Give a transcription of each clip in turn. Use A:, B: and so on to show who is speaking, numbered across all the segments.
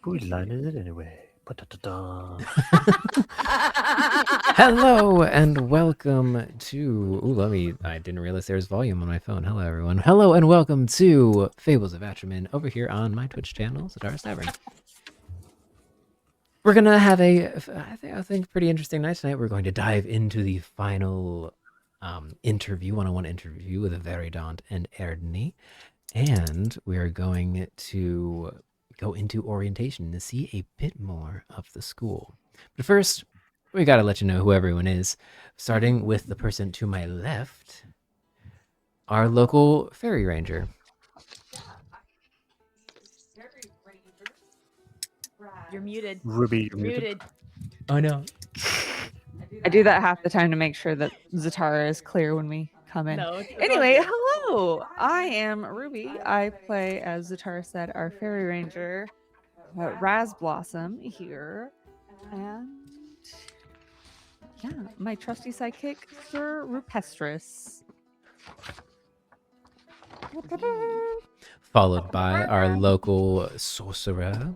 A: Whose line is it anyway? Pa-da-da-da.
B: Hello and welcome to. I didn't realize there was volume on my phone. Hello, everyone. Hello and welcome to Fables of Atramen over here on my Twitch channel, yougotafern. We're gonna have I think, pretty interesting night tonight. We're going to dive into the final one-on-one interview with Variedawnt and Erdney, and we are going to go into orientation to see a bit more of the school. But first, we gotta let you know who everyone is, starting with the person to my left, our local fairy ranger.
C: You're muted.
A: Ruby,
C: You're muted.
B: Oh no.
D: I do that half the time to make sure that Zatara is clear when we come in.
C: No.
D: Anyway, hello. I am Ruby. I play, as Zatara said, our fairy ranger, Razz Blossom here, and yeah, my trusty sidekick, Sir Rupestris.
B: Followed by our local sorcerer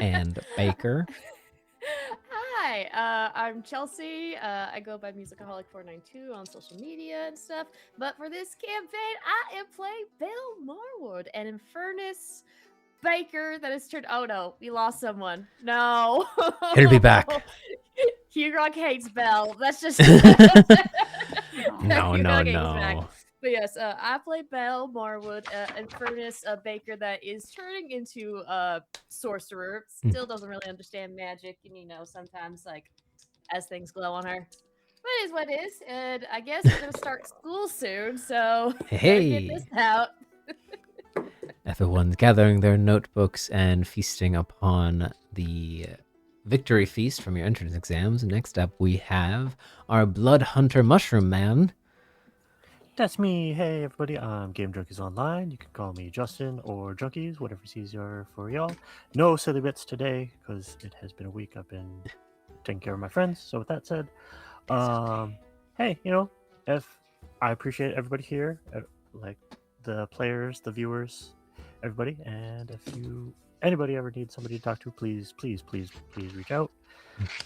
B: and baker.
C: Hi, I'm Chelsea. I go by Musicaholic492 on social media and stuff. But for this campaign, I am playing Belle Marwood, an Infernus baker that has turned. Oh no, we lost someone. No.
B: He'll be back.
C: Hugrokk hates Belle. That's just.
B: No.
C: Hugrokk hates back. But yes, I play Belle Marwood, an Infernus baker that is turning into a sorcerer. Still doesn't really understand magic, and sometimes as things glow on her. But it is what it is, and I guess we're gonna start school soon, so
B: Hey,
C: get this out.
B: everyone's gathering their notebooks and feasting upon the victory feast from your entrance exams. Next up, we have our Blood Hunter Mushroom Man.
A: That's me. Hey, everybody. I'm gamejunkiesonline. You can call me Justin or Junkies, whatever's easier for y'all. No silly bits today because it has been a week. I've been taking care of my friends. So with that said, hey, if I appreciate everybody here, like the players, the viewers, everybody, and if anybody ever needs somebody to talk to, please reach out.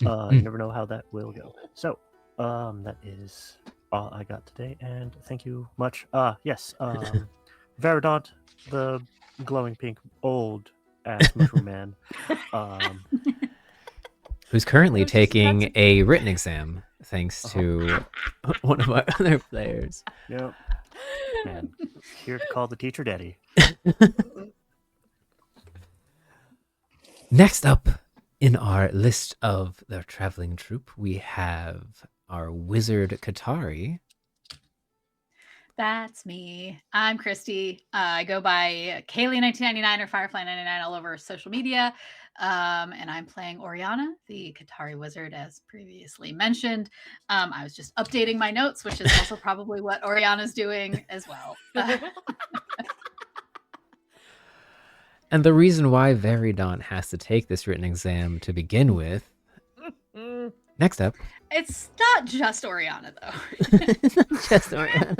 A: You never know how that will go. So, that is all I got today, and thank you much. Yes, Variedawnt, the glowing pink old ass mushroom man,
B: who's currently taking a written exam thanks to one of our other players.
A: Yep. And here to call the teacher daddy.
B: Next up in our list of the traveling troupe, we have our wizard Katari.
E: That's me. I'm Kristi. I go by Kaylee1999 or Firefly99 all over social media. And I'm playing Oriana, the Katari wizard, as previously mentioned. I was just updating my notes, which is also probably what Oriana's doing as well.
B: And the reason why Variedawnt has to take this written exam to begin with. Next up.
E: It's not just Oriana, though.
B: Just Oriana.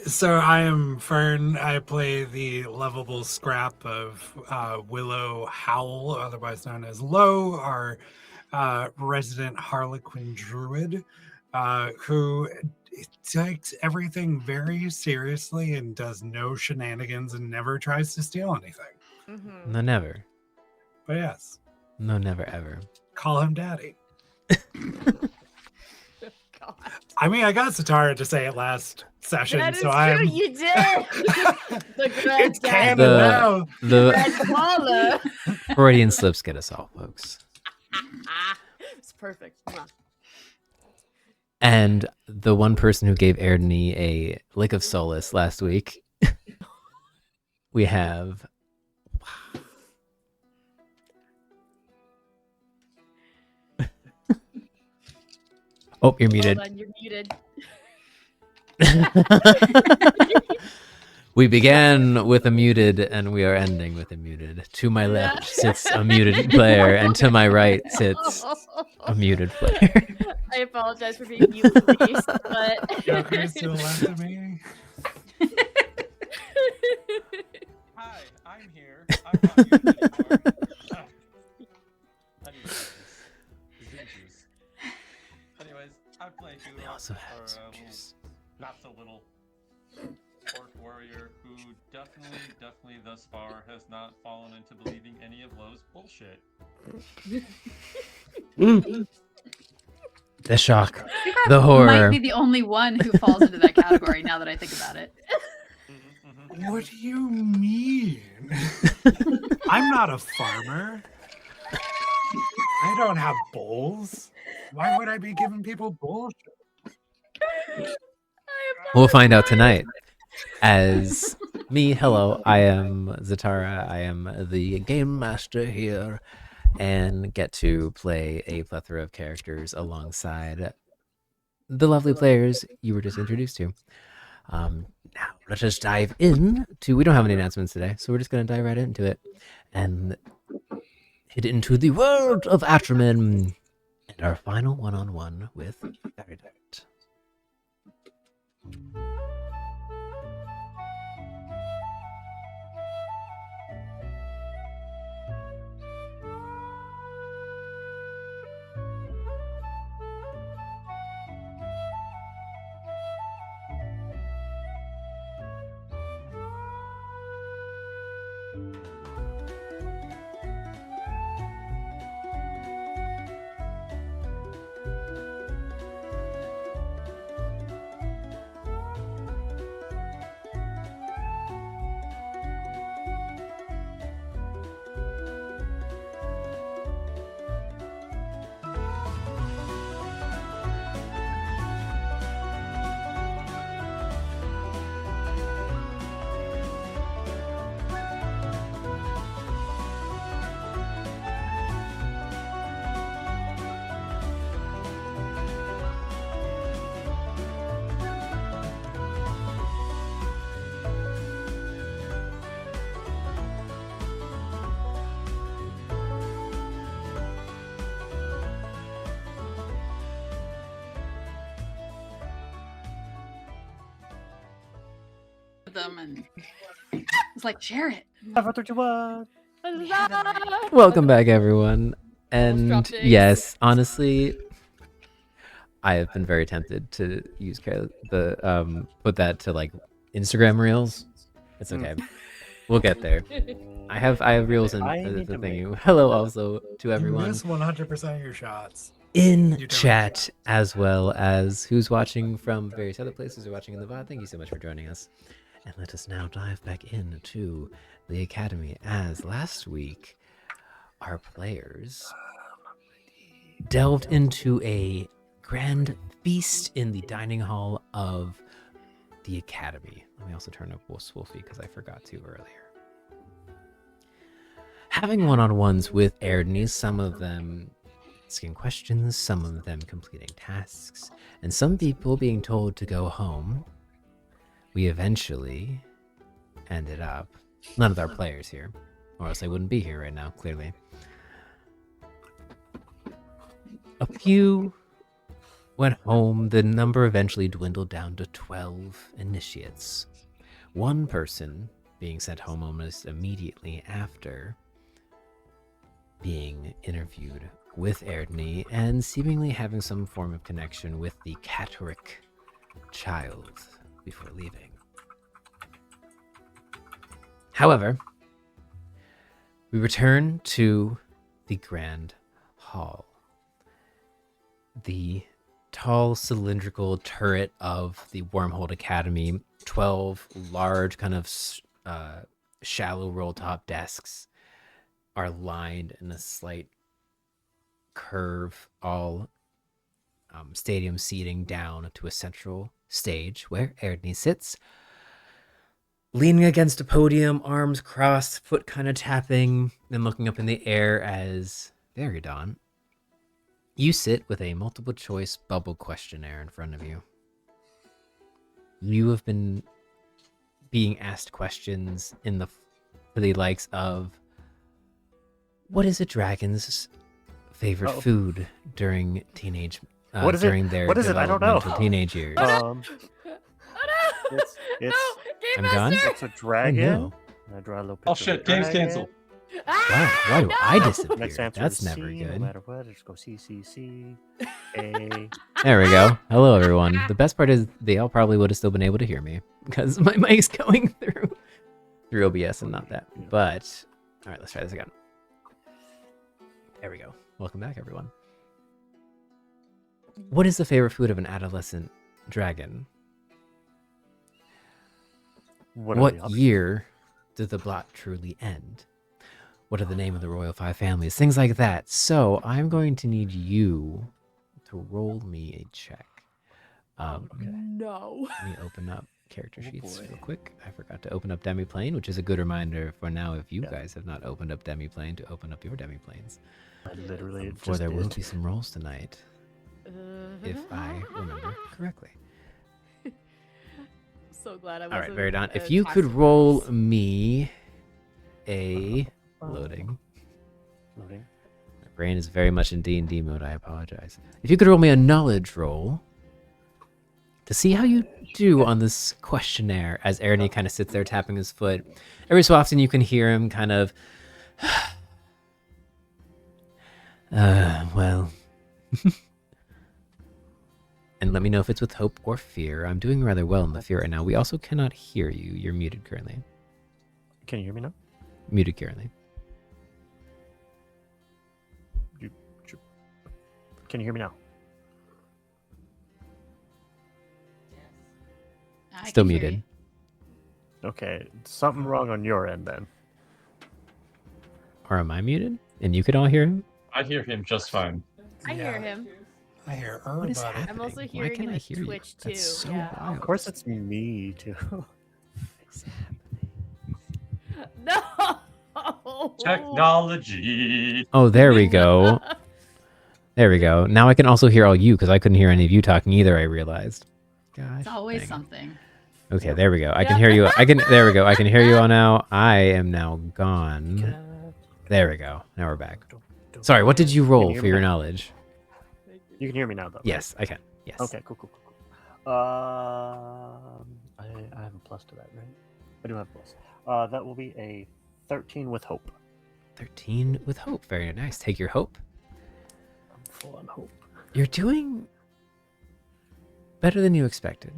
F: So I am Fern. I play the lovable scrap of Willow Howl, otherwise known as Lo, our resident Harlequin druid, who takes everything very seriously and does no shenanigans and never tries to steal anything.
C: Mm-hmm.
B: No, never.
F: But yes.
B: No, never, ever.
F: Call him daddy.
C: God.
F: I mean, I got Zatara to say it last session,
C: That is
F: so
C: true,
F: I'm.
C: you did. The grand
F: It's canon
B: The-
F: now.
B: The Freudian slips get us all, folks.
C: It's perfect. Come on.
B: And the one person who gave Erdney a lick of solace last week, we have. Oh, you're muted.
C: Hold on, you're muted.
B: We began with a muted and we are ending with a muted. To my left sits a muted player, and to my right sits a muted player.
C: I apologize for being mute, please, but
F: Joker's to the left of me.
G: Hi, I'm Anyways, I play
B: We
G: Hugrokk,
B: also have
G: or
B: some juice.
G: not so little orc warrior who definitely thus far has not fallen into believing any of Lowe's bullshit.
B: The shock,
E: Hugrokk
B: the horror.
E: might be the only one who falls into that category now that I think about it.
F: What do you mean? I'm not a farmer. I don't have bulls. Why would I be giving people bullshit?
B: We'll find out tonight. As me, hello, I am Zatara. I am the game master here and get to play a plethora of characters alongside the lovely players you were just introduced to. Now, let us dive in to... We don't have any announcements today, so we're just going to dive right into it and head into the world of Atramen and our final one-on-one with Variedawnt.
E: Them and it's like, share it.
A: 531.
B: Welcome back, everyone. And
C: dropped eggs.
B: yes, honestly, I have been very tempted to use the put that to like Instagram reels. It's okay. We'll get there. I have reels in
A: I
B: the
A: need to
B: thing.
A: make-
B: Hello, also to
F: You
B: everyone
F: miss 100% of your shots.
B: in
F: You don't
B: chat, as well as who's watching from various other places or watching in the VOD. Thank you so much for joining us. And let us now dive back into the Academy. As last week, our players delved into a grand feast in the dining hall of the Academy. Let me also turn up Wolfie because I forgot to earlier. Having one-on-ones with Erdney, some of them asking questions, some of them completing tasks, and some people being told to go home, we eventually ended up... None of our players here, or else they wouldn't be here right now, clearly. A few went home. The number eventually dwindled down to 12 initiates. One person being sent home almost immediately after being interviewed with Erdney and seemingly having some form of connection with the Caterick child before leaving. However, we return to the Grand Hall. The tall cylindrical turret of the Wormhole Academy, 12 large kind of shallow roll top desks are lined in a slight curve, all stadium seating down to a central stage where Erdney sits, leaning against a podium, arms crossed, foot kind of tapping, and looking up in the air as Variedawnt. You sit with a multiple choice bubble questionnaire in front of you. You have been being asked questions in the likes of, what is a dragon's favorite food during teenage
A: What is
B: during
A: it?
B: their
A: What is it? I don't know.
B: developmental teenage years?
A: Um,
C: Oh no!
A: it's
C: no, Game
B: I'm gone?
C: Master!
A: it's a dragon.
B: no.
A: I draw a little picture.
G: Oh
A: of a
G: shit, game's
A: dragon.
G: canceled.
B: Why do I
C: No!
B: disappear?
A: Next answer
B: That's
A: is
B: never
A: C.
B: good.
A: No matter what, just go C, C, C, A.
B: There we go. Hello, everyone. The best part is they all probably would have still been able to hear me because my mic's going through OBS and not that. But all right, let's try this again. There we go. Welcome back, everyone. What is the favorite food of an adolescent dragon?
A: What are
B: What
A: the options?
B: year did the blot truly end? What are the name of the royal five families? Things like that. So I'm going to need you to roll me a check.
C: No.
B: Let me open up character
A: Oh,
B: sheets
A: boy.
B: real quick. I forgot to open up Demiplane, which is a good reminder for now if you
A: Yeah.
B: guys have not opened up Demiplane to open up your Demiplanes.
A: I literally
B: For
A: just
B: there will
A: did.
B: be some rolls tonight, if I remember correctly.
C: So glad I was.
B: All right, Variedawnt, if you could roll me a loading.
A: Loading.
B: My brain is very much in D&D mode. I apologize. If you could roll me a knowledge roll to see how you do on this questionnaire, as Ernie kind of sits there tapping his foot. Every so often you can hear him kind of, well. And let me know if it's with hope or fear. I'm doing rather well in the fear right now. We also cannot hear you. You're muted currently.
A: Can you hear me now?
B: Muted currently.
A: Can you hear me now?
E: I
B: Still
E: can hear
B: muted.
E: you.
A: Okay, something wrong on your end then.
B: Or am I muted? And you can all hear him?
G: I hear him just fine.
C: I hear him.
F: I hear
B: What is
F: everybody.
B: happening?
C: I'm also
B: Why
C: hearing
B: can't
C: in
B: I
C: the
B: hear you?
C: Twitch too.
B: That's so
C: yeah.
B: wild.
A: Of course, it's me too.
C: No.
G: Technology.
B: Oh, there we go. There we go. Now I can also hear all you because I couldn't hear any of you talking either. I realized. Gosh,
E: It's always
B: dang.
E: something.
B: Okay, there we go. I can
C: Yeah.
B: hear you. There we go. I can hear you all now. I am now gone. There we go. Now we're back. Sorry, what did you
A: Can
B: roll
A: you hear
B: for
A: me
B: your
A: now?
B: knowledge?
A: You can hear me now, though. right?
B: Yes, I can. Yes.
A: Okay, cool. I have a plus to that, right? I do have a plus. That will be a 13 with hope.
B: 13 with hope. Very nice. Take your hope.
A: I'm full on hope.
B: You're doing better than you expected.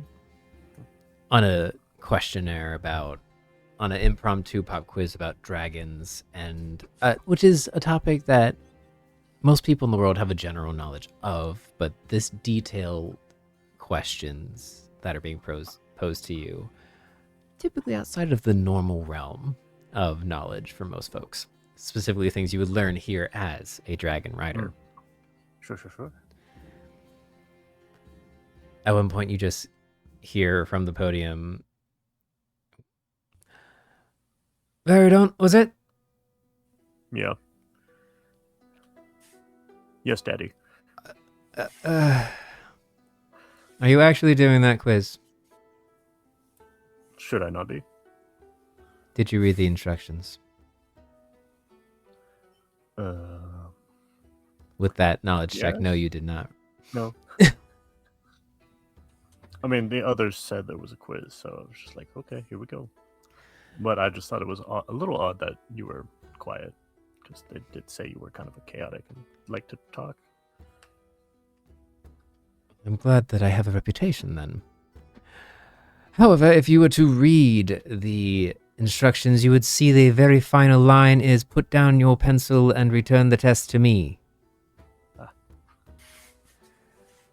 B: On a questionnaire on an impromptu pop quiz about dragons, and which is a topic that most people in the world have a general knowledge of, but this detailed questions that are being posed to you, typically outside of the normal realm of knowledge for most folks, specifically things you would learn here as a dragon rider.
A: Sure.
B: At one point, you just hear from the podium, Variedawnt, was it?
A: Yeah. Yes, Daddy.
B: Are you actually doing that quiz?
A: Should I not be?
B: Did you read the instructions? With that knowledge check, no, you did not.
A: No. I mean, the others said there was a quiz, so I was just like, okay, here we go. But I just thought it was a little odd that you were quiet, because they did say you were kind of a chaotic and like to talk.
B: I'm glad that I have a reputation then. However, if you were to read the instructions, you would see the very final line is put down your pencil and return the test to me.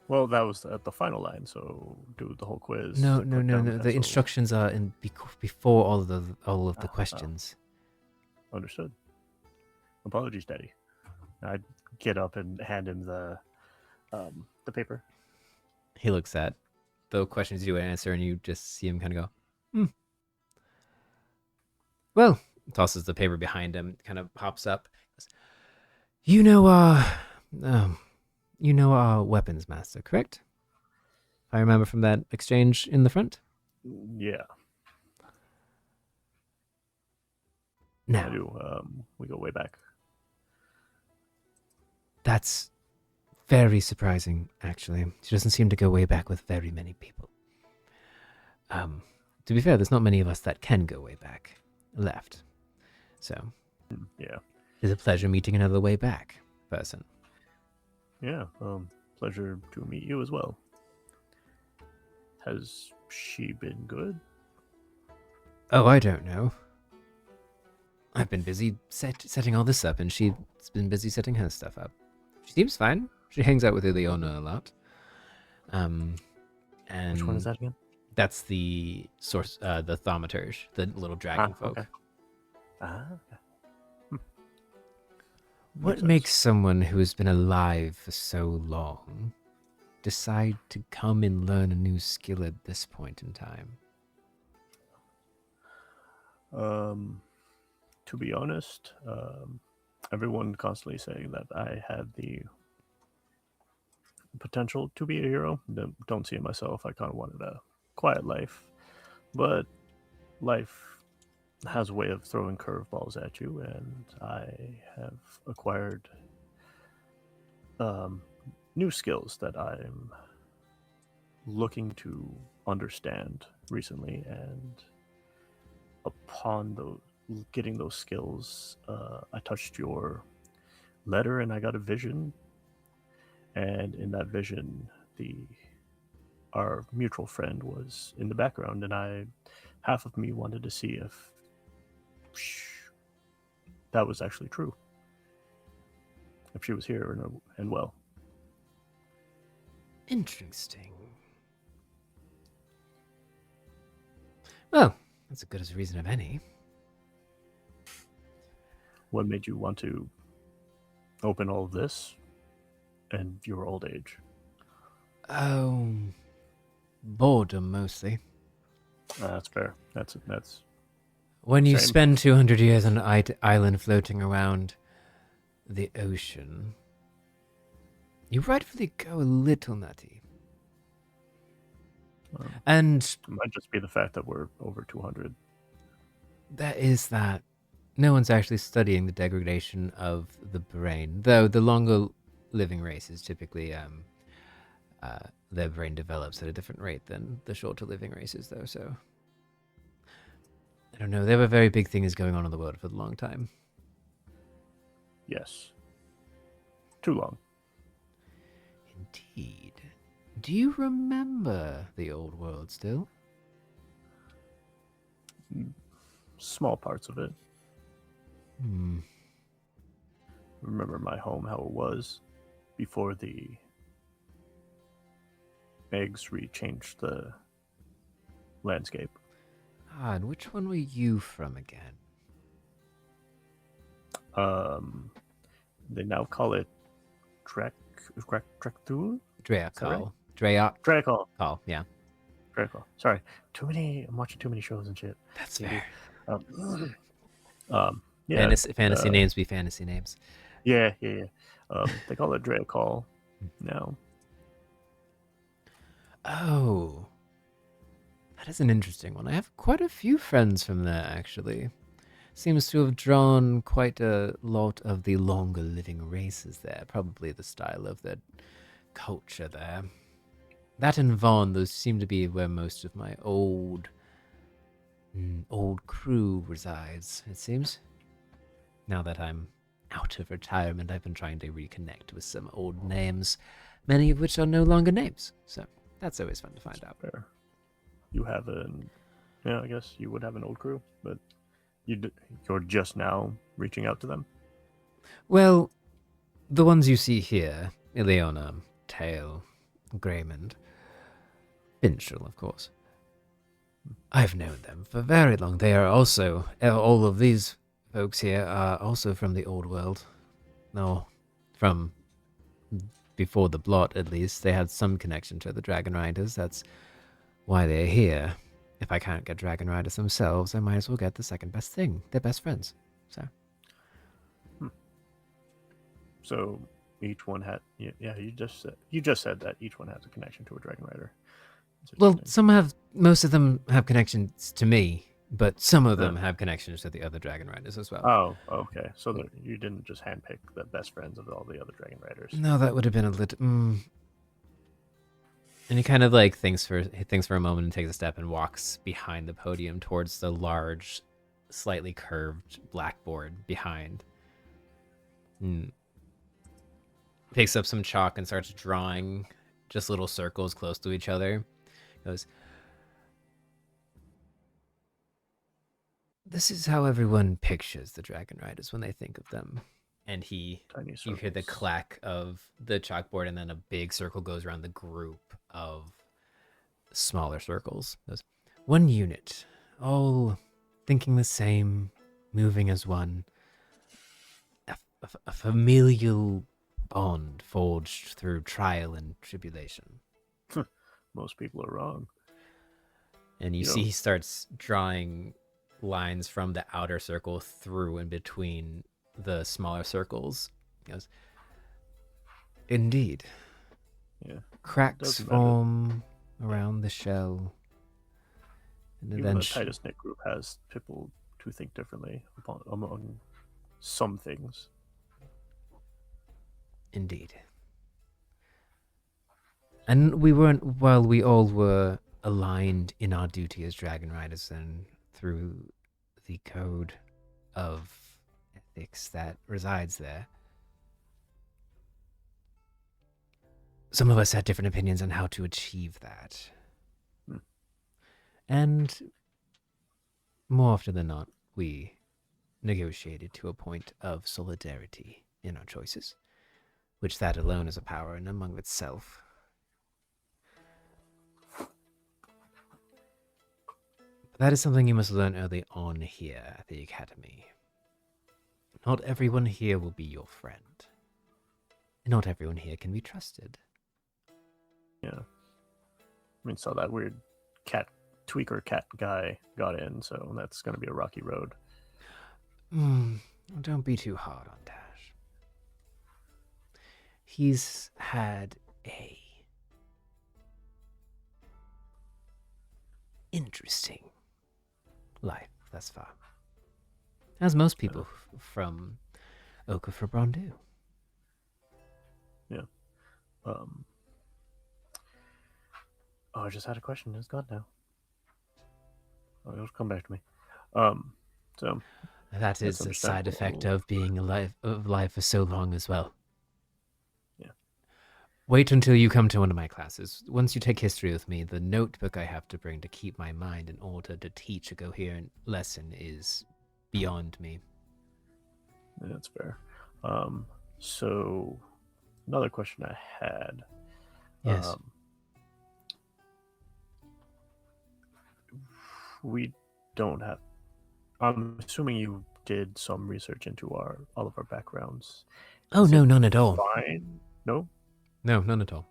A: Well, that was at the final line, so do the whole quiz.
B: No.
A: put down
B: The
A: pencil.
B: instructions are in before all of the questions.
A: Understood. Apologies, Daddy. I'd get up and hand him the paper.
B: He looks at the questions you answer, and you just see him kind of go, Well, tosses the paper behind him, kind of pops up. You know our weapons master, correct? I remember from that exchange in the front.
A: Yeah, I
B: Now,
A: do. We go way back.
B: that's very surprising, actually. She doesn't seem to go way back with very many people. To be fair, there's not many of us that can go way back left. So,
A: Yeah.
B: It's a pleasure meeting another way back person.
A: Yeah. Pleasure to meet you as well. Has she been good?
B: Oh, I don't know. I've been busy setting all this up, and she's been busy setting her stuff up. She seems fine. She hangs out with Ileana a lot. And
A: Which one is that again?
B: That's the source, the thaumaturge, the little dragon folk.
A: Okay.
B: What makes someone who has been alive for so long decide to come and learn a new skill at this point in time?
A: To be honest, everyone constantly saying that I had the potential to be a hero. Don't see it myself. I kind of wanted a quiet life, but life has a way of throwing curveballs at you, and I have acquired new skills that I'm looking to understand recently, and upon getting those skills, I touched your letter and I got a vision, and in that vision our mutual friend was in the background, and half of me wanted to see if that was actually true, if she was here and well.
B: Interesting. Well, that's as good as a reason of any.
A: What made you want to open all of this and your old age?
B: Oh, boredom mostly.
A: That's fair. That's
B: when you
A: same.
B: spend 200 years on an island floating around the ocean, you rightfully go a little nutty. And
A: it might just be the fact that we're over 200.
B: That is that. No one's actually studying the degradation of the brain, though the longer living races typically their brain develops at a different rate than the shorter living races, though. So I don't know. There were very big things going on in the world for a long time.
A: Yes. Too long.
B: Indeed. Do you remember the old world still?
A: Small parts of it.
B: Hmm.
A: Remember my home, how it was before the eggs changed the landscape.
B: Ah, and which one were you from again?
A: They now call it Drakthul?
B: Dreakal.
A: Dreakal.
B: Yeah.
A: Dreakal. Sorry. I'm watching too many shows and shit.
B: That's fair.
A: Yeah.
B: Fantasy names be fantasy names.
A: Yeah. They call it Dreakal now.
B: Oh. That is an interesting one. I have quite a few friends from there, actually. Seems to have drawn quite a lot of the longer living races there. Probably the style of the culture there. That and Vaughn, those seem to be where most of my old crew resides, it seems. Now that I'm out of retirement, I've been trying to reconnect with some old names, many of which are no longer names. So that's always fun to find out.
A: Fair. You have I guess you would have an old crew, but you're just now reaching out to them?
B: Well, the ones you see here, Ileana, Tail, Greymond, Pinchel, of course. I've known them for very long. They are also, all of these folks here are also from the old world. No, from before the blot, at least. They had some connection to the Dragon Riders. That's why they're here. If I can't get Dragon Riders themselves, I might as well get the second best thing. They're best friends.
A: So each one had, yeah. You just said that each one has a connection to a Dragon Rider.
B: Well, most of them have connections to me, but some of them have connections to the other Dragon Riders as well.
A: Oh, okay. So you didn't just handpick the best friends of all the other Dragon Riders.
B: No, that would have been a little. And he kind of like thinks for a moment and takes a step and walks behind the podium towards the large slightly curved blackboard behind. Picks up some chalk and starts drawing just little circles close to each other. Goes, this is how everyone pictures the Dragon Riders when they think of them. And you hear the clack of the chalkboard, and then a big circle goes around the group of smaller circles. Goes, one unit, all thinking the same, moving as one. A familial bond forged through trial and tribulation.
A: Most people are wrong.
B: And you see he starts drawing lines from the outer circle through and between the smaller circles. He goes, indeed.
A: Yeah.
B: Cracks form around the shell. And
A: even the tightest knit group has people who think differently among some things.
B: Indeed. And while we all were aligned in our duty as Dragon Riders and through the code of ethics that resides there, some of us had different opinions on how to achieve that. And more often than not, we negotiated to a point of solidarity in our choices, which that alone is a power in among itself. But that is something you must learn early on here at the Academy. Not everyone here will be your friend. And not everyone here can be trusted.
A: Yeah. I mean, so that weird tweaker cat guy got in, so that's going to be a rocky road.
B: Don't be too hard on Dash. He's had a interesting life thus far, as most people from Oka for Brondu.
A: Yeah. I just had a question. It's gone now. It'll come back to me. So
B: that is a side effect of being alive for so long as well.
A: Yeah.
B: Wait until you come to one of my classes. Once you take history with me, the notebook I have to bring to keep my mind in order to teach a coherent lesson is beyond me.
A: Yeah, that's fair. So another question I had.
B: Yes.
A: We don't have. I'm assuming you did some research into all of our backgrounds.
B: Oh, no, none at all.
A: Fine. No?
B: No, none at all.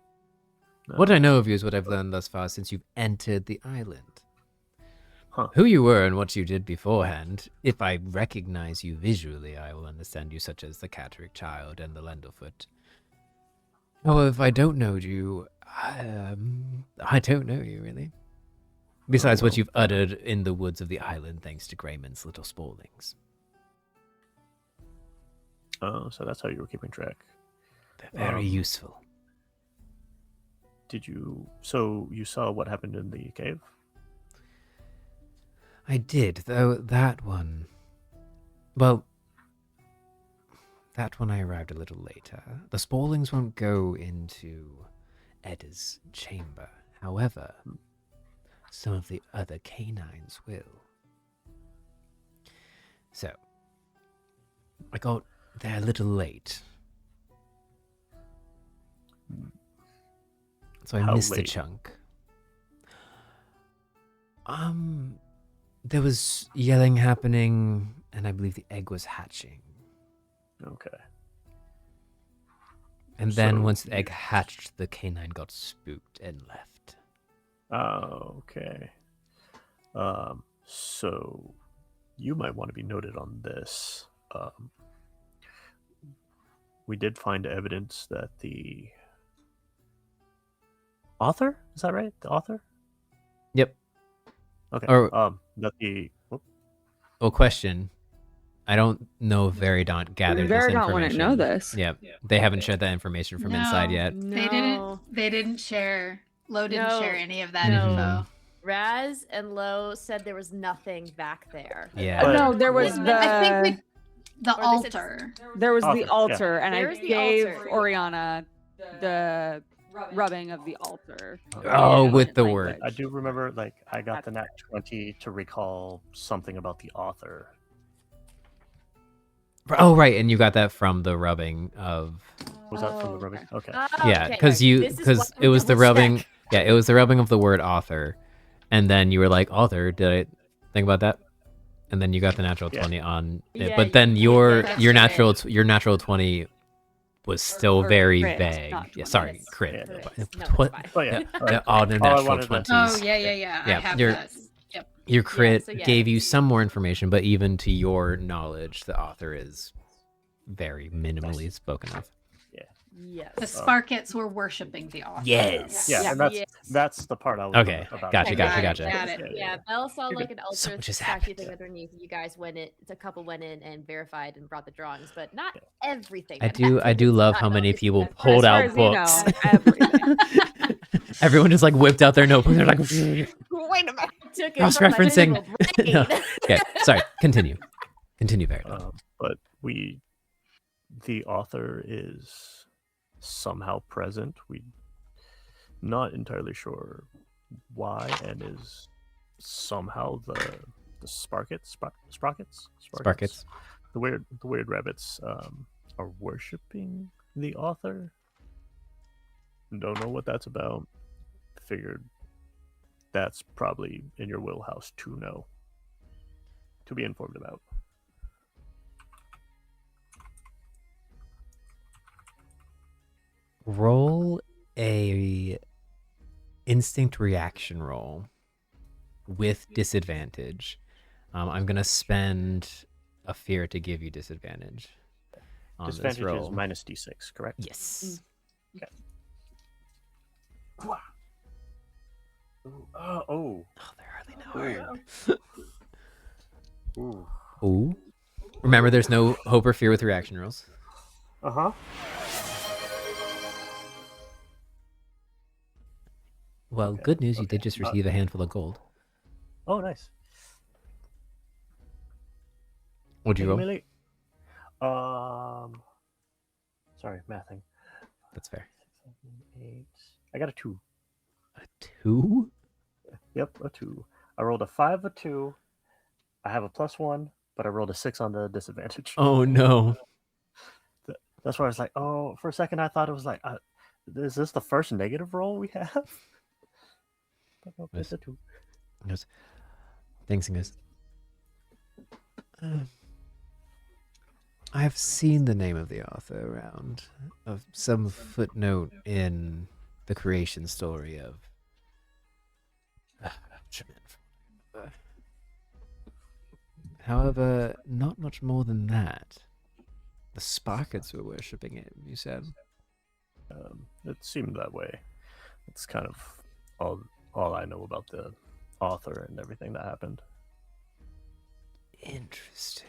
A: No.
B: What I know of you is what I've learned thus far since you've entered the island.
A: Huh.
B: Who you were and what you did beforehand. If I recognize you visually, I will understand you, such as the Catterick Child and the Lenderfoot. Oh, if I don't know you, I don't know you, really. Besides what you've uttered in the woods of the island, thanks to Grayman's little Sporlings.
A: Oh, so that's how you were keeping track.
B: They're very useful.
A: So you saw what happened in the cave?
B: I did, though that one... Well, that one I arrived a little later. The Sporlings won't go into Edda's chamber. However... some of the other canines will. So, I got there a little late. So I missed a chunk. There was yelling happening, and I believe the egg was hatching.
A: Okay.
B: And then once the egg hatched, the canine got spooked and left.
A: Oh, okay. So you might want to be noted on this. We did find evidence that the author, is that right? The author?
B: Yep.
A: Okay.
B: Or,
A: that the
B: well, question. I don't know if Variedawnt gathered this information.
D: Variedawnt wouldn't know this.
B: Yeah, they haven't shared that information from inside yet.
E: They didn't share. Lo didn't share any of that info.
C: Razz and Lo said there was nothing back there.
B: Yeah.
D: Oh,
A: But-
D: no, there was
C: Well,
E: I think the
C: Or they said-
E: altar.
D: there was the
A: Altar, yeah.
D: altar, and I
C: There's the
D: gave
C: altar.
D: Oriana the rubbing of the altar.
B: Oh,
C: Yeah.
B: with the
D: Language.
B: word.
A: I do remember, like, I got the nat 20 to recall something about the author.
B: Oh, right, and you got that from the rubbing of.
A: Was that from the
D: Oh,
A: rubbing? Okay.
C: Oh,
B: Yeah,
C: okay,
B: because
C: right. This is
B: because
C: what
B: it was the
C: double check.
B: rubbing. Yeah, it was the rubbing of the word author, and then you were like, author. Did I think about that? And then you got the natural
A: Yeah.
B: 20 on it,
C: Yeah,
B: but then
C: yeah,
B: your
C: that's
B: your
C: right.
B: natural 20 was still
D: Or
B: very
D: crit,
B: vague.
D: not
B: Yeah,
D: 20.
B: sorry,
C: Yes,
B: crit.
A: Yeah,
C: correct.
B: But-
C: No, it's
B: what-
C: fine.
A: Oh yeah.
B: Yeah,
A: Okay.
B: all the
A: I
B: natural
A: wanted to-
B: 20s.
E: Oh yeah.
B: Yeah,
E: I have
B: you're-
E: that. Yep.
B: Your crit
C: so yeah,
B: gave you
C: it's-
B: some more information, but even to your knowledge, the author is very minimally spoken of.
C: Yes.
E: The Sparkets were worshiping the author.
B: Yes.
A: Yeah,
C: Yeah.
A: and
C: Yes.
A: that's the part I was
B: Okay,
A: about.
B: gotcha,
E: got
B: gotcha.
E: it.
C: Yeah, Belle saw
A: You're
C: like
A: good.
C: an
B: So
C: altar
B: much has
C: statue thing
B: happened.
C: underneath. You guys went in. It's a couple went in and verified and brought the drawings, but not everything.
B: I
C: that
B: do
C: happened is
B: love
C: not
B: how many
C: noticed.
B: people
C: As
B: pulled
D: far
B: out
D: as you know,
B: books.
D: everything.
B: Everyone just like whipped out their notebooks. They're like,
C: Wait a minute. Took it
B: Cross-referencing.
C: from my visual
B: No.
C: brain.
B: okay, sorry. Continue. Continue, Variedawnt.
A: But the author is somehow present. We not entirely sure why, and is somehow the sprockets. The weird rabbits are worshiping the author. Don't know what that's about. Figured that's probably in your wheelhouse to know, to be informed about.
B: Roll a instinct reaction roll with disadvantage. I'm gonna spend a fear to give you disadvantage on this
A: Disadvantage
B: roll.
A: is minus d6, correct?
B: Yes.
A: Ooh, oh,
B: Oh, they're hardly
A: ooh, ooh.
B: Ooh. Remember, there's no hope or fear with reaction rolls.
A: Uh-huh.
B: Well,
A: Okay,
B: good news, you
A: okay.
B: did just receive a handful of gold.
A: Oh, nice.
B: What'd you roll?
A: Millie? Sorry, mathing.
B: That's fair.
A: 6, 7, 8. I got a 2.
B: A 2?
A: Yep, a 2. I rolled a 5, a 2. I have a +1, but I rolled a 6 on the disadvantage.
B: Oh no.
A: That's why I was like, oh, for a second I thought it was like, is this the first negative roll we have? But no, it's a 2.
B: He goes, thanks, and goes, I've seen the name of the author around, of some footnote in the creation story of Atramen. However, not much more than that. The Sparkets were worshipping it, you said.
A: It seemed that way. It's kind of all I know about the author and everything that happened.
B: Interesting.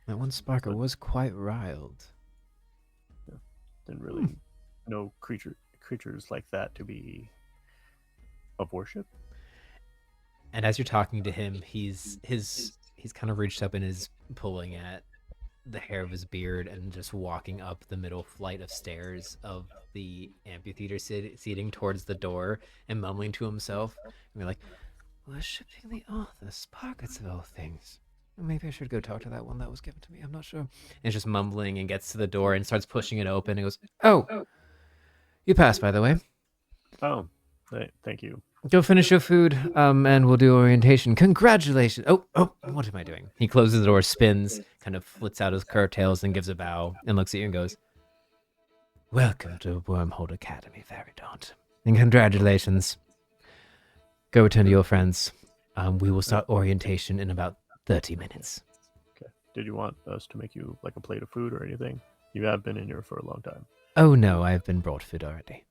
B: That one Sparker was quite riled.
A: Didn't really know creatures like that to be of worship.
B: And as you're talking to him, he's kind of reached up and is pulling at the hair of his beard and just walking up the middle flight of stairs of the amphitheater seating towards the door and mumbling to himself. And you're like, worshipping the author, Sparkets of all things. Maybe I should go talk to that one that was given to me. I'm not sure. And he's just mumbling and gets to the door and starts pushing it open and goes, oh, you passed, by the way.
A: Oh, thank you.
B: Go finish your food, and we'll do orientation. Congratulations! Oh, what am I doing? He closes the door, spins, kind of flits out his curtails, and gives a bow, and looks at you and goes, welcome to Wormhole Academy, Variedawnt. And congratulations. Go attend to your friends. We will start orientation in about 30 minutes.
A: Okay. Did you want us to make you like a plate of food or anything? You have been in here for a long time.
B: Oh no, I've been brought food already.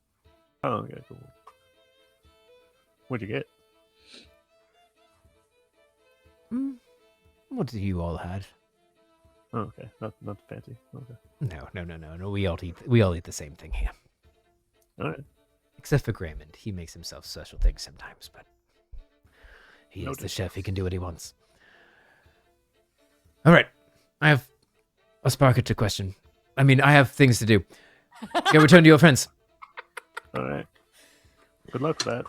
A: Oh, okay, cool. What'd you get?
B: What do you all had?
A: Oh, okay. Not fancy. Okay.
B: No. We all eat the same thing here.
A: All right.
B: Except for Graymond. He makes himself special things sometimes, but he is
A: Noted.
B: the chef. He can do what he wants. All right. I have a Sparkit question. I mean, I have things to do. Get returned to your friends.
A: All right. Good luck with that.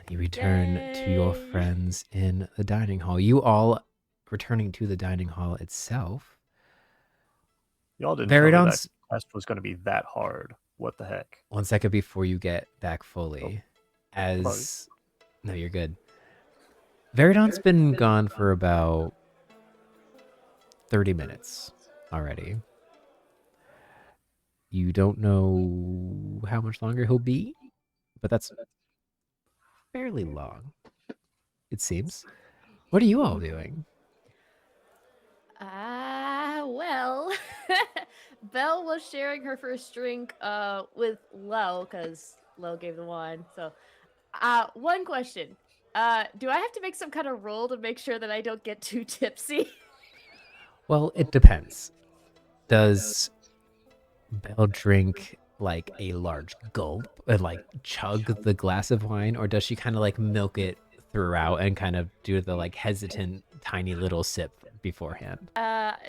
B: You return to your
C: Yay.
B: friends in the dining hall. You all returning to the dining hall itself.
A: Y'all didn't tell me that
B: Variedawnt's
A: test was going to be that hard. What the heck?
B: 1 second before you get back fully.
A: Sorry.
B: No, you're good. Variedawnt's been gone for about 30 minutes already. You don't know how much longer he'll be, but that's fairly long, it seems. What are you all doing?
C: Well, Belle was sharing her first drink with Lo because Lo gave the wine. So, one question: do I have to make some kind of roll to make sure that I don't get too tipsy?
B: Well, it depends. Does Belle drink like a large gulp and like chug the glass of wine, or does she kind of like milk it throughout and kind of do the like hesitant tiny little sip beforehand?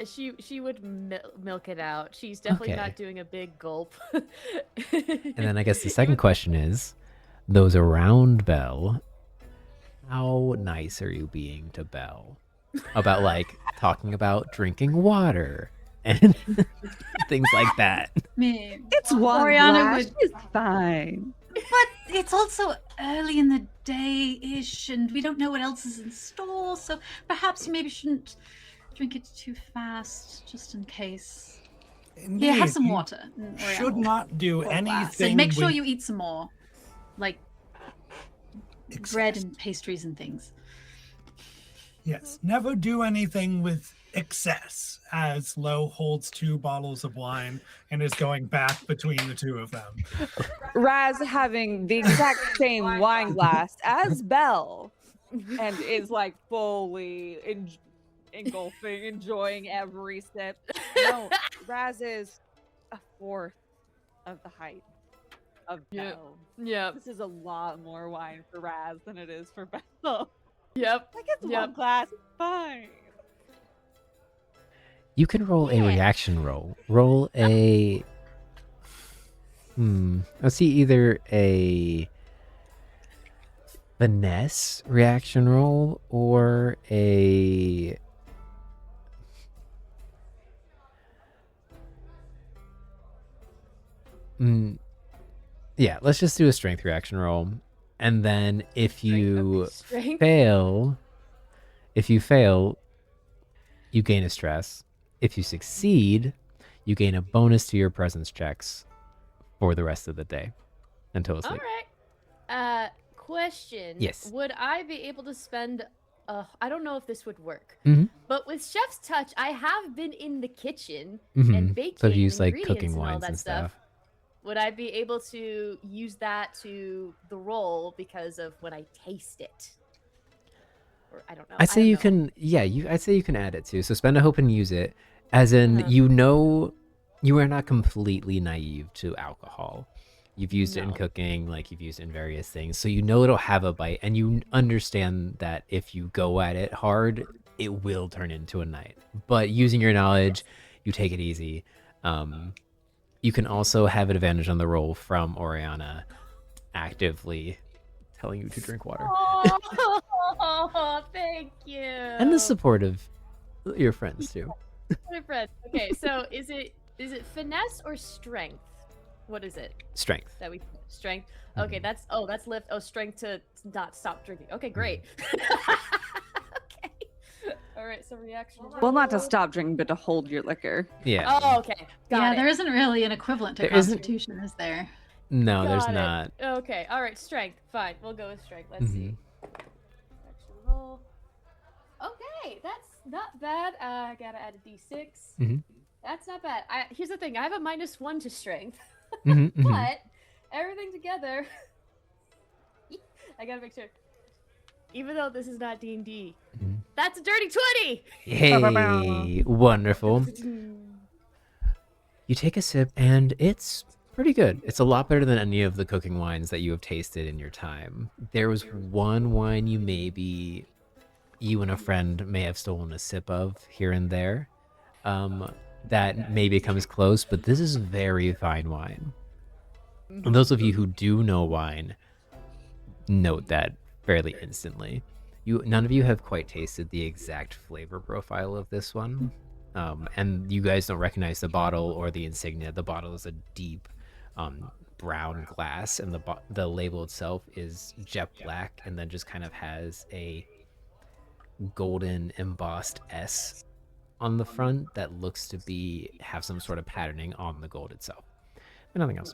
C: She would milk it out. She's definitely
B: Okay.
C: not doing a big gulp.
B: And then I guess the second question is, those around Belle, how nice are you being to Belle about like talking about drinking water and things like that?
E: Me.
D: It's one
E: Oriana
D: glass.
E: would-
D: She's fine.
E: But it's also early in the day-ish, and we don't know what else is in store, so perhaps you maybe shouldn't drink it too fast, just in case. Yeah, have some
F: you
E: water.
F: Should not do
E: So
F: anything.
E: make sure
F: with
E: you eat some more. Like bread and pastries and things.
F: Yes, never do anything with excess, as Lo holds 2 bottles of wine and is going back between the 2 of them.
D: Razz having the exact same wine glass as Belle and is like fully engulfing, enjoying every sip. No, Razz is a fourth of the height of
C: Yep.
D: Belle.
C: Yep.
D: This is a lot more wine for Razz than it is for Belle.
C: Yep.
D: Like it's one glass, it's fine.
B: You can roll a
C: Yeah.
B: reaction roll. Roll a let's see, either a finesse reaction roll or a yeah, let's just do a strength reaction roll. And then if you
C: Strength.
B: fail, you gain a stress. If you succeed, you gain a bonus to your presence checks for the rest of the day until it's
C: All
B: sleep.
C: right. Question.
B: Yes.
C: Would I be able to spend? I don't know if this would work,
B: Mhm.
C: but with Chef's Touch, I have been in the kitchen
B: Mhm.
C: and baking.
B: So if you
C: and
B: use like
C: ingredients
B: cooking
C: and all
B: wines
C: that
B: and stuff.
C: Would I be able to use that to the roll because of when I taste it? Or I don't know.
B: I'd say you
C: can.
B: can, yeah, I'd say you can add it too. So spend a hope and use it, as in
C: Uh-huh.
B: you know, you are not completely naive to alcohol. You've used it in
C: No.
B: cooking, like you've used it in various things, so you know it'll have a bite, and you understand that if you go at it hard, it will turn into a night. But using your knowledge, you take it easy. You can also have an advantage on the roll from Oriana actively telling you to drink water.
C: Oh, thank you.
B: And the support of your friends too.
C: My friend. Okay, so is it finesse or strength? What is it
B: Strength.
C: that we strength? Okay,
B: Mhm.
C: that's lift. Oh, strength to not stop drinking. Okay, great. Okay. All right, so reaction.
D: Well, not to
C: roll.
D: stop drinking, but to hold your liquor.
B: Yeah.
C: Oh, okay. Got it.
E: There isn't really an equivalent to
B: There isn't-
E: Constitution, is there?
B: No, there's
C: Got it.
B: not.
C: Okay, all right, strength. Fine, we'll go with strength. Let's see.
B: Mhm.
C: Reaction roll. Okay, that's not bad. I gotta add a d6.
B: Mhm.
C: That's not bad. Here's the thing. I have a -1 to strength,
B: Mhm, mhm.
C: but everything together, I gotta make sure. Even though this is not D&D,
B: Mhm.
C: that's a dirty 20.
B: Hey, wonderful. You take a sip, and it's pretty good. It's a lot better than any of the cooking wines that you have tasted in your time. There was one wine you and a friend may have stolen a sip of here and there. That maybe comes close, but this is very fine wine. And those of you who do know wine note that fairly instantly. None of you have quite tasted the exact flavor profile of this one. And you guys don't recognize the bottle or the insignia. The bottle is a deep brown glass, and the label itself is jet black, and then just kind of has a golden embossed S on the front that looks to have some sort of patterning on the gold itself. And nothing else.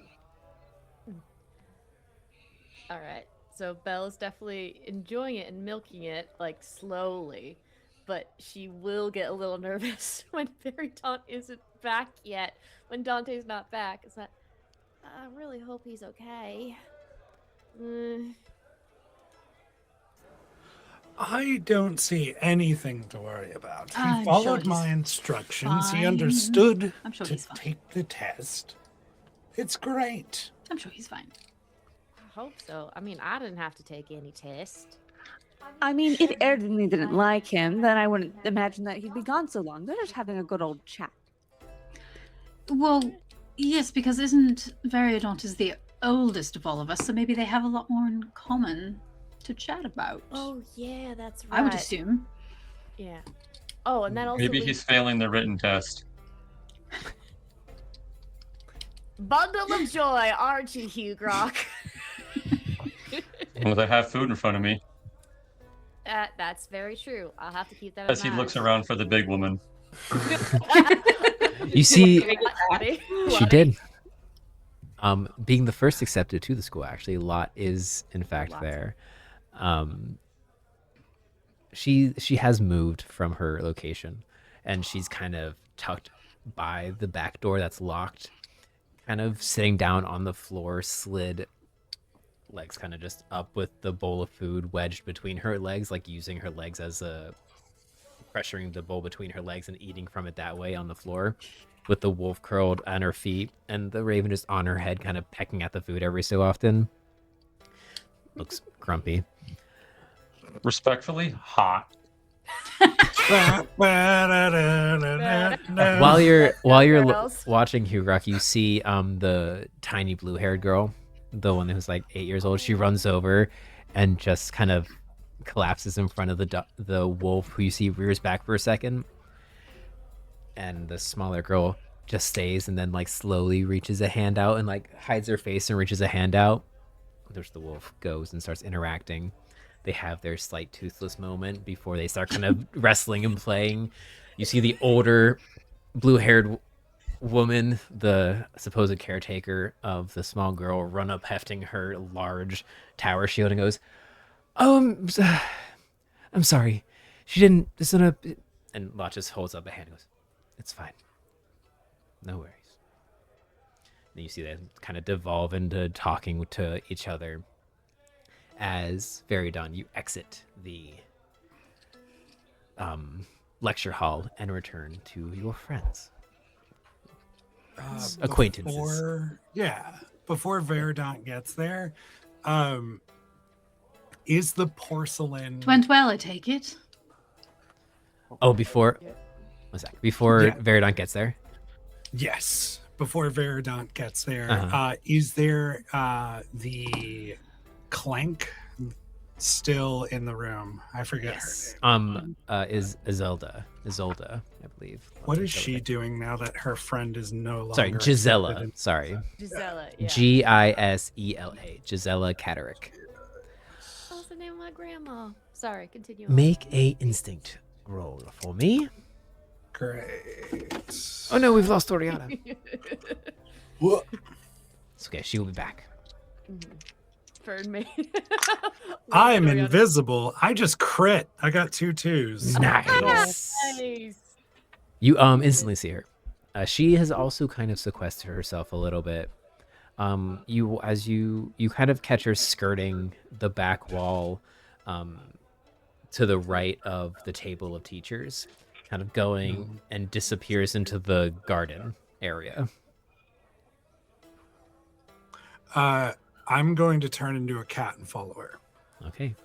C: All right. So Belle's definitely enjoying it and milking it, like, slowly. But she will get a little nervous when Variedawnt isn't back yet. When Dante's not back. It's not, I really hope he's okay.
F: I don't see anything to worry about. He
E: I'm
F: followed
E: sure
F: my
E: he's
F: instructions. He
E: fine.
F: understood
E: I'm sure
F: to
E: he's fine.
F: take the test. It's great.
E: I'm sure he's fine.
C: I hope so. I mean, I didn't have to take any test.
D: I mean, if Erdney didn't like him, then I wouldn't imagine that he'd be gone so long. They're just having a good old chat.
E: Well, yes, because isn't Variedawnt is the oldest of all of us, so maybe they have a lot more in common to chat about.
C: Oh, yeah, that's right.
E: I would assume.
C: Yeah. Oh, and that also
G: Maybe
C: leads-
G: he's failing the written test.
C: Bundle of joy, aren't you, Hugrokk?
G: Well, I have food in front of me.
C: That's very true. I'll have to keep that
G: As he
C: in mind.
G: looks around for the big woman.
B: You see,
C: Daddy.
B: she did. Being the first accepted to the school, actually, Lot is in fact
C: Lot.
B: there. She has moved from her location, and she's kind of tucked by the back door that's locked, kind of sitting down on the floor, slid legs kind of just up with the bowl of food wedged between her legs, like using her legs as pressuring the bowl between her legs and eating from it that way on the floor, with the wolf curled on her feet and the raven just on her head, kind of pecking at the food every so often. Looks grumpy.
G: Respectfully, hot.
B: While you're
C: Girls.
B: watching Hugrokk, you see the tiny blue-haired girl, the one who's like 8 years old. She runs over and just kind of collapses in front of the wolf, who you see rears back for a second, and the smaller girl just stays and then like slowly reaches a hand out and like hides her face and reaches a hand out. There's the wolf goes and starts interacting. They have their slight toothless moment before they start kind of wrestling and playing. You see the older blue-haired woman, the supposed caretaker of the small girl, run up hefting her large tower shield and goes, "Oh, I'm sorry. She didn't..." And Lot just holds up a hand and goes, "It's fine. No worries." Then you see them kind of devolve into talking to each other. As Variedawnt, you exit the lecture hall and return to your friends. Acquaintances.
F: Before Variedawnt gets there, is the porcelain...
E: It went well, I take it.
B: Oh, before
F: Yeah.
B: Variedawnt gets there.
F: Yes, before Variedawnt gets there,
B: Uh-huh.
F: is there the clank still in the room? I forget her name.
B: Is Isolde, I believe.
F: What is she doing now that her friend is no longer...
B: Sorry,
F: accepted
B: Gisela.
F: in-
C: Gisela, yeah.
B: Gisela. Gisela Catterick.
C: What's the name of my grandma? Sorry, continue on.
B: Make a instinct roll for me.
F: Great.
B: Oh no, we've lost Oriana.
F: Whoa.
B: It's okay, she will be back.
C: Fern made.
F: I'm
C: Oriana.
F: invisible. I just crit. I got 2 2s.
B: Nice.
C: Nice.
B: You instantly see her. She has also kind of sequestered herself a little bit. You kind of catch her skirting the back wall, to the right of the table of teachers, kind of going and disappears into the garden area
F: I'm going to turn into a cat and follow her.
B: Okay.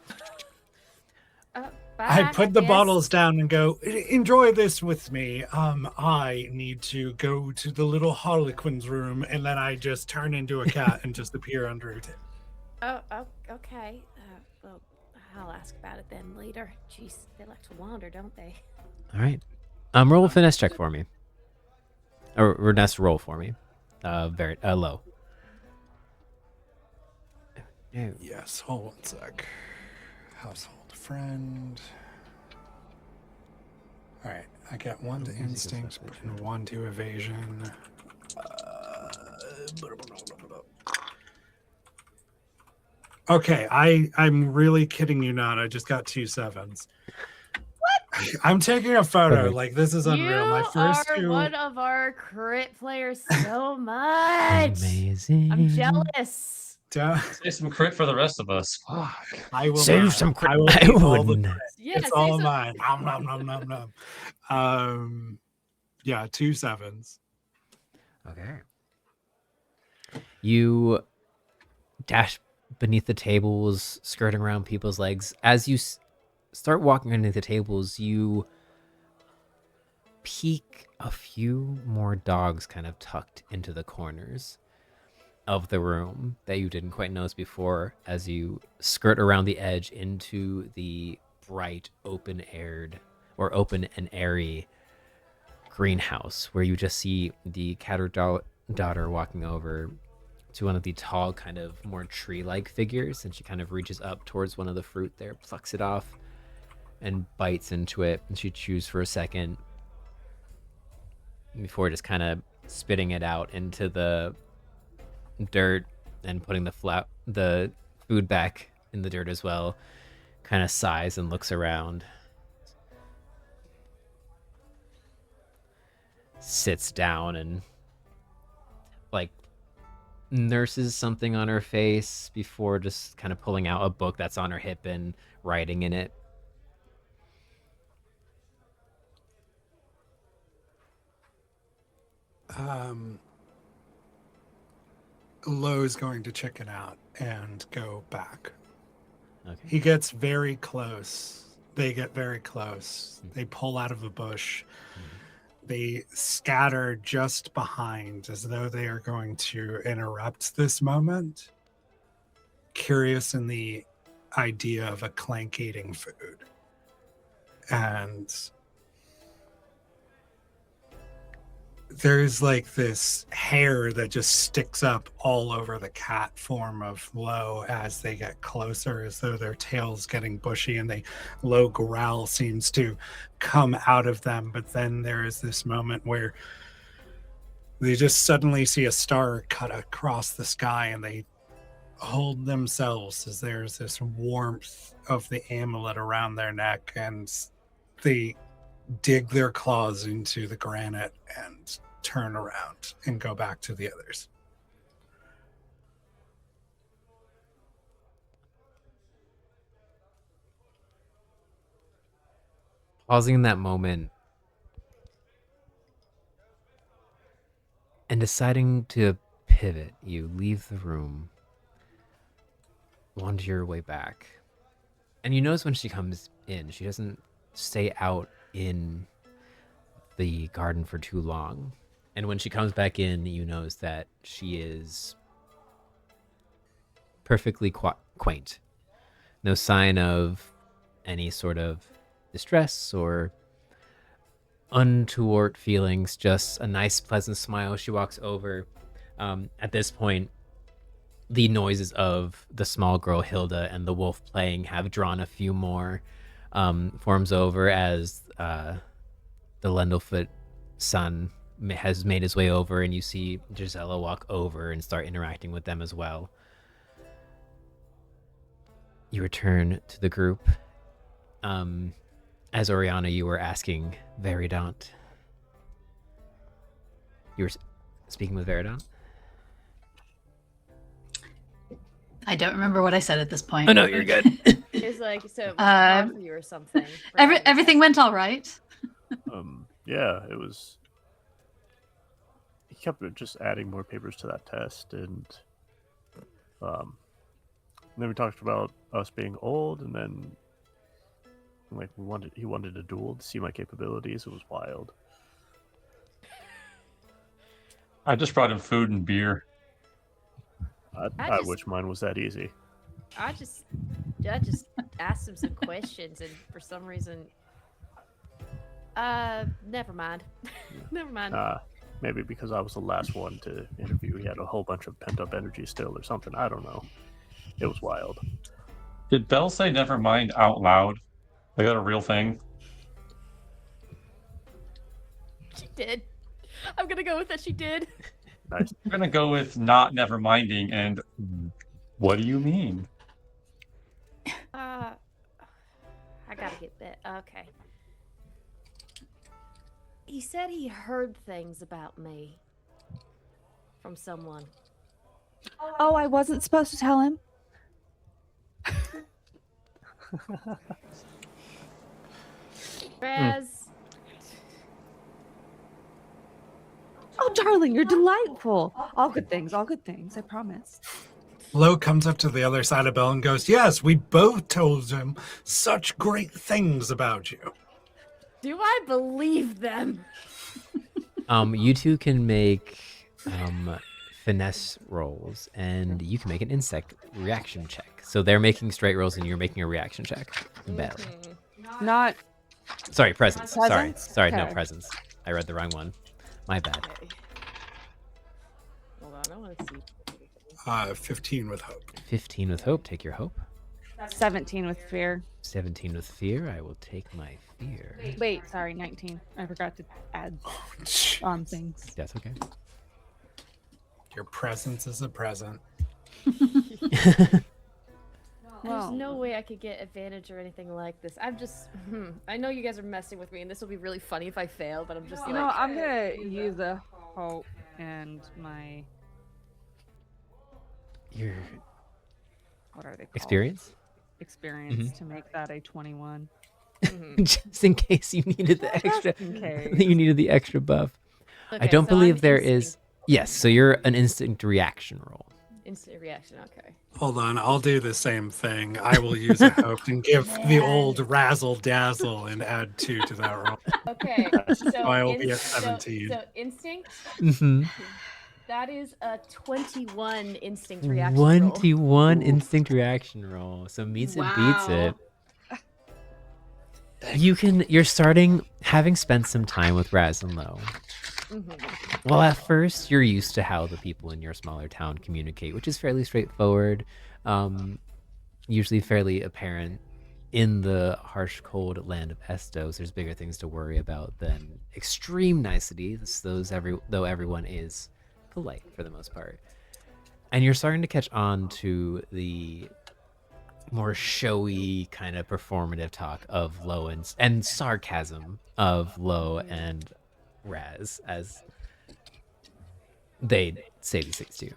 F: I
C: Bye,
F: put the
C: guess.
F: bottles down and go, enjoy this with me. I need to go to the little Harlequin's room, and then I just turn into a cat and just appear under her table.
C: Oh, okay. Well, I'll ask about it then later. Jeez, they like to wander, don't they?
B: All right. Roll a finesse check for me. Or nest roll for me. Very low. No.
F: Yes, hold one sec. Household friend. All right, I got 1 to instinct and 1 to evasion. Okay, I'm really kidding you not. I just got 2 7s. What? I'm taking a photo.
B: Perfect.
F: Like, this is unreal. My first
C: are
F: 2.
C: one of our crit players so much.
B: Amazing.
C: I'm jealous.
G: Save some crit for the rest of us. Fuck.
F: I will
B: Save
F: not.
B: some crit.
F: I will
B: I
F: keep all the
B: wouldn't.
F: credit.
C: Yeah,
F: It's
C: save
F: all
C: some-
F: mine. Nom, nom, nom, nom, nom. Yeah, 2 7s.
B: Okay. You dash beneath the tables, skirting around people's legs. As you start walking underneath the tables, you peek a few more dogs kind of tucked into the corners of the room that you didn't quite notice before as you skirt around the edge into the bright, open-aired or open and airy greenhouse where you just see the cat or daughter walking over to one of the tall, kind of more tree-like figures, and she kind of reaches up towards one of the fruit there, plucks it off, and bites into it, and she chews for a second before just kind of spitting it out into the dirt and putting the food back in the dirt as well. Kind of sighs and looks around. Sits down and like nurses something on her face before just kind of pulling out a book that's on her hip and writing in it.
F: Lowe's going to chicken out and go back.
B: Okay.
F: He gets very close. They get very close. They pull out of a bush. They scatter just behind as though they are going to interrupt this moment. Curious in the idea of a clank eating food. And there's like this hair that just sticks up all over the cat form of Low as they get closer, as though their tail's getting bushy, and the low growl seems to come out of them. But then there is this moment where they just suddenly see a star cut across the sky, and they hold themselves as there's this warmth of the amulet around their neck, and they dig their claws into the granite and turn around and go back to the others.
B: Pausing in that moment and deciding to pivot, you leave the room, wander your way back. And you notice when she comes in, she doesn't stay out in the garden for too long. And when she comes back in, you notice that she is perfectly quaint. No sign of any sort of distress or untoward feelings, just a nice, pleasant smile. She walks over. At this point, the noises of the small girl Hilda and the wolf playing have drawn a few more forms over as the Lendlefoot son has made his way over, and you see Gisela walk over and start interacting with them as well. You return to the group. As Oriana, you were asking Variedawnt. You were speaking with Variedawnt?
E: I don't remember what I said at this point.
B: Oh, no, you're good.
C: It's like, so it was hard for you or something.
E: Everything went all right.
A: Yeah, it was. He kept just adding more papers to that test, and And then we talked about us being old, and then like he wanted a duel to see my capabilities. It was wild.
G: I just brought him food and beer.
A: I wish mine was that easy.
C: I just asked him some questions, and for some reason, never mind. Never mind.
A: Maybe because I was the last one to interview, he had a whole bunch of pent up energy still, or something. I don't know. It was wild.
G: Did Belle say never mind out loud? Is that a real thing?
C: She did. I'm gonna go with that. She did.
A: Nice.
G: I'm gonna go with not never minding. And what do you mean?
C: I gotta get that. Okay. He said he heard things about me from someone.
D: Oh, I wasn't supposed to tell him.
C: Razz.
D: Oh, darling, you're delightful. All good things, I promise.
F: Lo comes up to the other side of Belle and goes, yes, we both told him such great things about you.
C: Do I believe them?
B: You two can make finesse rolls, and you can make an insect reaction check. So they're making straight rolls, and you're making a reaction check. Belle.
D: Not.
B: Sorry, presence.
D: Presence?
B: Sorry, no
D: Okay.
B: presence. I read the wrong one. My bad.
C: Okay. Hold on, I want to see.
F: 15 with hope.
B: 15 with hope. Take your hope.
D: 17 with fear.
B: 17 with fear. I will take my fear.
D: Wait, sorry, 19. I forgot to add on things.
B: That's okay.
F: Your presence is a present.
C: There's no way I could get advantage or anything like this. I'm just, I know you guys are messing with me, and this will be really funny if I fail, but I'm just
D: You know, I'm gonna use a hope and my
B: Your
D: what are they called?
B: experience?
D: Experience to make that a 21.
B: Just in case you needed the extra.
D: in case.
B: You needed the extra buff. I don't believe there is. Yes, so you're an instinct reaction roll.
C: Instant reaction, okay.
F: Hold on, I'll do the same thing. I will use a hope and give the old razzle dazzle and add 2 to that roll.
C: Okay, so
F: I will be at 17.
C: So instinct,
B: Mm-hmm.
C: that is a 21 instinct reaction roll.
B: 21 instinct reaction roll. So meets it, beats it. You're starting, having spent some time with Razz and Lo. Well, at first, you're used to how the people in your smaller town communicate, which is fairly straightforward, usually fairly apparent. In the harsh, cold land of Estos, there's bigger things to worry about than extreme nicety, though everyone is polite for the most part. And you're starting to catch on to the more showy kind of performative talk of Lo and sarcasm of Lo and Razz, as they say these things to you.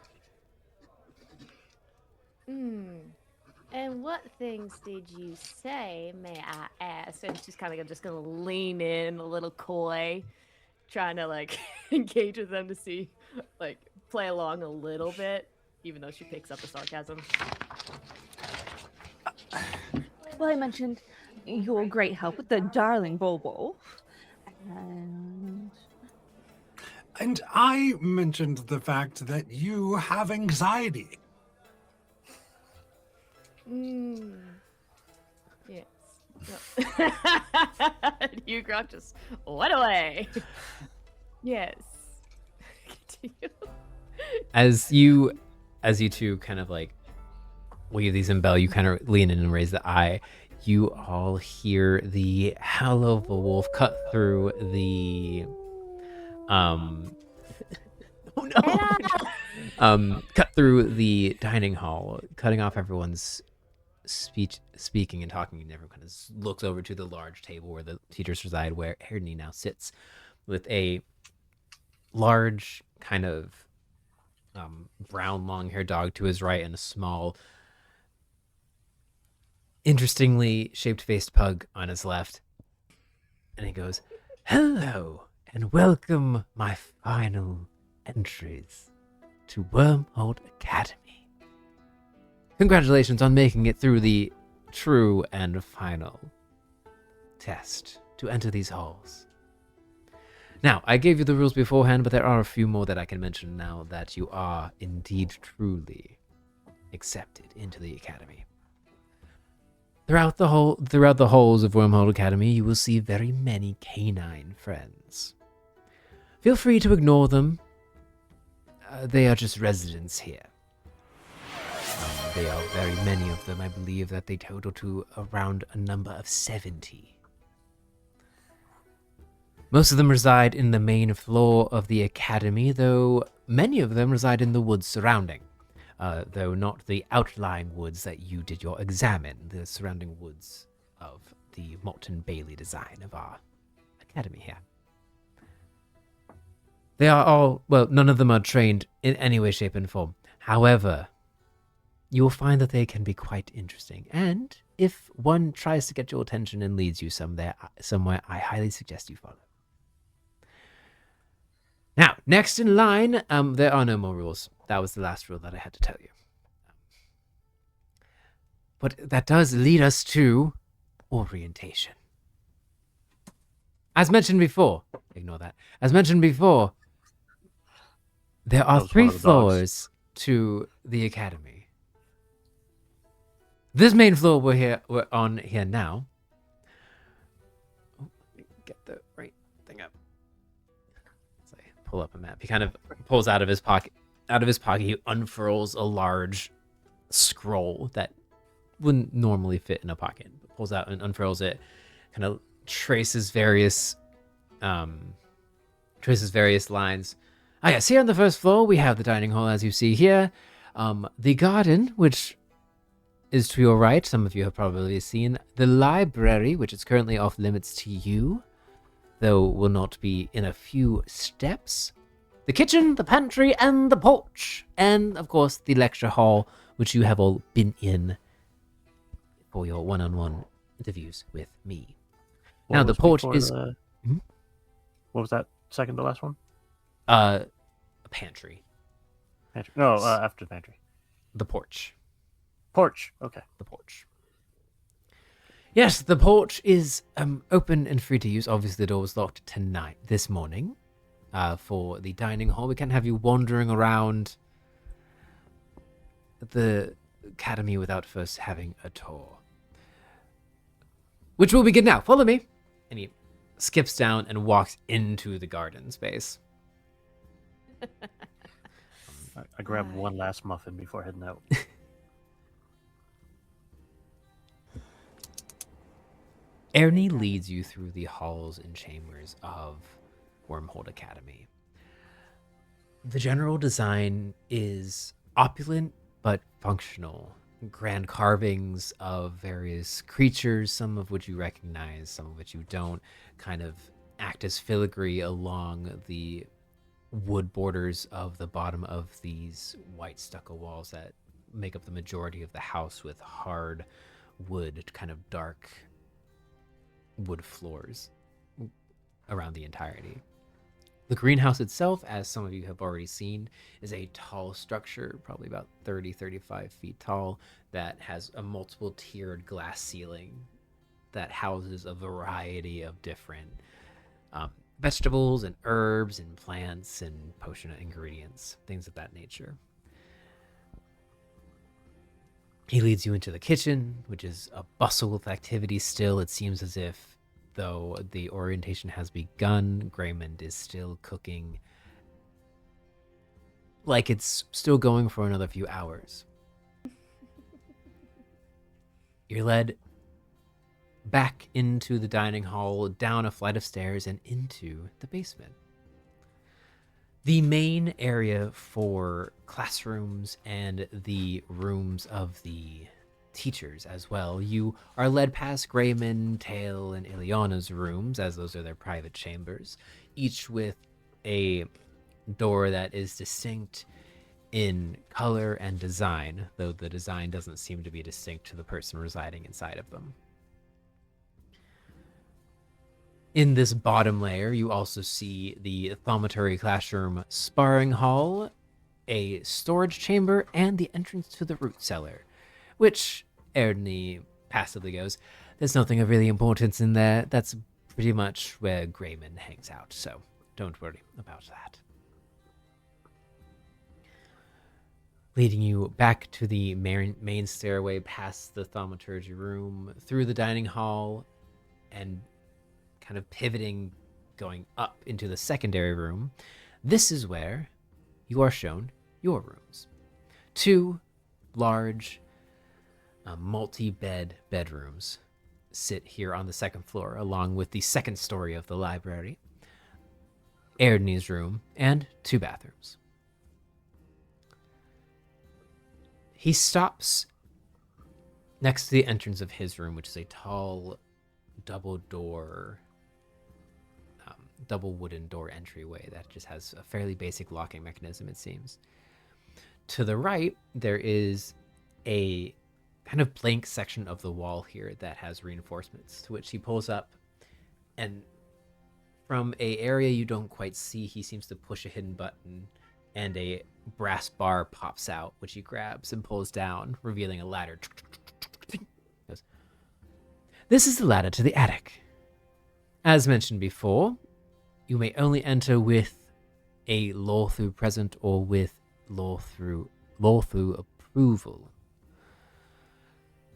C: And what things did you say, may I ask? And she's kind of just gonna lean in a little coy, trying to like engage with them to see, like, play along a little bit, even though she picks up the sarcasm.
D: Well, I mentioned your great help with the darling Bobo.
F: And I mentioned the fact that you have anxiety.
C: Yes. No. Hugrokk just went away. Yes. Continue.
B: As you two kind of like wave these in Belle, you kind of lean in and raise the eye. You all hear the howl of a wolf cut through the cut through the dining hall, cutting off everyone's speaking and talking, and everyone kind of looks over to the large table where the teachers reside, where Erdney now sits with a large kind of brown long-haired dog to his right and a small, interestingly shaped-faced pug on his left. And he goes, "Hello, and welcome, my final entries to Wormhold Academy. Congratulations on making it through the true and final test to enter these halls. Now, I gave you the rules beforehand, but there are a few more that I can mention now that you are indeed truly accepted into the academy. Throughout the halls of Wormhole Academy, you will see very many canine friends. Feel free to ignore them. They are just residents here. They are very many of them. I believe that they total to around a number of 70. Most of them reside in the main floor of the academy, though many of them reside in the woods surrounding. Though not the outlying woods that you did your exam in, the surrounding woods of the Molten Bailey design of our academy here. They are all, well, none of them are trained in any way, shape, and form. However, you will find that they can be quite interesting. And if one tries to get your attention and leads you somewhere, I highly suggest you follow. Now, next in line, there are no more rules. That was the last rule that I had to tell you. But that does lead us to orientation. As mentioned before, ignore that. As mentioned before, there are 3 floors to the academy. This main floor we're on here now. Oh, let me get the right thing up. So I pull up a map. He kind of pulls out of his pocket. He unfurls a large scroll that wouldn't normally fit in a pocket. But pulls out and unfurls it. Kind of traces various lines. Ah, yes, here on the first floor we have the dining hall, as you see here. The garden, which is to your right, some of you have probably seen. The library, which is currently off limits to you, though will not be in a few steps. The kitchen, the pantry, and the porch. And, of course, the lecture hall, which you have all been in for your one-on-one interviews with me. Now, the porch is...
A: What was that second to last one?
B: A pantry.
A: No, after the pantry.
B: The porch.
A: Porch, okay.
B: The porch. Yes, the porch is open and free to use. Obviously, the door was locked this morning. For the dining hall, we can't have you wandering around the academy without first having a tour. Which will begin now. Follow me. And he skips down and walks into the garden space.
A: I grabbed one last muffin before heading out.
B: Ernie leads you through the halls and chambers of Wormhole Academy. The general design is opulent but functional. Grand carvings of various creatures, some of which you recognize, some of which you don't, kind of act as filigree along the wood borders of the bottom of these white stucco walls that make up the majority of the house, with hard wood, kind of dark wood floors around the entirety. The greenhouse itself, as some of you have already seen, is a tall structure, probably about 35 feet tall, that has a multiple tiered glass ceiling that houses a variety of different vegetables and herbs and plants and potion ingredients, things of that nature. He leads you into the kitchen, which is a bustle with activity still. It seems as if, though the orientation has begun, Graymond is still cooking like it's still going for another few hours. You're led back into the dining hall, down a flight of stairs, and into the basement. The main area for classrooms and the rooms of the teachers as well. You are led past Graymond, Tail, and Ileana's rooms, as those are their private chambers, each with a door that is distinct in color and design, though the design doesn't seem to be distinct to the person residing inside of them. In this bottom layer, you also see the thaumaturgy classroom sparring hall, a storage chamber, and the entrance to the root cellar. which Erdney passively goes, there's nothing of really importance in there. That's pretty much where Grayman hangs out, so don't worry about that. Leading you back to the main stairway, past the thaumaturgy room, through the dining hall, and kind of pivoting, going up into the secondary room. This is where you are shown your rooms. 2 large, multi-bed bedrooms sit here on the second floor, along with the second story of the library, Erdney's room, and 2 bathrooms. He stops next to the entrance of his room, which is a tall, double wooden door entryway that just has a fairly basic locking mechanism, it seems. To the right, there is a kind of blank section of the wall here that has reinforcements, to which he pulls up, and from a area you don't quite see, he seems to push a hidden button, and a brass bar pops out, which he grabs and pulls down, revealing a ladder. This is the ladder to the attic. As mentioned before, you may only enter with a Lawthru present or with Lawthru approval.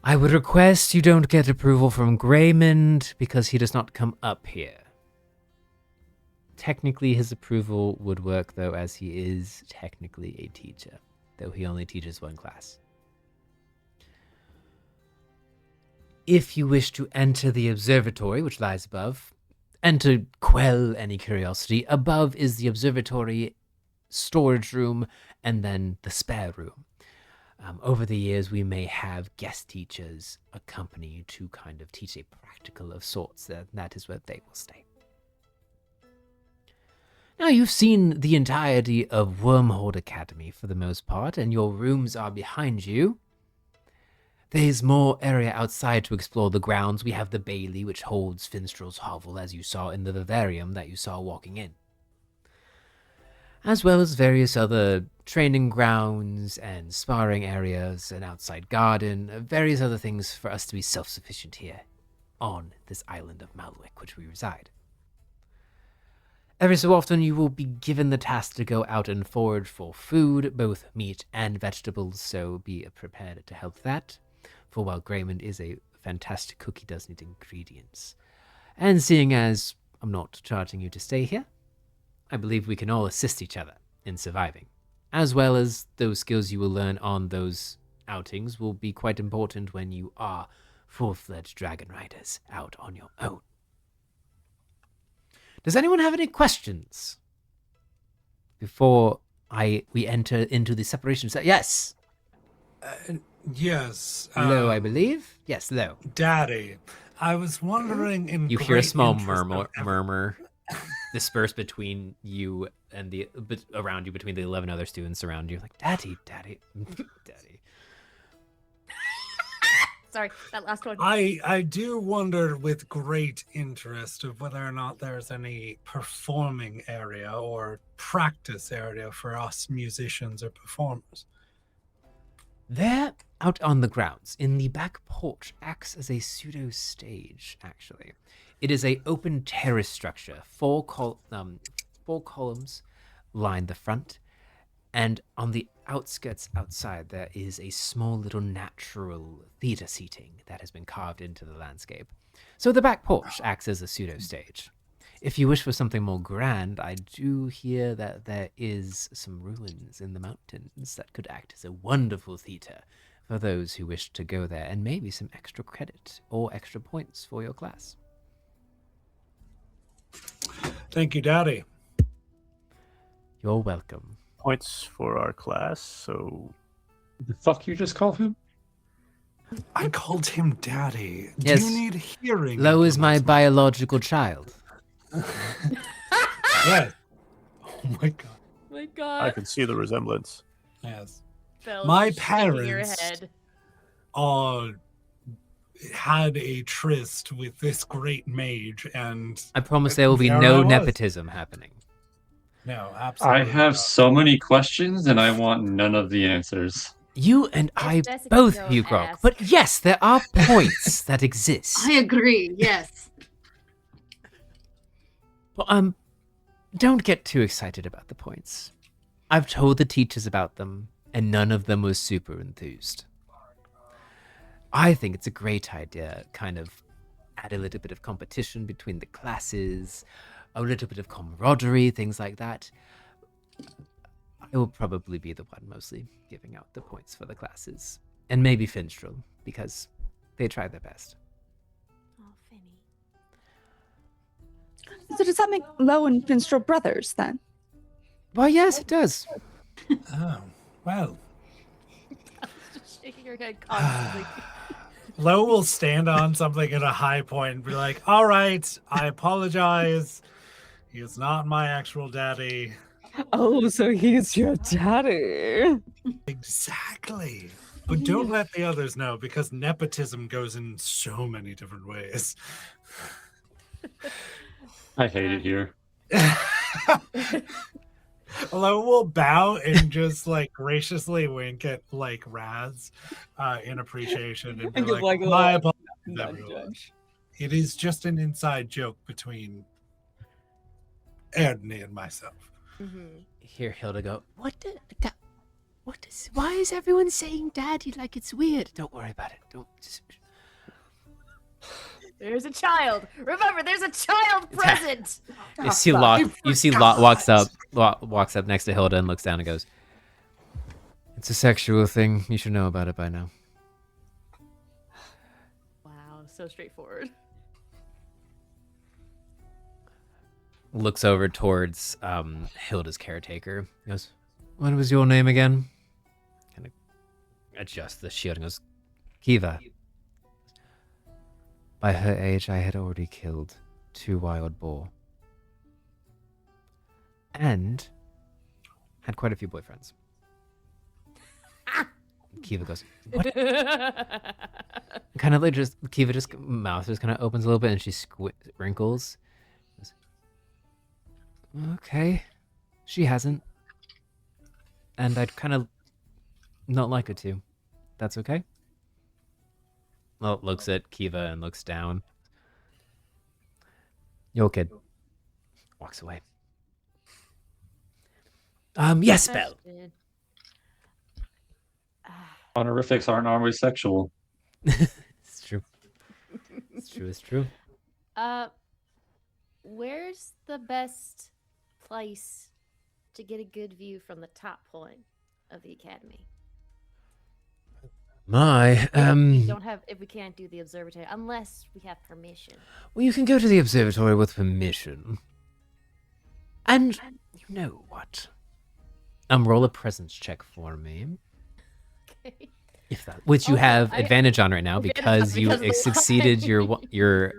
B: I would request you don't get approval from Graymond because he does not come up here. Technically, his approval would work, though, as he is technically a teacher, though he only teaches 1 class. If you wish to enter the observatory, which lies above, and to quell any curiosity, above is the observatory storage room and then the spare room. Over the years, we may have guest teachers accompany you to kind of teach a practical of sorts. That is where they will stay. Now, you've seen the entirety of Wormhold Academy for the most part, and your rooms are behind you. There's more area outside to explore the grounds. We have the Bailey, which holds Finstrel's hovel, as you saw in the vivarium that you saw walking in, as well as various other training grounds and sparring areas, an outside garden, various other things for us to be self-sufficient here on this island of Malwick, which we reside. Every so often, you will be given the task to go out and forage for food, both meat and vegetables, so be prepared to help that. For while Graymond is a fantastic cook, he does need ingredients. And seeing as I'm not charging you to stay here, I believe we can all assist each other in surviving, as well as those skills you will learn on those outings will be quite important when you are full-fledged dragon riders out on your own. Does anyone have any questions before we enter into the separation set? Yes.
F: Yes.
B: Lo, I believe. Yes, Lo.
F: Daddy, I was wondering in
B: You hear a
F: great
B: small
F: interest of
B: murmur disperse between you and around you, between the 11 other students around you. Like, Daddy, Daddy.
C: Sorry, that last one.
F: I do wonder with great interest of whether or not there's any performing area or practice area for us musicians or performers.
B: There, out on the grounds, in the back porch, acts as a pseudo-stage, actually. It is a open terrace structure. 4 columns line the front, and on the outskirts outside, there is a small little natural theater seating that has been carved into the landscape. So the back porch acts as a pseudo-stage. If you wish for something more grand, I do hear that there is some ruins in the mountains that could act as a wonderful theater for those who wish to go there, and maybe some extra credit or extra points for your class.
F: Thank you, Daddy.
B: You're welcome.
A: Points for our class, so...
H: The fuck you just call him?
F: I called him Daddy.
B: Yes.
F: Do you need hearing?
B: Lo is my biological child.
F: Yes. Oh my god.
C: My God.
A: I can see the resemblance.
F: Yes.
C: Belle,
F: My
C: you're shaking your
F: parents-
C: head.
F: Had a tryst with this great mage, and
B: I promise there will be
F: There I
B: no
F: was.
B: nepotism happening.
F: no, absolutely.
H: I have
F: not.
H: so many questions and I want none of the answers.
B: You and I
C: Jessica
B: both,
C: don't
B: Hugrokk.
C: ask.
B: But yes, there are points that exist.
E: I agree. Yes.
B: Well, don't get too excited about the points. I've told the teachers about them, and none of them was super enthused. I think it's a great idea, kind of add a little bit of competition between the classes, a little bit of camaraderie, things like that. I will probably be the one mostly giving out the points for the classes. And maybe Finstrel, because they try their best.
C: Oh, Finny.
D: So does that make Lo and Finstrel brothers then?
B: Why, yes, it does.
F: Oh, well.
C: Just shaking her head constantly.
F: Lo will stand on something at a high point and be like, all right, I apologize. He is not my actual daddy.
D: Oh, so he's your daddy.
F: Exactly. But don't let the others know, because nepotism goes in so many different ways.
H: I hate it here.
F: Lo will bow and just like graciously wink at like Razz in appreciation and be
D: give,
F: like,
D: like, a
F: my
D: little
F: apologies, everyone. It is just an inside joke between Erdney and myself.
B: Hear Hilda go, why is everyone saying daddy like it's weird? Don't worry about it. Don't just...
C: There's a child. Remember, there's a child present.
B: You see Lot walks up next to Hilda and looks down and goes, it's a sexual thing. You should know about it by now.
C: Wow, so straightforward.
B: Looks over towards Hilda's caretaker. He goes, what was your name again? Kind of adjusts the shield and goes, Kiva. By her age, I had already killed 2 wild boar. And had quite a few boyfriends. Kiva goes, what? Kind of like Kiva just mouth just kind of opens a little bit and she wrinkles. Goes, okay, she hasn't. And I'd kind of not like her to. That's okay? Well, looks at Kiva and looks down. Yo, kid. Walks away. Yes, Belle.
H: Honorifics aren't always sexual.
B: It's true. It's true. It's true.
C: Where's the best place to get a good view from the top point of the academy?
B: My,
C: If we can't do the observatory, unless we have permission.
B: Well, you can go to the observatory with permission. And you know what? Roll a presence check for me.
C: Okay.
B: If that, which you
C: Also,
B: have
C: I-
B: advantage on right now because you
C: because of the
B: succeeded
C: line.
B: your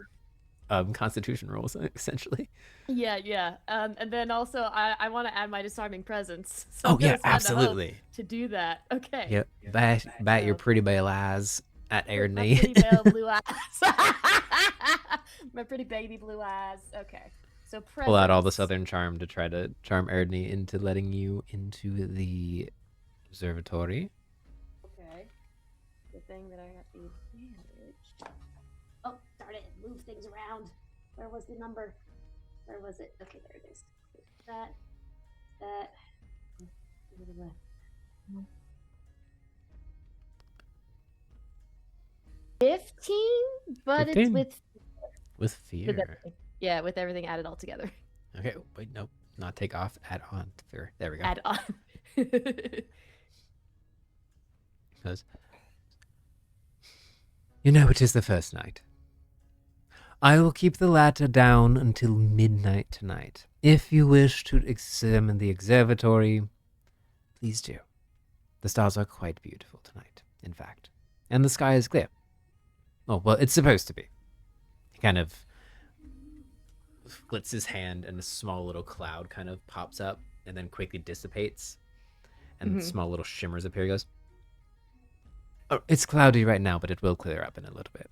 B: Constitution rolls essentially.
C: Yeah. And then also, I want to add my disarming presence. So
B: Oh yeah,
C: there's kind of hope
B: absolutely.
C: to do that. Okay.
B: Yep. Bat your pretty Belle eyes at
C: My
B: Erdney.
C: pretty pale blue eyes. My pretty baby blue eyes. Okay. So
B: Pull out all the
C: presence.
B: Southern charm to try to charm Erdney into letting you into the observatory.
C: Okay. Good thing that I got the advantage. Oh, darn it. Move things around. Where was the number? Where was it? Okay, there it is. That. 15, but
B: 15?
C: it's with
B: With fear.
C: everything. Yeah, with everything added all together.
B: Okay, wait, nope. Not take off, add on to fear. There we go.
C: Add on.
B: Because you know it is the first night. I will keep the ladder down until midnight tonight. If you wish to examine the observatory, please do. The stars are quite beautiful tonight, in fact. And the sky is clear. Oh, well, it's supposed to be. He kind of flits his hand and a small little cloud kind of pops up and then quickly dissipates. And small little shimmers appear. He goes, oh, it's cloudy right now, but it will clear up in a little bit.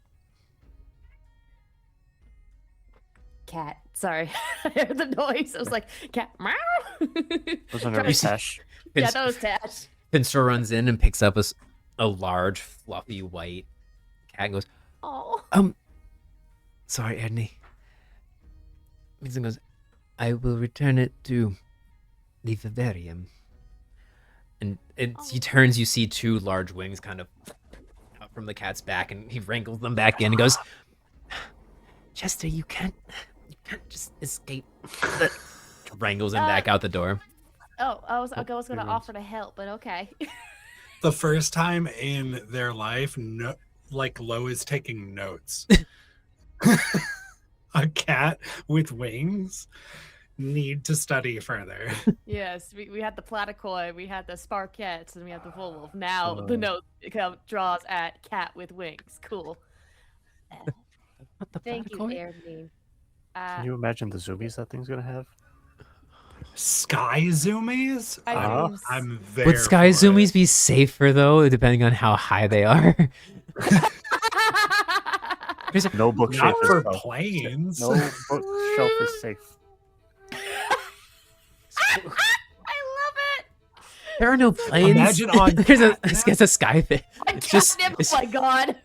C: Cat. Sorry. I heard the noise. I was like, cat. Meow.
A: Was on every Tash.
C: Yeah, that was Tash.
B: Finster runs in and picks up a large, fluffy white cat and goes,
C: Oh.
B: Sorry, Erdney. Vincent goes, I will return it to the vivarium. And he turns, you see two large wings kind of out from the cat's back, and he wrangles them back in and goes, Chester, you can't just escape. Wrangles him back out the door.
C: Oh, I was going to offer to help, but okay.
F: The first time in their life, Lo is taking notes. A cat with wings need to study further.
C: Yes, we had the platycoid, we had the sparkettes, and we had the wolf. Now the note draws at cat with wings. Cool. Thank you, Erdney.
A: Can you imagine the zoomies that thing's gonna have?
F: Sky zoomies? I'm there.
B: Would sky zoomies be safer though, depending on how high they are?
A: No bookshelf
F: Not for
A: is
F: planes.
A: No bookshelf is safe.
C: I love it.
B: There are no planes.
F: Imagine on
B: there's a sky thing.
C: Oh my god.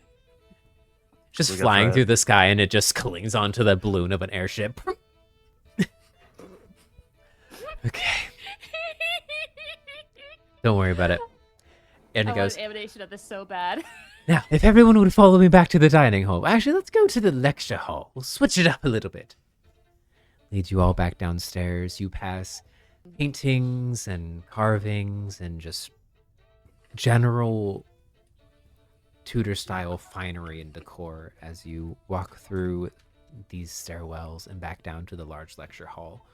B: Just flying through the sky, and it just clings onto the balloon of an airship. Okay. Don't worry about it. And it goes,
C: an animation of this so bad.
B: Now, if everyone would follow me back to the dining hall. Actually, let's go to the lecture hall. We'll switch it up a little bit. Leads you all back downstairs. You pass paintings and carvings and just general Tudor-style finery and decor as you walk through these stairwells and back down to the large lecture hall.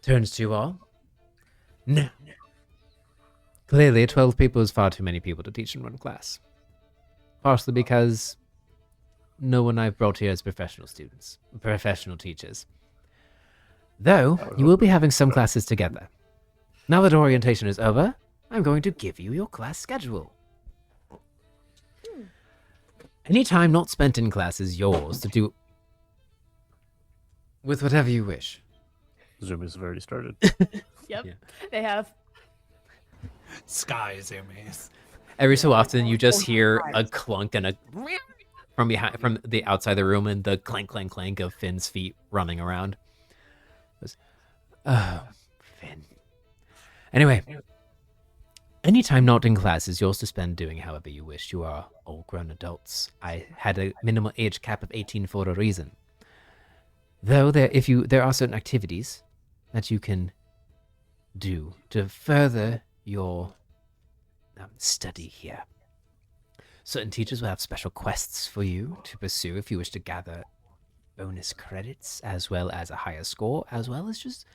B: Turns to you all. No. Clearly, 12 people is far too many people to teach in one class. Partially because no one I've brought here is professional teachers. Though, you will be having some classes together. Now that orientation is over, I'm going to give you your class schedule. Any time not spent in class is yours to do with whatever you wish.
A: Zoomies have already started.
C: Yep,
B: Yeah.
C: they have.
F: Sky zoomies.
B: Every so often, you just hear a clunk and a from the outside the room, and the clank, clank, clank of Finn's feet running around. Oh, Finn. Anyway, any time not in class is yours to spend doing however you wish. You are all grown adults. I had a minimal age cap of 18 for a reason. Though there are certain activities that you can do to further your study here. Certain teachers will have special quests for you to pursue if you wish to gather bonus credits, as well as a higher score, as well as just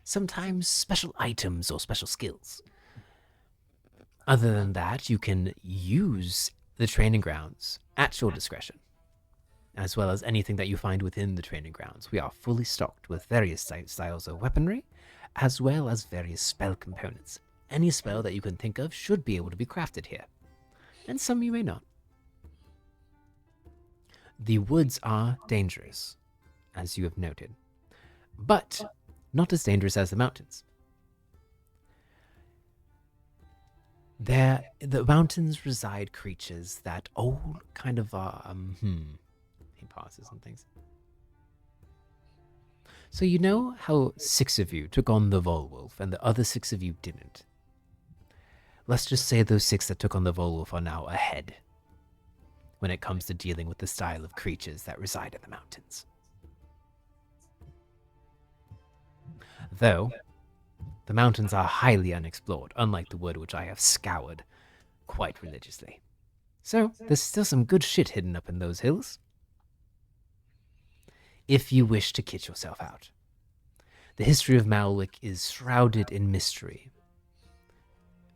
B: sometimes special items or special skills. Other than that, you can use the training grounds at your discretion, as well as anything that you find within the training grounds. We are fully stocked with various styles of weaponry, as well as various spell components. Any spell that you can think of should be able to be crafted here, and some you may not. The woods are dangerous, as you have noted, but not as dangerous as the mountains. The mountains reside creatures that all kind of are, he pauses and thinks. So you know how 6 of you took on the Volwolf and the other 6 of you didn't? Let's just say those 6 that took on the Volwolf are now ahead when it comes to dealing with the style of creatures that reside in the mountains. Though, the mountains are highly unexplored, unlike the wood, which I have scoured quite religiously. So, there's still some good shit hidden up in those hills, if you wish to kit yourself out. The history of Malwick is shrouded in mystery.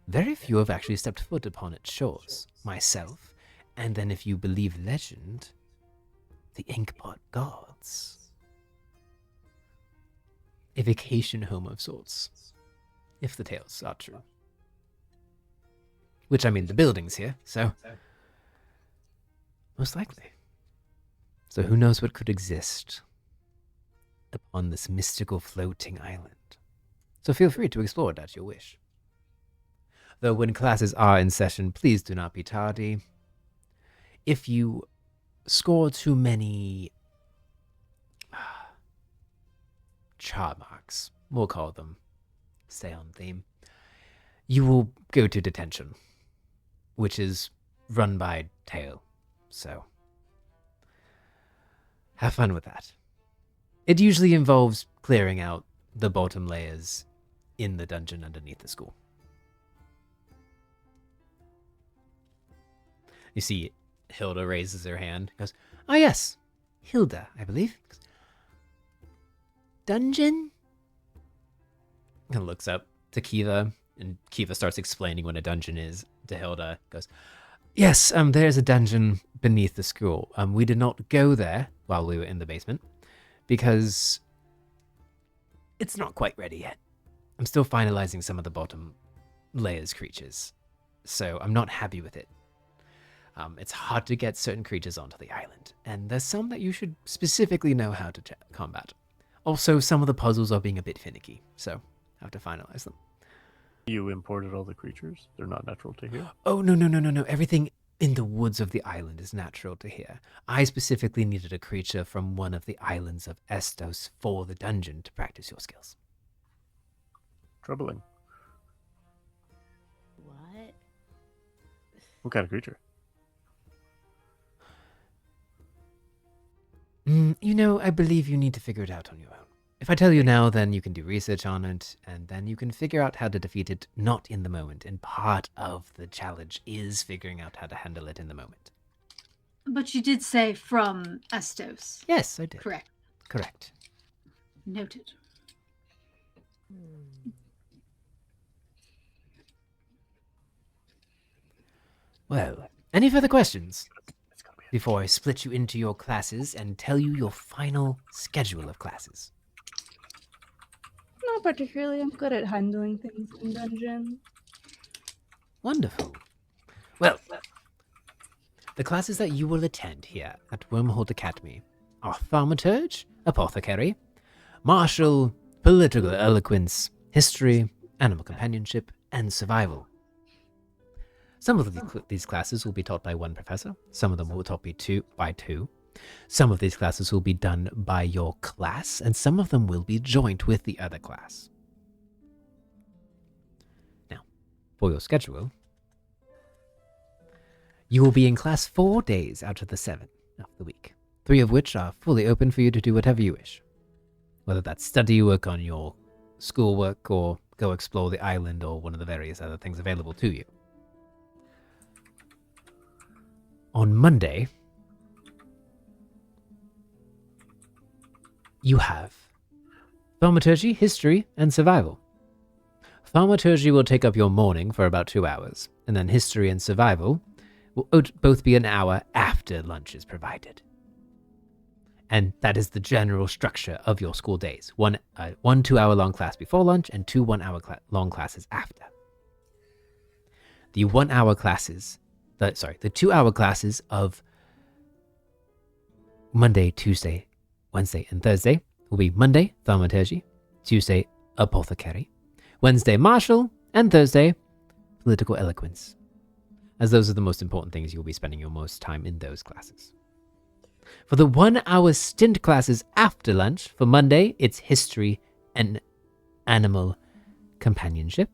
B: Very few have actually stepped foot upon its shores, myself, and then if you believe legend, the Inkpot Gods. A vacation home of sorts, if the tales are true. Which, I mean, the building's here, so most likely. So who knows what could exist upon this mystical floating island. So feel free to explore it at your wish. Though when classes are in session, please do not be tardy. If you score too many char marks, we'll call them, stay on theme, you will go to detention, which is run by Tail. So, have fun with that. It usually involves clearing out the bottom layers in the dungeon underneath the school. You see Hilda raises her hand, goes, "Oh yes, Hilda, I believe. Dungeon?" And looks up to Kiva, and Kiva starts explaining what a dungeon is to Hilda. Goes, "Yes, there's a dungeon beneath the school. We did not go there while we were in the basement because it's not quite ready yet. I'm still finalizing some of the bottom layers creatures, so I'm not happy with it. It's hard to get certain creatures onto the island, and there's some that you should specifically know how to combat. Also, some of the puzzles are being a bit finicky, so I have to finalize them."
A: You imported all the creatures? They're not natural to here?
B: Oh, no. Everything in the woods of the island is natural to here. I specifically needed a creature from one of the islands of Estos for the dungeon to practice your skills.
A: Troubling.
C: What?
A: What kind of creature?
B: I believe you need to figure it out on your own. If I tell you now, then you can do research on it, and then you can figure out how to defeat it not in the moment. And part of the challenge is figuring out how to handle it in the moment.
E: But you did say from Estos.
B: Yes, I did.
E: Correct. Noted.
B: Well, any further questions before I split you into your classes and tell you your final schedule of classes?
D: Not particularly. I'm good at handling things in dungeon.
B: Wonderful. Well, the classes that you will attend here at Wormhold Academy are Thaumaturge, Apothecary, Martial, Political Eloquence, History, Animal Companionship, and Survival. Some of these classes will be taught by one professor. Some of them will be taught by two. Some of these classes will be done by your class, and some of them will be joint with the other class. Now, for your schedule, you will be in class 4 days out of the 7 of the week, 3 of which are fully open for you to do whatever you wish. Whether that's study, work on your schoolwork, or go explore the island, or one of the various other things available to you. On Monday, you have Thaumaturgy, History, and Survival. Thaumaturgy will take up your morning for about 2 hours, and then History and Survival will both be an hour after lunch is provided. And that is the general structure of your school days. One 2-hour-long class before lunch, and 2 1-hour-long classes after. The 1-hour classes... the 2-hour classes of Monday, Tuesday, Wednesday, and Thursday will be Monday, Thaumaturgy, Tuesday, Apothecary, Wednesday, Martial, and Thursday, Political Eloquence, as those are the most important things you'll be spending your most time in those classes. For the 1-hour stint classes after lunch, for Monday, it's History and Animal Companionship.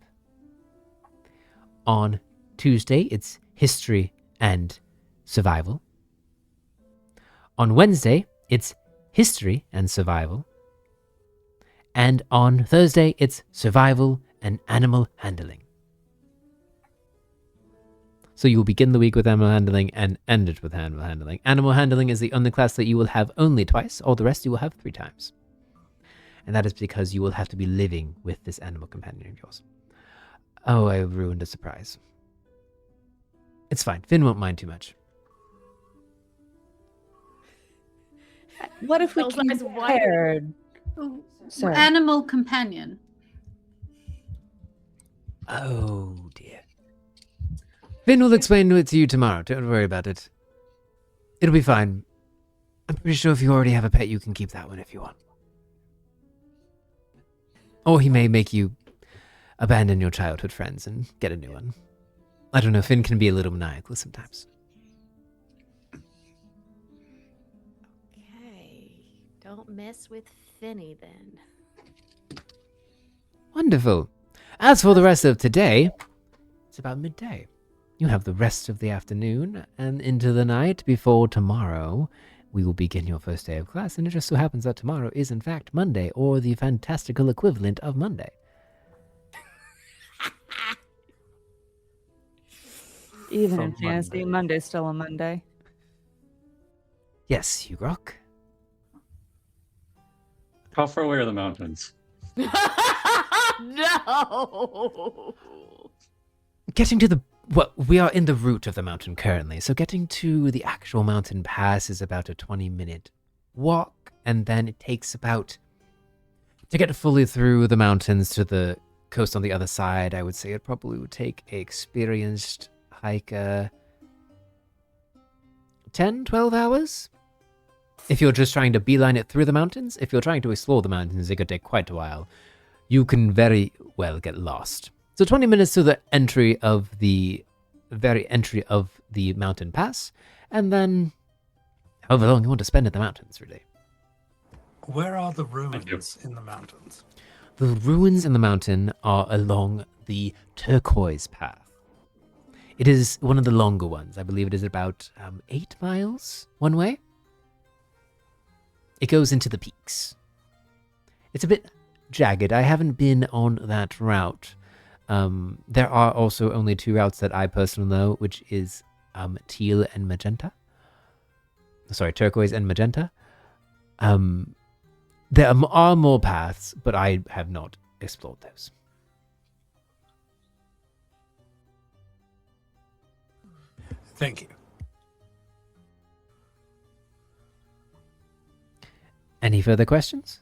B: On Tuesday, it's History and Survival. On Wednesday, it's History and Survival. And on Thursday, it's Survival and Animal Handling. So you will begin the week with Animal Handling and end it with Animal Handling. Animal Handling is the only class that you will have only twice. All the rest you will have 3 times. And that is because you will have to be living with this animal companion of yours. Oh, I ruined a surprise. It's fine. Finn won't mind too much.
D: What if we
C: Those eyes
D: compared? Sorry.
E: Animal companion.
B: Oh, dear. Finn will explain it to you tomorrow. Don't worry about it. It'll be fine. I'm pretty sure if you already have a pet, you can keep that one if you want. Or he may make you abandon your childhood friends and get a new one. I don't know, Finn can be a little maniacal sometimes.
C: Okay. Don't mess with Finny then.
B: Wonderful. As for the rest of today, it's about midday. You have the rest of the afternoon and into the night before tomorrow. We will begin your first day of class, and it just so happens that tomorrow is in fact Monday, or the fantastical equivalent of Monday.
D: Even
A: From
D: in fantasy,
A: Monday.
D: Monday's still a Monday.
B: Yes, Hugrokk.
H: How far away are the mountains?
C: No.
B: Getting to the... Well, we are in the root of the mountain currently, so getting to the actual mountain pass is about a 20-minute walk, and then it takes about... To get fully through the mountains to the coast on the other side, I would say it probably would take an experienced hiker 10, 12 hours? If you're just trying to beeline it through the mountains, if you're trying to explore the mountains, it could take quite a while. You can very well get lost. So 20 minutes to the entry of the very entry of the mountain pass, and then however long you want to spend in the mountains, really.
F: Where are the ruins in the mountains?
B: The ruins in the mountain are along the turquoise path. It is one of the longer ones. I believe it is about 8 miles one way. It goes into the peaks. It's a bit jagged. I haven't been on that route. There are also only 2 routes that I personally know, which is teal and magenta. Sorry, turquoise and magenta. There are more paths, but I have not explored those.
F: Thank you.
B: Any further questions?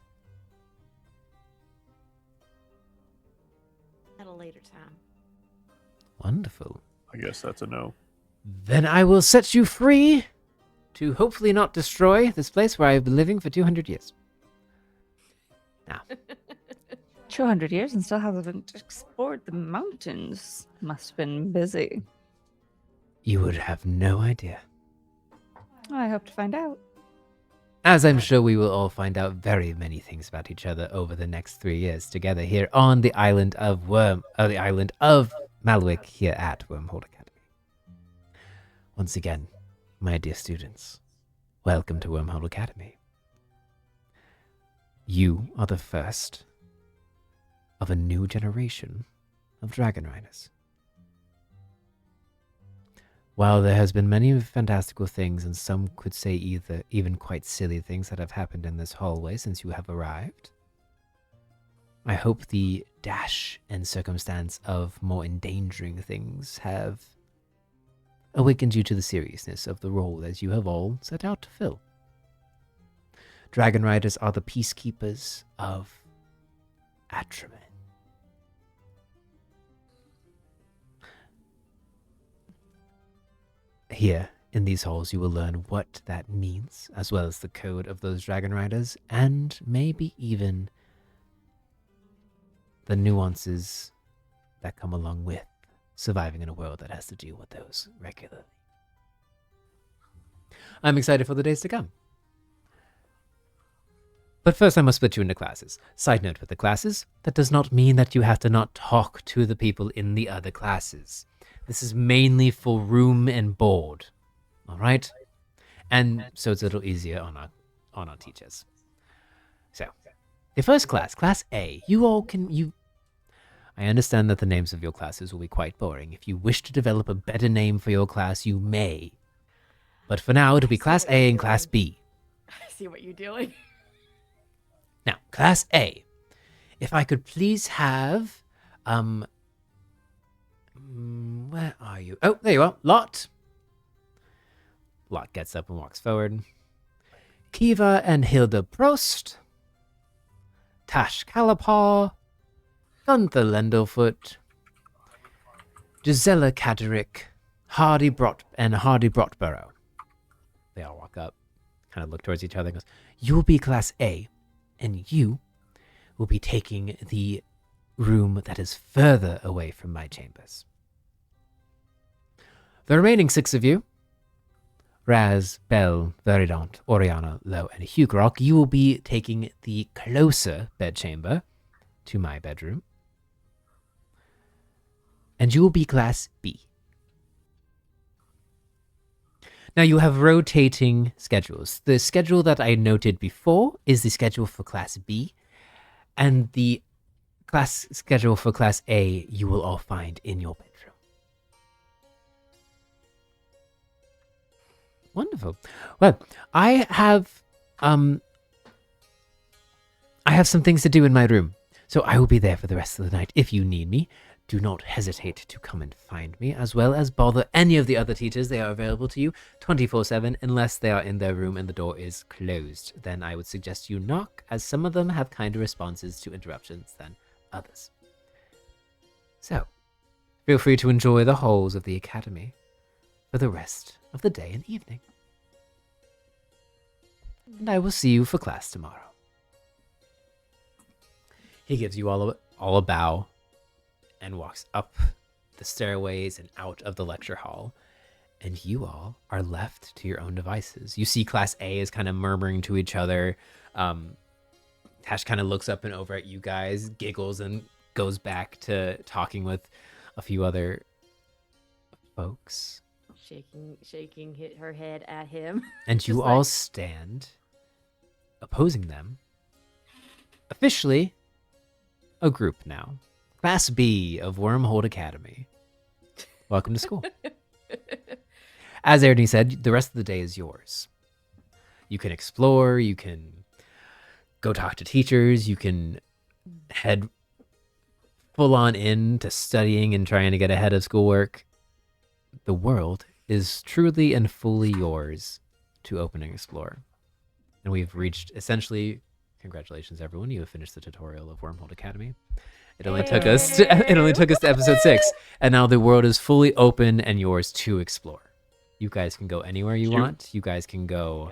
C: At a later time.
B: Wonderful.
A: I guess that's a no.
B: Then I will set you free to hopefully not destroy this place where I've been living for 200 years. Now,
D: 200 years and still haven't explored the mountains. Must have been busy.
B: you would have no idea.
D: I hope to find out.
B: As I'm sure we will all find out very many things about each other over the next 3 years together here on the island of Malwick here at Wormhole Academy. Once again, my dear students, welcome to Wormhole Academy. You are the first of a new generation of Dragon Riders. While there has been many fantastical things, and some could say even quite silly things that have happened in this hallway since you have arrived, I hope the dash and circumstance of more endangering things have awakened you to the seriousness of the role that you have all set out to fill. Dragon Riders are the peacekeepers of Atramen. Here, in these halls, you will learn what that means, as well as the code of those Dragon Riders, and maybe even the nuances that come along with surviving in a world that has to deal with those regularly. I'm excited for the days to come. But first I must split you into classes. Side note with the classes, that does not mean that you have to not talk to the people in the other classes. This is mainly for room and board, all right? And so it's a little easier on our teachers. So, the first class, Class A, I understand that the names of your classes will be quite boring. If you wish to develop a better name for your class, you may. But for now, it'll be Class A and Class B.
C: I see what you're doing.
B: Now, Class A, if I could please have, where are you? Oh, there you are. Lot. Lot gets up and walks forward. Kiva and Hilda Prost. Tash Kalapar. Gunther Lendelfoot. Gisela Caderick. Hardy Brotborough. They all walk up, kind of look towards each other and goes, you will be Class A, and you will be taking the room that is further away from my chambers. The remaining 6 of you, Razz, Belle, Variedawnt, Oriana, Lo, and Hugrokk, you will be taking the closer bedchamber to my bedroom. And you will be Class B. Now you have rotating schedules. The schedule that I noted before is the schedule for Class B, and the class schedule for Class A you will all find in your bedroom. Wonderful. Well, I have some things to do in my room, so I will be there for the rest of the night. If you need me, do not hesitate to come and find me, as well as bother any of the other teachers. They are available to you 24/7, unless they are in their room and the door is closed. Then I would suggest you knock, as some of them have kinder responses to interruptions than others. So, feel free to enjoy the halls of the academy for the rest of the day and evening. And I will see you for class tomorrow. He gives you all a bow and walks up the stairways and out of the lecture hall. And you all are left to your own devices. You see Class A is kind of murmuring to each other. Tash kind of looks up and over at you guys, giggles, and goes back to talking with a few other folks.
C: Shaking her head at him.
B: And you all stand opposing them. Officially, a group now. Class B of Wormhold Academy. Welcome to school. As Ernie said, the rest of the day is yours. You can explore, you can go talk to teachers, you can head full on into studying and trying to get ahead of schoolwork. The world is truly and fully yours to open and explore. And we've reached, essentially, congratulations everyone, you have finished the tutorial of Wormhold Academy. It only took us to episode 6, and now the world is fully open and yours to explore. You guys can go anywhere you want. You guys can go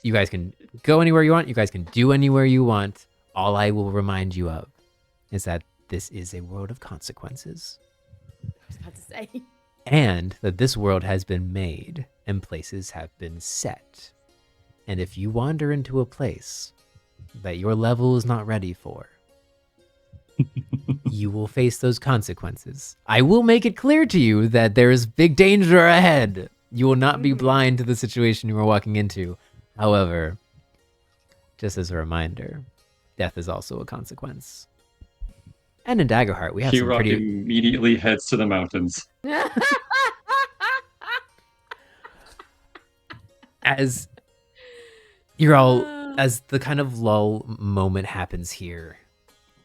B: anywhere you want. You guys can do anywhere you want. All I will remind you of is that this is a world of consequences.
C: I was about to say.
B: And that this world has been made and places have been set. And if you wander into a place that your level is not ready for, you will face those consequences. I will make it clear to you that there is big danger ahead. You will not be blind to the situation you are walking into. However, just as a reminder, death is also a consequence. And in Daggerheart, we have some
H: Hugrokk
B: pretty...
H: immediately heads to the mountains.
B: As you're all... As the kind of lull moment happens here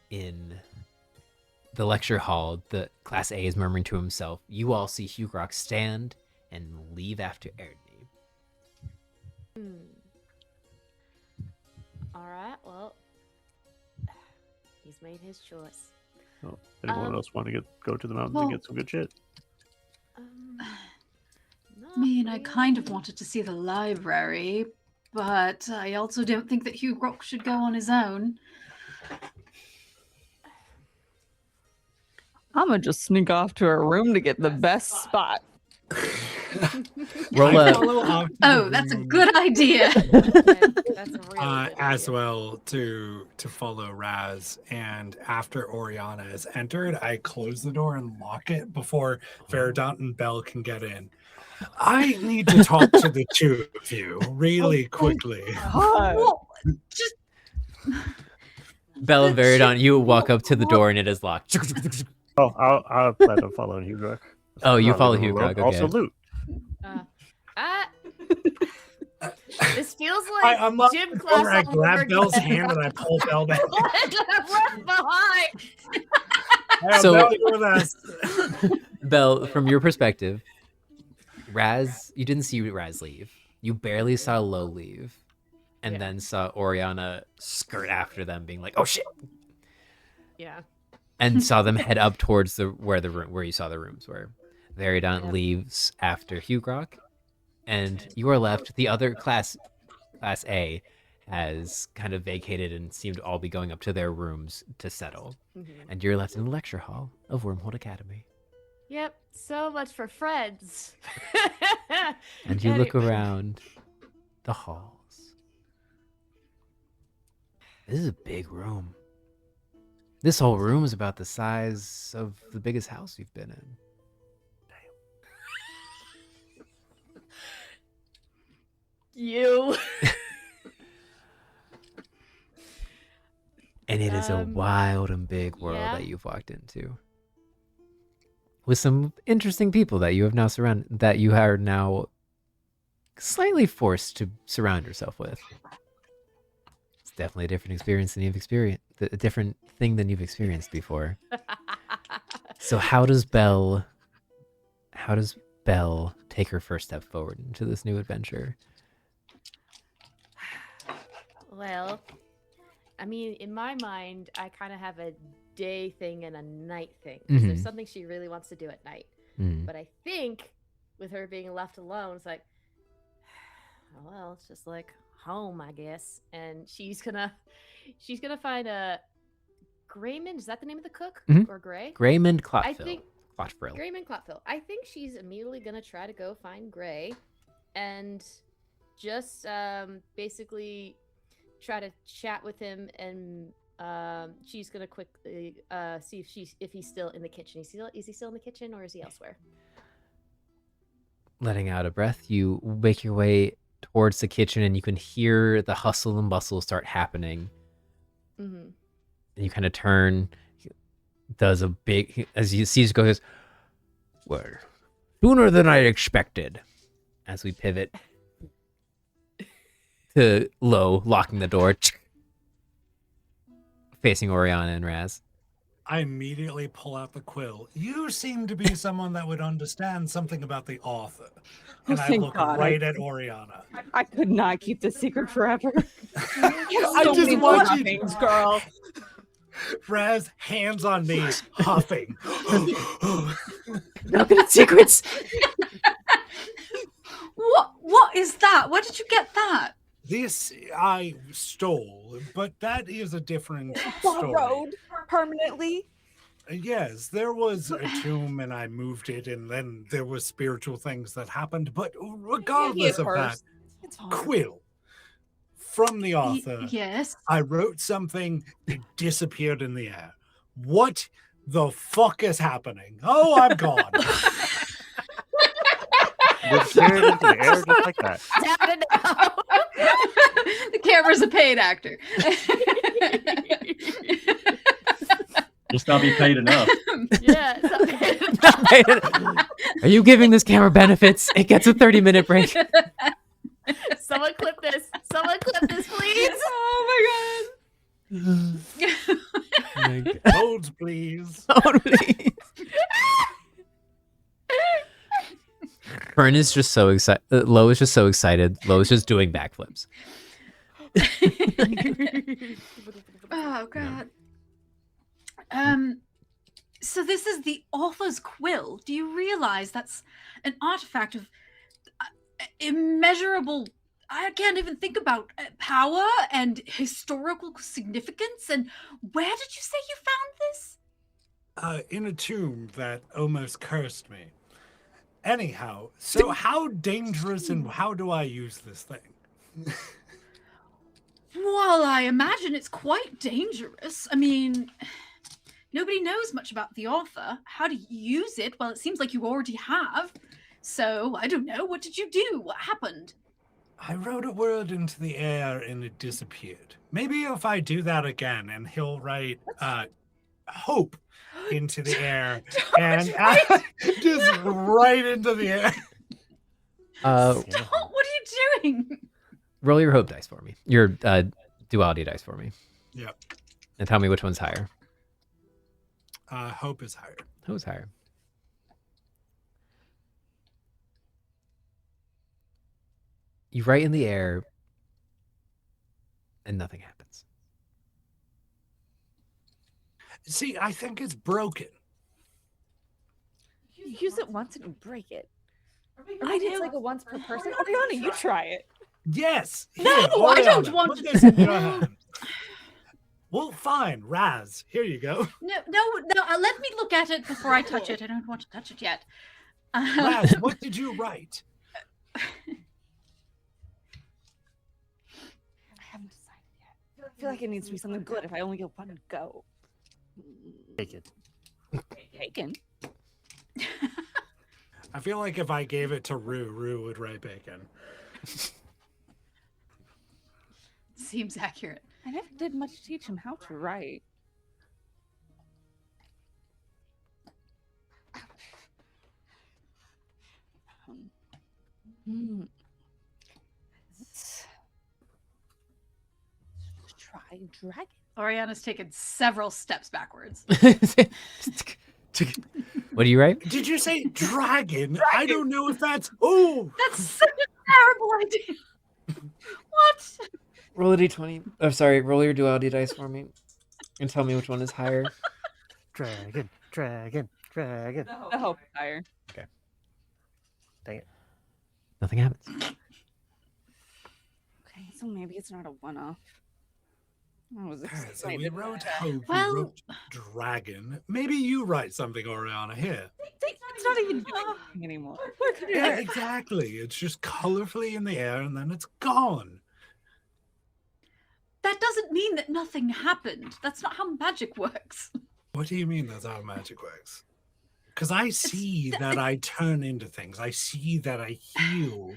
B: in the lecture hall, the Class A is murmuring to himself. You all see Hugrokk stand and leave after Erdney.
C: All right, well, he's made his choice.
A: Oh, anyone else want to go to the mountains and get some good shit?
E: I mean, I kind of wanted to see the library, but I also don't think that Hugrokk should go on his own.
D: I'm gonna just sneak off to her room to get the best spot.
B: Roll up.
E: Oh, that's a good idea.
C: That's a really good
F: As
C: idea.
F: well to follow Razz, and after Oriana has entered, I close the door and lock it before Variedawnt and Belle can get in. I need to talk to the two of you really quickly.
E: Well, just
B: Belle and Variedawnt, you walk up to the door and it is locked.
A: Oh, I'll plan on following Hugrokk.
B: Oh, you
A: Not
B: follow
A: leaving him alone.
B: Hugrokk,
A: Also
B: okay.
A: loot.
C: This feels like
F: I'm not
C: gym
F: the
C: class
F: corner, I
C: all
F: grab
C: over
F: Belle's
C: again.
F: hand and I pull Belle back.
C: Run behind.
B: So-
F: Belle, you're last.
B: Belle, from your perspective, Razz, you didn't see Razz leave. You barely saw Lo leave. And
C: Yeah.
B: then saw Oriana skirt after them, being like, oh shit.
C: Yeah.
B: And saw them head up towards where you saw the rooms were. Variedawnt
C: Yep.
B: leaves after Hugrokk, and you are left. The other class A has kind of vacated and seem to all be going up to their rooms to settle.
C: Mhm.
B: And you're left in the lecture hall of Wormhole Academy.
C: Yep, so much for friends.
B: And you look
C: Anyway.
B: around the halls. This is a big room. This whole room is about the size of the biggest house you've been in.
C: You.
B: And it is a wild and big world
C: yeah.
B: that you've walked into. With some interesting people that you have now that you are now slightly forced to surround yourself with. It's definitely a different experience than you've experienced, a different thing than you've experienced before. So how does Belle take her first step forward into this new adventure?
C: Well, I mean, in my mind, I kind of have a day thing and a night thing. 'Cause there's something she really wants to do at night. But I think with her being left alone, it's like, well, it's just like home, I guess. And she's gonna find a Graymond. Is that the name of the cook? Or Gray?
B: Graymond
C: I
B: Clotfill.
C: think
B: Clotfill.
C: Graymond Clotfill. I think she's immediately gonna try to go find Gray, and just basically try to chat with him, and she's gonna quickly see if he's still in the kitchen. Is he still in the kitchen, or is he elsewhere?
B: Letting out a breath, you make your way towards the kitchen, and you can hear the hustle and bustle start happening. And you kind of turn, does a big, as you see, goes, well, sooner than I expected. As we pivot to Low, locking the door, facing Oriana and Razz.
F: I immediately pull out the quill. You seem to be someone that would understand something about the author. And I
D: Thank
F: look
D: God.
F: right at Oriana.
D: I could not keep this secret forever.
F: I
D: So
F: just
D: many
F: want you
D: things, girl.
F: Raz, hands on me, huffing.
B: Not good at secrets.
E: What is that? Where did you get that?
F: This I stole, but that is a different story.
D: Borrowed permanently.
F: Yes, there was a tomb and I moved it, and then there was spiritual things that happened. But regardless of that,
D: It's fine.
F: quill from the author.
E: Yes.
F: I wrote something, it disappeared in the air. What the fuck is happening? Oh, I'm gone.
A: Disappeared into the air just like that.
C: Tap it now.
E: The camera's a paid actor.
H: Just not be paid enough.
C: Yeah.
B: Are you giving this camera benefits? It gets a 30-minute break.
C: Someone clip this. Someone clip this, please.
E: Oh my god.
F: Holds, please.
B: Totally. Fern is just so excited. Lo is just so excited. Lo is just doing backflips.
E: Oh god. So this is the author's quill. Do you realize that's an artifact of immeasurable, I can't even think about, power and historical significance? And where did you say you found this?
F: In a tomb that almost cursed me. Anyhow, so how dangerous and how do I use this thing?
E: Well, I imagine it's quite dangerous. I mean, nobody knows much about the author. How to use it? Well, it seems like you already have. So, I don't know. What did you do? What happened?
F: I wrote a word into the air and it disappeared. Maybe if I do that again and he'll write hope into the air and just right into the air.
E: Stop! What are you doing?
B: Roll your hope dice for me. Your duality dice for me.
F: Yep.
B: And tell me which one's higher.
F: Hope is higher.
B: Who's higher? You write in the air, and nothing happens.
F: See, I think it's broken.
D: You use it once and you break it. I think it's like a once per person. Oriana, you try it.
F: Yes.
E: No,
F: Here,
E: I don't
F: Oriana,
E: want
F: put
E: to-
F: this in your hand. Well, fine, Razz. Here you go.
E: No, let me look at it before I touch it. I don't want to touch it yet.
F: Razz, what did you write?
D: I haven't decided yet. I feel like it needs to be something good if I only get one go.
A: Take it.
D: Bacon.
F: I feel like if I gave it to Rue would write bacon.
E: Seems accurate.
D: I never did much to teach him how to write. Let's try dragon.
E: Oriana's taken several steps backwards.
B: What do you write?
F: Did you say dragon? I don't know if that's. Oh,
E: That's such a terrible idea. What?
B: Roll a d20. Oh, sorry. Roll your duality dice for me, and tell me which one is higher.
A: Dragon, dragon, dragon.
D: The hope is higher.
A: Dang it.
B: Nothing happens.
D: Okay, so maybe it's not a one-off. I was
F: so
D: excited.
F: we wrote hope.
E: Well-
F: We wrote dragon. Maybe you write something, Oriana. Here.
D: It's not even doing anything anymore.
F: Yeah, exactly. It's just colorfully in the air, and then it's gone.
E: That doesn't mean that nothing happened. That's not how magic works.
F: What do you mean that's how magic works? Because I see that I turn into things. I see that I heal.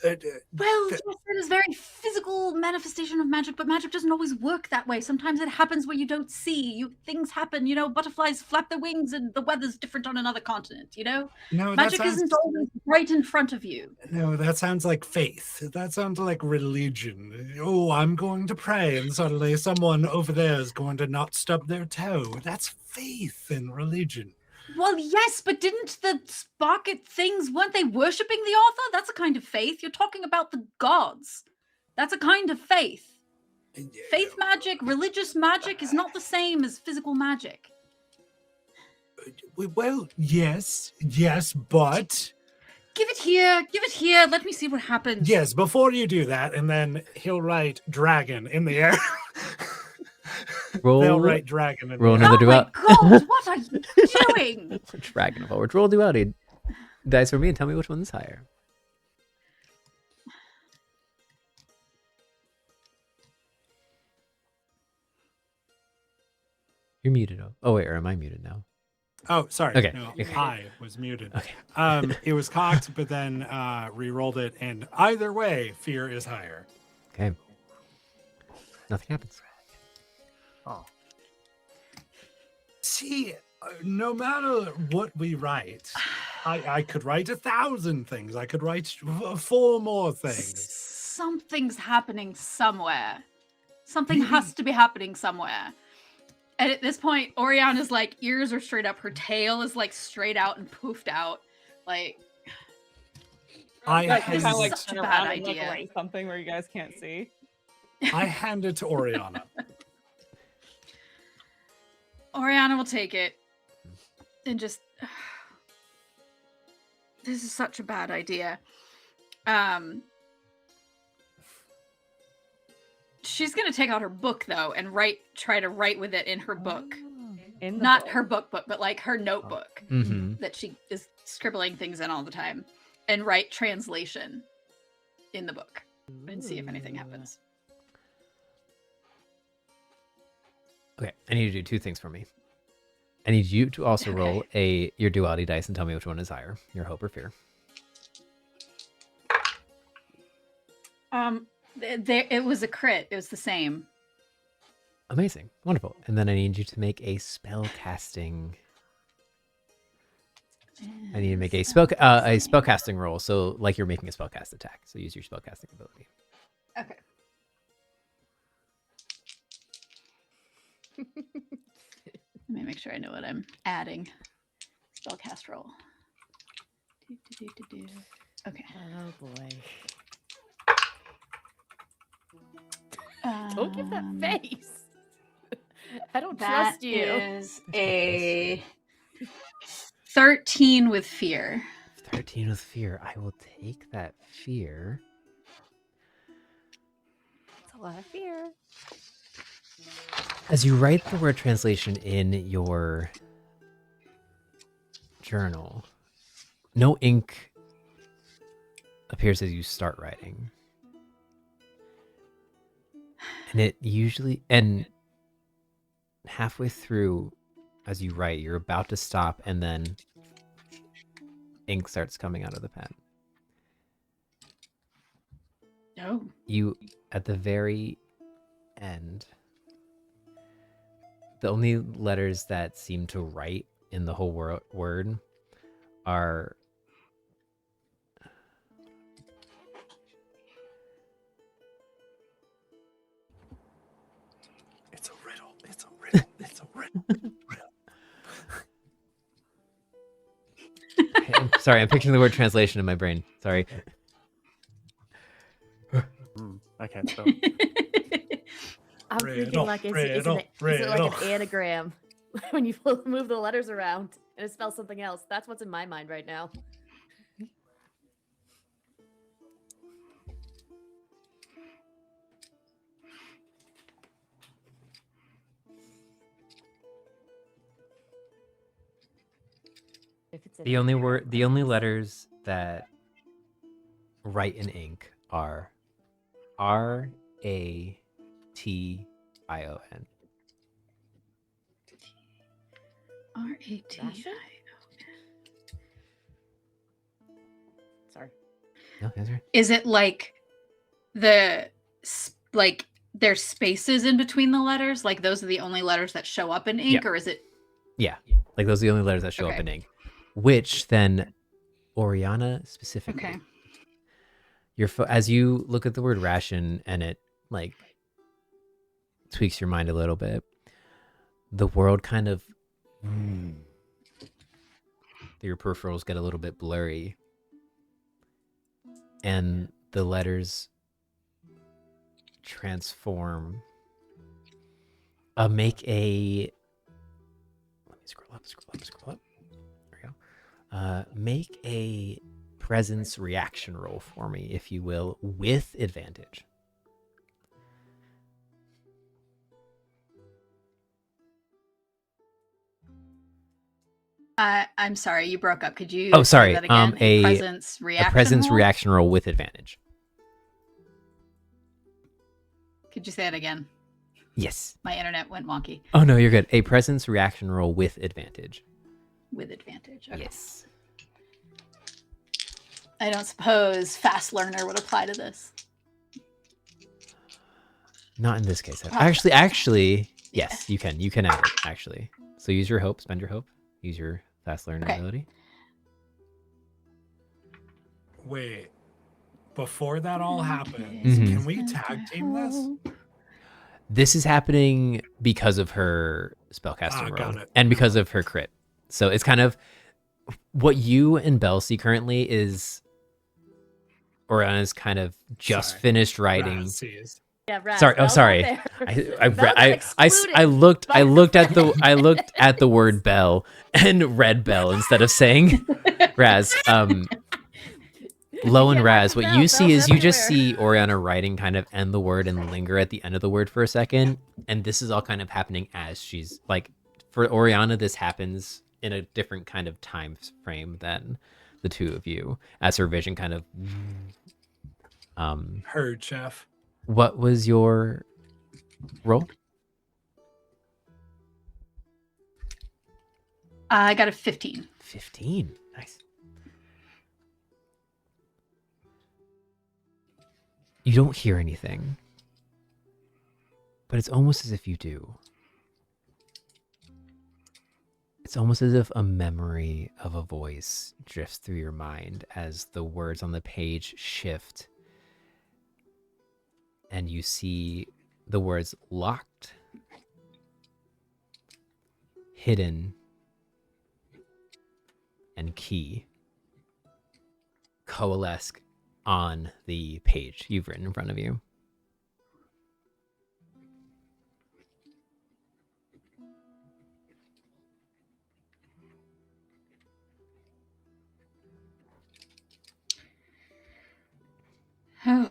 E: Well, yes, that is very physical manifestation of magic, but magic doesn't always work that way. Sometimes it happens where you don't see. Things happen, butterflies flap their wings and the weather's different on another continent,
F: No, that
E: Magic
F: sounds,
E: isn't always right in front of you.
F: no, that sounds like faith. That sounds like religion. Oh, I'm going to pray, and suddenly someone over there is going to not stub their toe. That's faith in religion.
E: Well, yes, but didn't the Sparket things, weren't they worshipping the author? That's a kind of faith. You're talking about the gods. That's a kind of faith. Faith magic, religious magic is not the same as physical magic.
F: Well, yes, but
E: Give it here. Let me see what happens.
F: yes, before you do that, and then he'll write dragon in the air.
B: Roll.
F: They'll write dragon in
B: Roll
F: the air.
B: another
E: Oh my
B: dual.
E: god, what are you doing?
B: Dragon of Forward. Roll duality dice for me and tell me which one's higher. You're muted. Oh wait, or am I muted now?
F: Oh, sorry.
B: Okay.
F: No,
B: Okay.
F: I was muted.
B: Okay.
F: It was cocked, but then re-rolled it, and either way, fear is higher.
B: Okay. Nothing happens.
A: Oh,
F: See, no matter what we write, I could write 1,000 things. I could write 4 more things.
E: Something's happening somewhere. Something has to be happening somewhere. And at this point, Oriana's ears are straight up. Her tail is straight out and poofed out.
F: I
D: Guys
F: hand,
D: kind of
E: is such
D: turn
E: a bad
D: around and
E: idea.
D: write something where you guys can't see.
F: I hand it to Oriana.
E: Oriana will take it and just. This is such a bad idea. She's gonna take out her book though and try to write with it in her book.
D: In the
E: Not
D: book.
E: her book, but her notebook
B: Mm-hmm.
E: that she is scribbling things in all the time, and write translation in the book and see if anything happens.
B: Okay, I need you to do 2 things for me. I need you to also roll your duality dice and tell me which one is higher, your hope or fear.
E: It was a crit. It was the same.
B: Amazing, wonderful. And then I need you to make a spell casting. I need to make a spellcasting roll, so like you're making a spellcast attack. So use your spellcasting ability.
E: Okay. Let me make sure I know what I'm adding. Spellcast roll. Okay.
C: Oh boy.
E: Um,
C: Don't give that face. I don't
E: That
C: trust you.
E: is a 13 with fear.
B: 13 with fear. I will take that fear.
D: A lot of fear.
B: As you write the word translation in your journal, no ink appears as you start writing. And halfway through, as you write, you're about to stop, and then ink starts coming out of the pen.
E: Oh.
B: You, at the very end, the only letters that seem to write in the whole word are
A: It's a riddle. It's a riddle. It's a riddle.
B: sorry, I'm picturing the word translation in my brain. Sorry.
A: I can't spell.
C: I'm thinking
F: Riddle,
C: like, is
F: riddle,
C: it like
F: riddle.
C: an anagram when you move the letters around and it spells something else? That's what's in my mind right now. If it's
B: The only letters that write in ink are R A T I O N.
E: R-A-T-I-O-N.
C: Sorry.
B: No, that's right.
E: Is it like there's spaces in between the letters? Like those are the only letters that show up in ink,
B: Yeah.
E: or is it?
B: Yeah, like those are the only letters that show up
E: Okay.
B: in ink. Which then, Oriana specifically,
E: Okay.
B: as you look at the word ration and it like tweaks your mind a little bit, the world kind of your peripherals get a little bit blurry, and the letters transform. Make a. Let me scroll up. There we go. Make a presence reaction roll for me, if you will, with advantage.
E: I'm sorry, you broke up. Could you
B: Oh,
E: say
B: sorry.
E: that again?
B: A
E: presence reaction
B: A presence
E: roll?
B: reaction roll with advantage.
E: Could you say it again?
B: Yes.
E: My internet went wonky.
B: Oh no, you're good. A presence reaction roll with advantage.
E: With advantage. Okay.
B: Yes.
E: I don't suppose fast learner would apply to this.
B: Not in this case.
E: Probably.
B: Actually, yes, you can. You can add it, actually. So use your hope, spend your hope, use your fast learner ability.
F: Wait, before that all happens,
B: Mhm.
F: can we tag team this?
B: This is happening because of her spellcaster
F: got
B: roll
F: it.
B: and because of her crit. So it's kind of what you and Belle see currently is Oriana's kind of just
F: Sorry.
B: finished writing.
F: Razz sees.
C: Yeah, Razz,
B: Sorry. Oh,
C: Belle's
B: sorry.
C: not there.
B: I looked at the word Belle and read Belle instead of saying Razz. Lo and
C: can't
B: Razz,
C: hide
B: what
C: from
B: you
C: Belle.
B: see is
C: Belle's
B: you just
C: everywhere.
B: see Oriana writing kind of end the word and linger at the end of the word for a second. And this is all kind of happening as she's like, for Oriana, this happens in a different kind of time frame than the two of you, as her vision kind of
F: Heard, chef.
B: What was your roll?
E: I got a 15.
B: 15. Nice. You don't hear anything, but it's almost as if you do. It's almost as if a memory of a voice drifts through your mind as the words on the page shift and you see the words locked, hidden, and key coalesce on the page you've written in front of you.
E: Oh.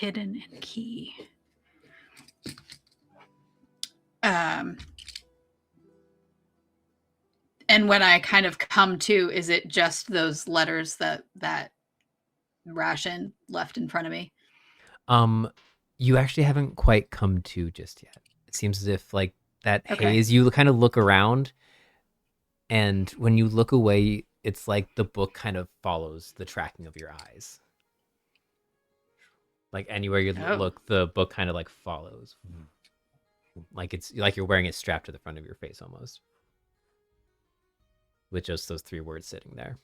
E: hidden in key. And when I kind of come to, is it just those letters that Ration left in front of me?
B: You actually haven't quite come to just yet. It seems as if like that
E: Okay.
B: haze, you kind of look around, and when you look away, it's like the book kind of follows the tracking of your eyes. Like anywhere you
E: Oh.
B: look, the book kind of like follows. Like it's like you're wearing it strapped to the front of your face almost. With just those 3 words sitting there.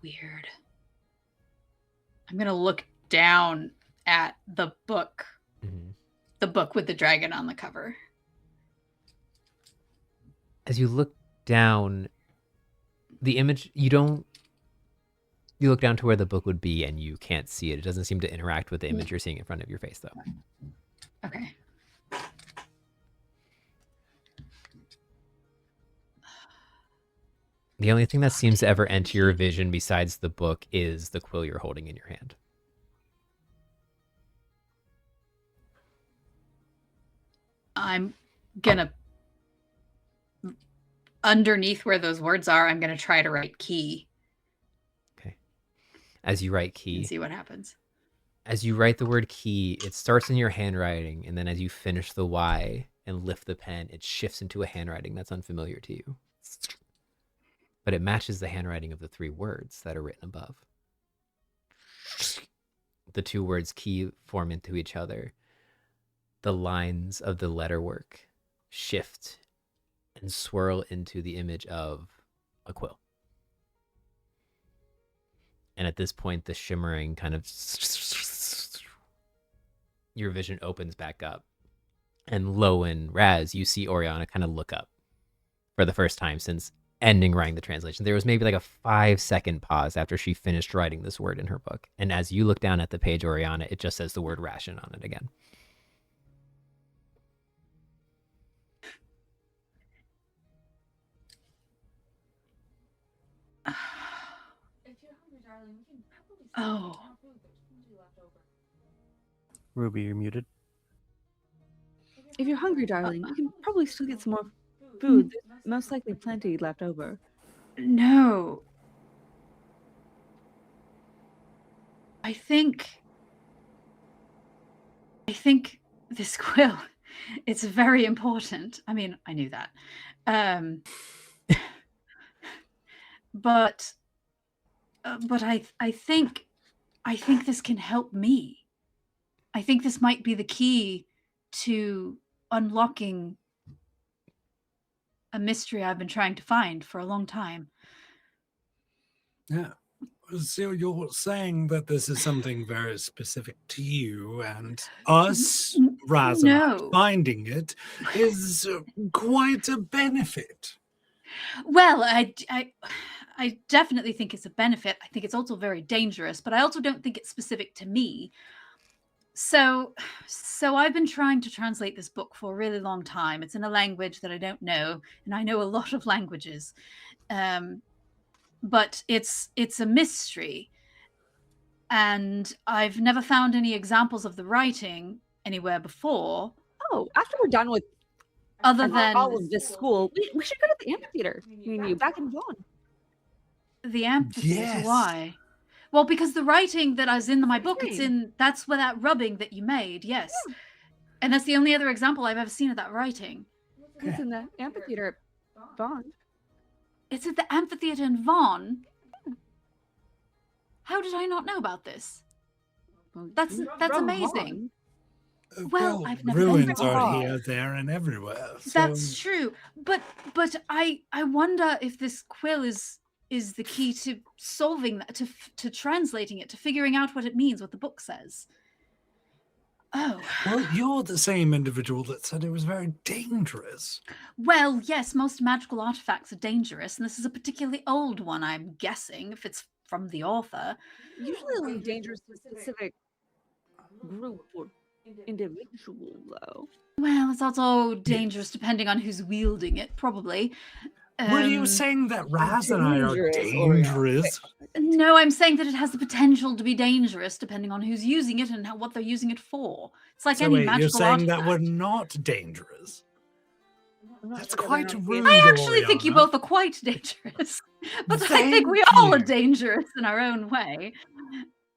E: Weird. I'm going to look down at the book.
B: Mm-hmm.
E: The book with the dragon on the cover.
B: As you look down, the image, you look down to where the book would be and you can't see it. It doesn't seem to interact with the image you're seeing in front of your face, though.
E: Okay.
B: The only thing that seems to ever enter your vision besides the book is the quill you're holding in your hand.
E: I'm gonna, underneath where those words are, I'm gonna try to write key.
B: Okay. As you write key,
E: And see what happens.
B: As you write the word key, it starts in your handwriting, and then as you finish the Y and lift the pen, it shifts into a handwriting that's unfamiliar to you. But it matches the handwriting of the 3 words that are written above. The 2 words key form into each other. The lines of the letterwork shift and swirl into the image of a quill. And at this point, the shimmering kind of... Your vision opens back up. And lo and Razz, you see Oriana kind of look up for the first time since ending writing the translation. There was maybe like a 5-second pause after she finished writing this word in her book. And as you look down at the page, Oriana, it just says the word ration on it again.
E: Oh.
A: Ruby, you're muted.
D: If you're hungry, darling, you can probably still get some more food. There's most likely plenty left over.
E: No. I think this quill, it's very important. I mean, I knew that. But I think this can help me. I think this might be the key to unlocking a mystery I've been trying to find for a long time.
F: Yeah. So you're saying that this is something very specific to you, and us, rather
E: No.
F: finding it, is quite a benefit.
E: Well, I definitely think it's a benefit. I think it's also very dangerous, but I also don't think it's specific to me. So I've been trying to translate this book for a really long time. It's in a language that I don't know, and I know a lot of languages. But it's a mystery. And I've never found any examples of the writing anywhere before.
D: Oh, after we're done with
E: Other than
D: all of this school, we should go to the amphitheater. You back in Vaughn.
E: the amphitheater.
F: Yes.
E: Why? Well, because the writing that is in my book, it's
D: Same.
E: in, that's where that rubbing that you made, yes. And that's the only other example I've ever seen of that writing.
D: It's in the amphitheater at Vaughn.
E: It's at the amphitheater in Vaughn. How did I not know about this?
D: Well,
E: That's
D: you're from
E: amazing.
D: Vaughn.
E: Well, I've never been
F: ruins
E: to
F: are
D: Vaughn.
F: here, there, and everywhere.
E: That's true. But I wonder if this quill is the key to solving that, to translating it, to figuring out what it means, what the book says. Oh.
F: Well, you're the same individual that said it was very dangerous.
E: Well, yes, most magical artifacts are dangerous, and this is a particularly old one, I'm guessing, if it's from the author.
D: Usually only dangerous to a specific group or individual, though.
E: Well, it's also dangerous depending on who's wielding it, probably.
F: Were you saying that Razz and I are
D: Dangerous, Oriana.
F: dangerous?
E: No, I'm saying that it has the potential to be dangerous depending on who's using it and what they're using it for. It's like
F: So
E: any
F: wait,
E: magical
F: you're saying
E: artifact.
F: that we're not dangerous? That's quite rude,
E: I actually think you
F: Oriana.
E: both are quite dangerous. But I think we all are dangerous in our own way.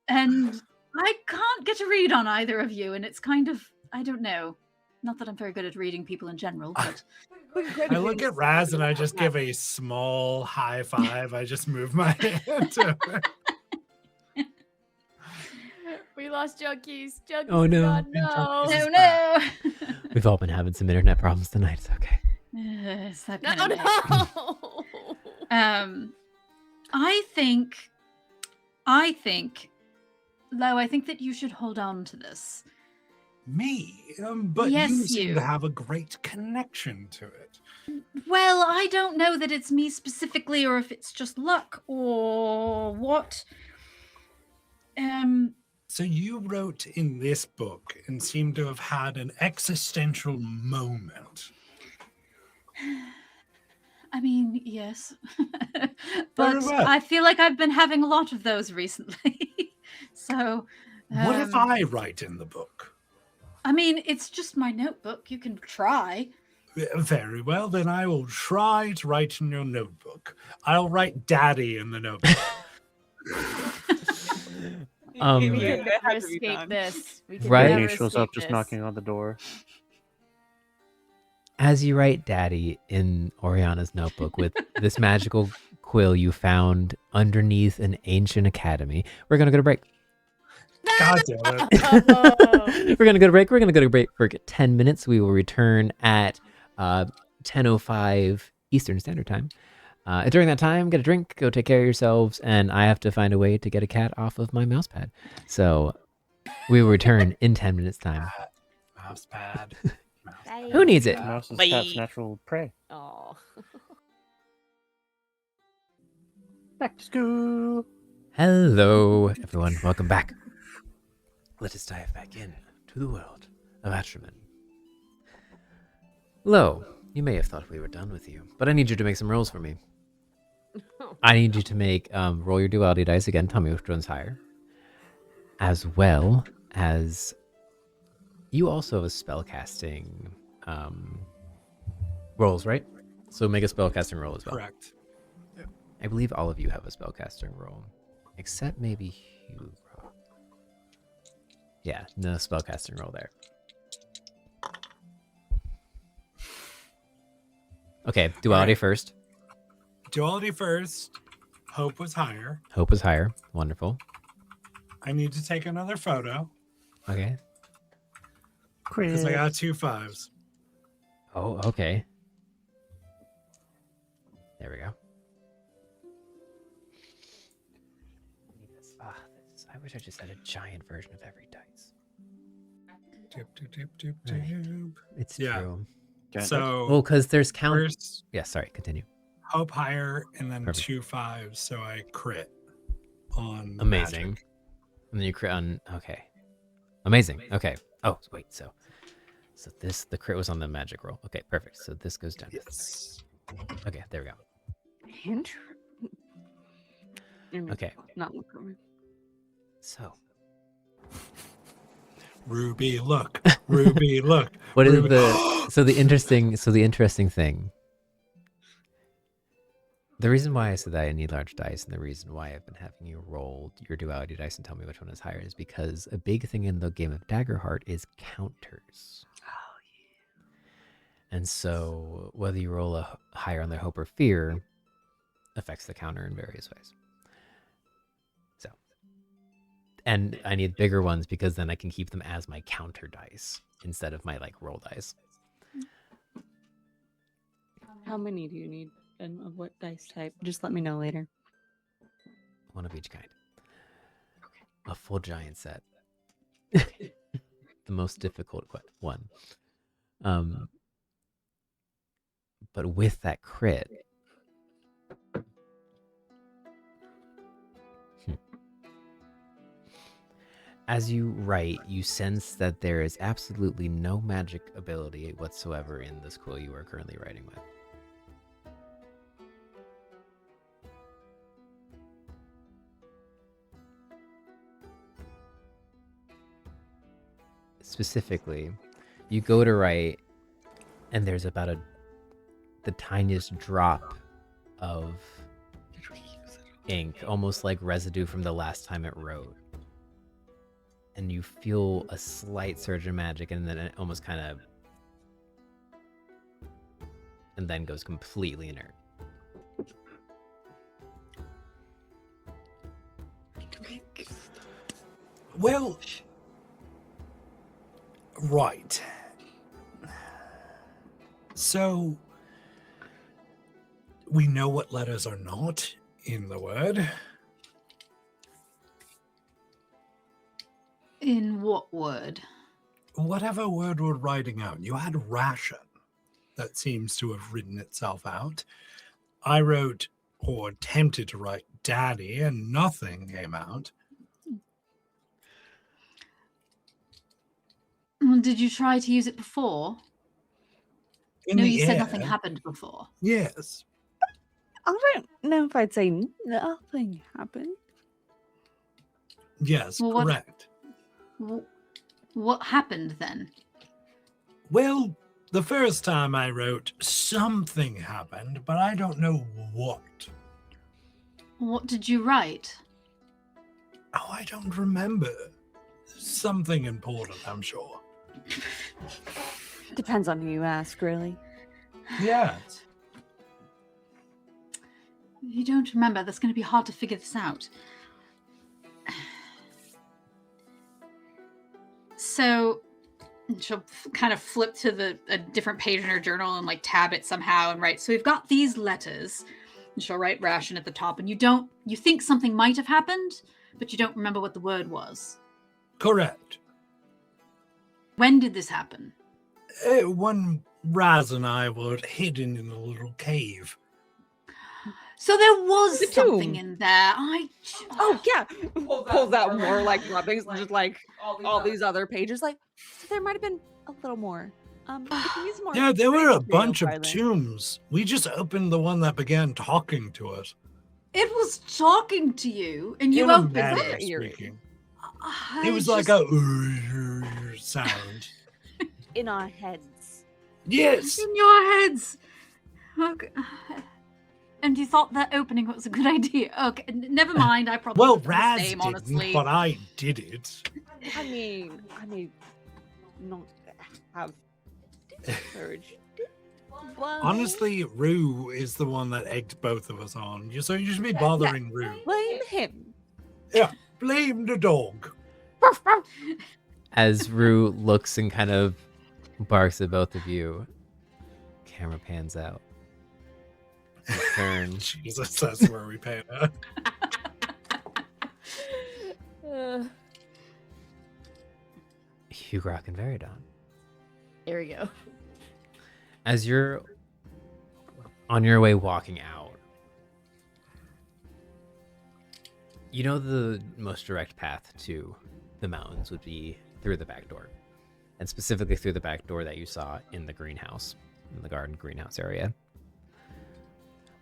E: And I can't get a read on either of you, and it's kind of, I don't know. Not that I'm very good at reading people in general, but
F: I look at Razz and I just give a small high five. I just move my hand to her.
C: We lost Junkies. Junkies
B: Oh,
C: is
B: no.
C: gone. No.
F: Junkies is
E: no.
B: We've all been having some internet problems tonight. It's okay.
E: It's that
C: No,
E: kind of
C: no.
E: I think, Lo, I think that you should hold on to this.
F: Me? But
E: Yes,
F: you seem
E: you.
F: to have a great connection to it.
E: Well, I don't know that it's me specifically or if it's just luck or what.
F: So you wrote in this book and seem to have had an existential moment.
E: I mean, yes.
F: Very
E: But
F: well.
E: I feel like I've been having a lot of those recently. So,
F: What if I write in the book?
E: I mean, it's just my notebook. You can try.
F: Very well, then I will try to write in your notebook. I'll write Daddy in the notebook.
C: We
D: Yeah,
C: can
D: that
C: never
D: had to be
C: escape
D: done.
C: this. We can
B: Right?
C: never
A: Brittany shows up
C: escape
A: just
C: this.
A: knocking on the door.
B: As you write Daddy in Oriana's notebook with this magical quill you found underneath an ancient academy, we're going to go to break.
F: God damn it.
C: Oh.
B: We're going to go to break. We're going to go to break for 10 minutes. We will return at 10:05 Eastern Standard Time. During that time, get a drink, go take care of yourselves, and I have to find a way to get a cat off of my mouse pad. So we will return in 10 minutes' time.
F: Mouse pad.
B: Who needs it?
A: The mouse is
D: Bye.
A: cat's natural prey.
C: Oh.
A: Back to school.
B: Hello, everyone. Welcome back. Let us dive back in to the world of Atramen. Lo, you may have thought we were done with you, but I need you to make some rolls for me. I need you to make roll your duality dice again. Tell me which one's higher. As well as you also have a spellcasting rolls, right? So make a spellcasting roll as well.
F: Correct.
B: I believe all of you have a spellcasting roll, except maybe Hugrokk. Yeah, no spellcasting roll there. Okay, duality
F: Alright.
B: first.
F: Duality first. Hope was higher.
B: Hope was higher. Wonderful.
F: I need to take another photo
B: Okay.
F: because I
A: Crit.
F: got 2 5s.
B: Oh, okay. There we go. I wish I just had a giant version of every dice.
F: Doop, doop, doop, doop,
B: Right.
F: doop.
B: It's
F: Yeah.
B: true.
F: So
B: Well, because there's count.
F: first,
B: Yeah, sorry, continue.
F: hope higher, and then
B: Perfect.
F: 2 5s, so I crit on
B: Amazing.
F: magic.
B: And then you crit on. Okay. Amazing. Okay. Oh, wait. So this, the crit was on the magic roll. Okay, perfect. So this goes down.
F: Yes.
B: Okay, there we go. Okay.
D: Not look over.
B: So
F: Ruby, look. Ruby, look.
B: what is
F: Ruby.
B: the interesting thing? The reason why I said that I need large dice, and the reason why I've been having you roll your duality dice and tell me which one is higher, is because a big thing in the game of Daggerheart is counters.
D: Oh yeah.
B: And so whether you roll a higher on the hope or fear affects the counter in various ways. So, and I need bigger ones because then I can keep them as my counter dice instead of my like roll dice.
D: How many do you need? And of what dice type? Just let me know later.
B: One of each kind. A full giant set. The most difficult one. But with that crit, as you write, you sense that there is absolutely no magic ability whatsoever in this quill you are currently writing with. specifically, you go to write, and there's about the tiniest drop of ink, almost like residue from the last time it wrote. And you feel a slight surge of magic, and then it almost kind of, and then goes completely inert.
F: Well, right. So, we know what letters are not in the word.
E: In what word?
F: Whatever word we're writing out. You had ration. That seems to have written itself out. I wrote, or attempted to write, daddy, and nothing came out.
E: Did you try to use it before?
F: In
E: No,
F: the
E: you said
F: air,
E: nothing happened before.
F: Yes.
D: I don't know if I'd say nothing happened.
F: Yes,
E: Well,
F: correct.
E: What happened then?
F: Well, the first time I wrote, something happened, but I don't know what.
E: What did you write?
F: Oh, I don't remember. Something important, I'm sure.
D: Depends on who you ask, really.
F: Yes.
E: If you don't remember, that's going to be hard to figure this out. So she'll kind of flip to a different page in her journal and like tab it somehow and write. So we've got these letters, and she'll write ration at the top. And you think something might have happened, but you don't remember what the word was.
F: Correct.
E: When did this happen?
F: When Razz and I were hidden in a little cave.
E: So there was
D: The
E: something
D: tomb.
E: in there.
D: Oh yeah, pulls out more like rubbings, just like all these other pages. Like, so there might have been a little more. We can use more.
F: Yeah, there were a
D: writing material,
F: bunch of
D: Violet.
F: tombs. We just opened the one that began talking to us.
E: It was talking to you, and you
F: In a
E: opened
F: manner of
E: it.
F: speaking.
E: I
F: It was
E: just-
F: like a sound.
D: In our heads.
F: Yes.
E: in your heads. Okay. And you thought that opening was a good idea. Okay, never mind. I probably
F: Well,
E: did the
F: Razz
E: same,
F: didn't,
E: honestly.
F: but I did it.
D: I may not have urge. But
F: Honestly, Rue is the one that egged both of us on. So you should be bothering Rue.
D: blame him.
F: Yeah, blame the dog.
B: As Rue looks and kind of barks at both of you, camera pans out. Turn.
F: Jesus, that's where we pay her.
B: Hugrokk and Variedawnt.
C: There we go.
B: As you're on your way walking out, you know the most direct path to the mountains would be through the back door. And specifically through the back door that you saw in the greenhouse, in the garden greenhouse area.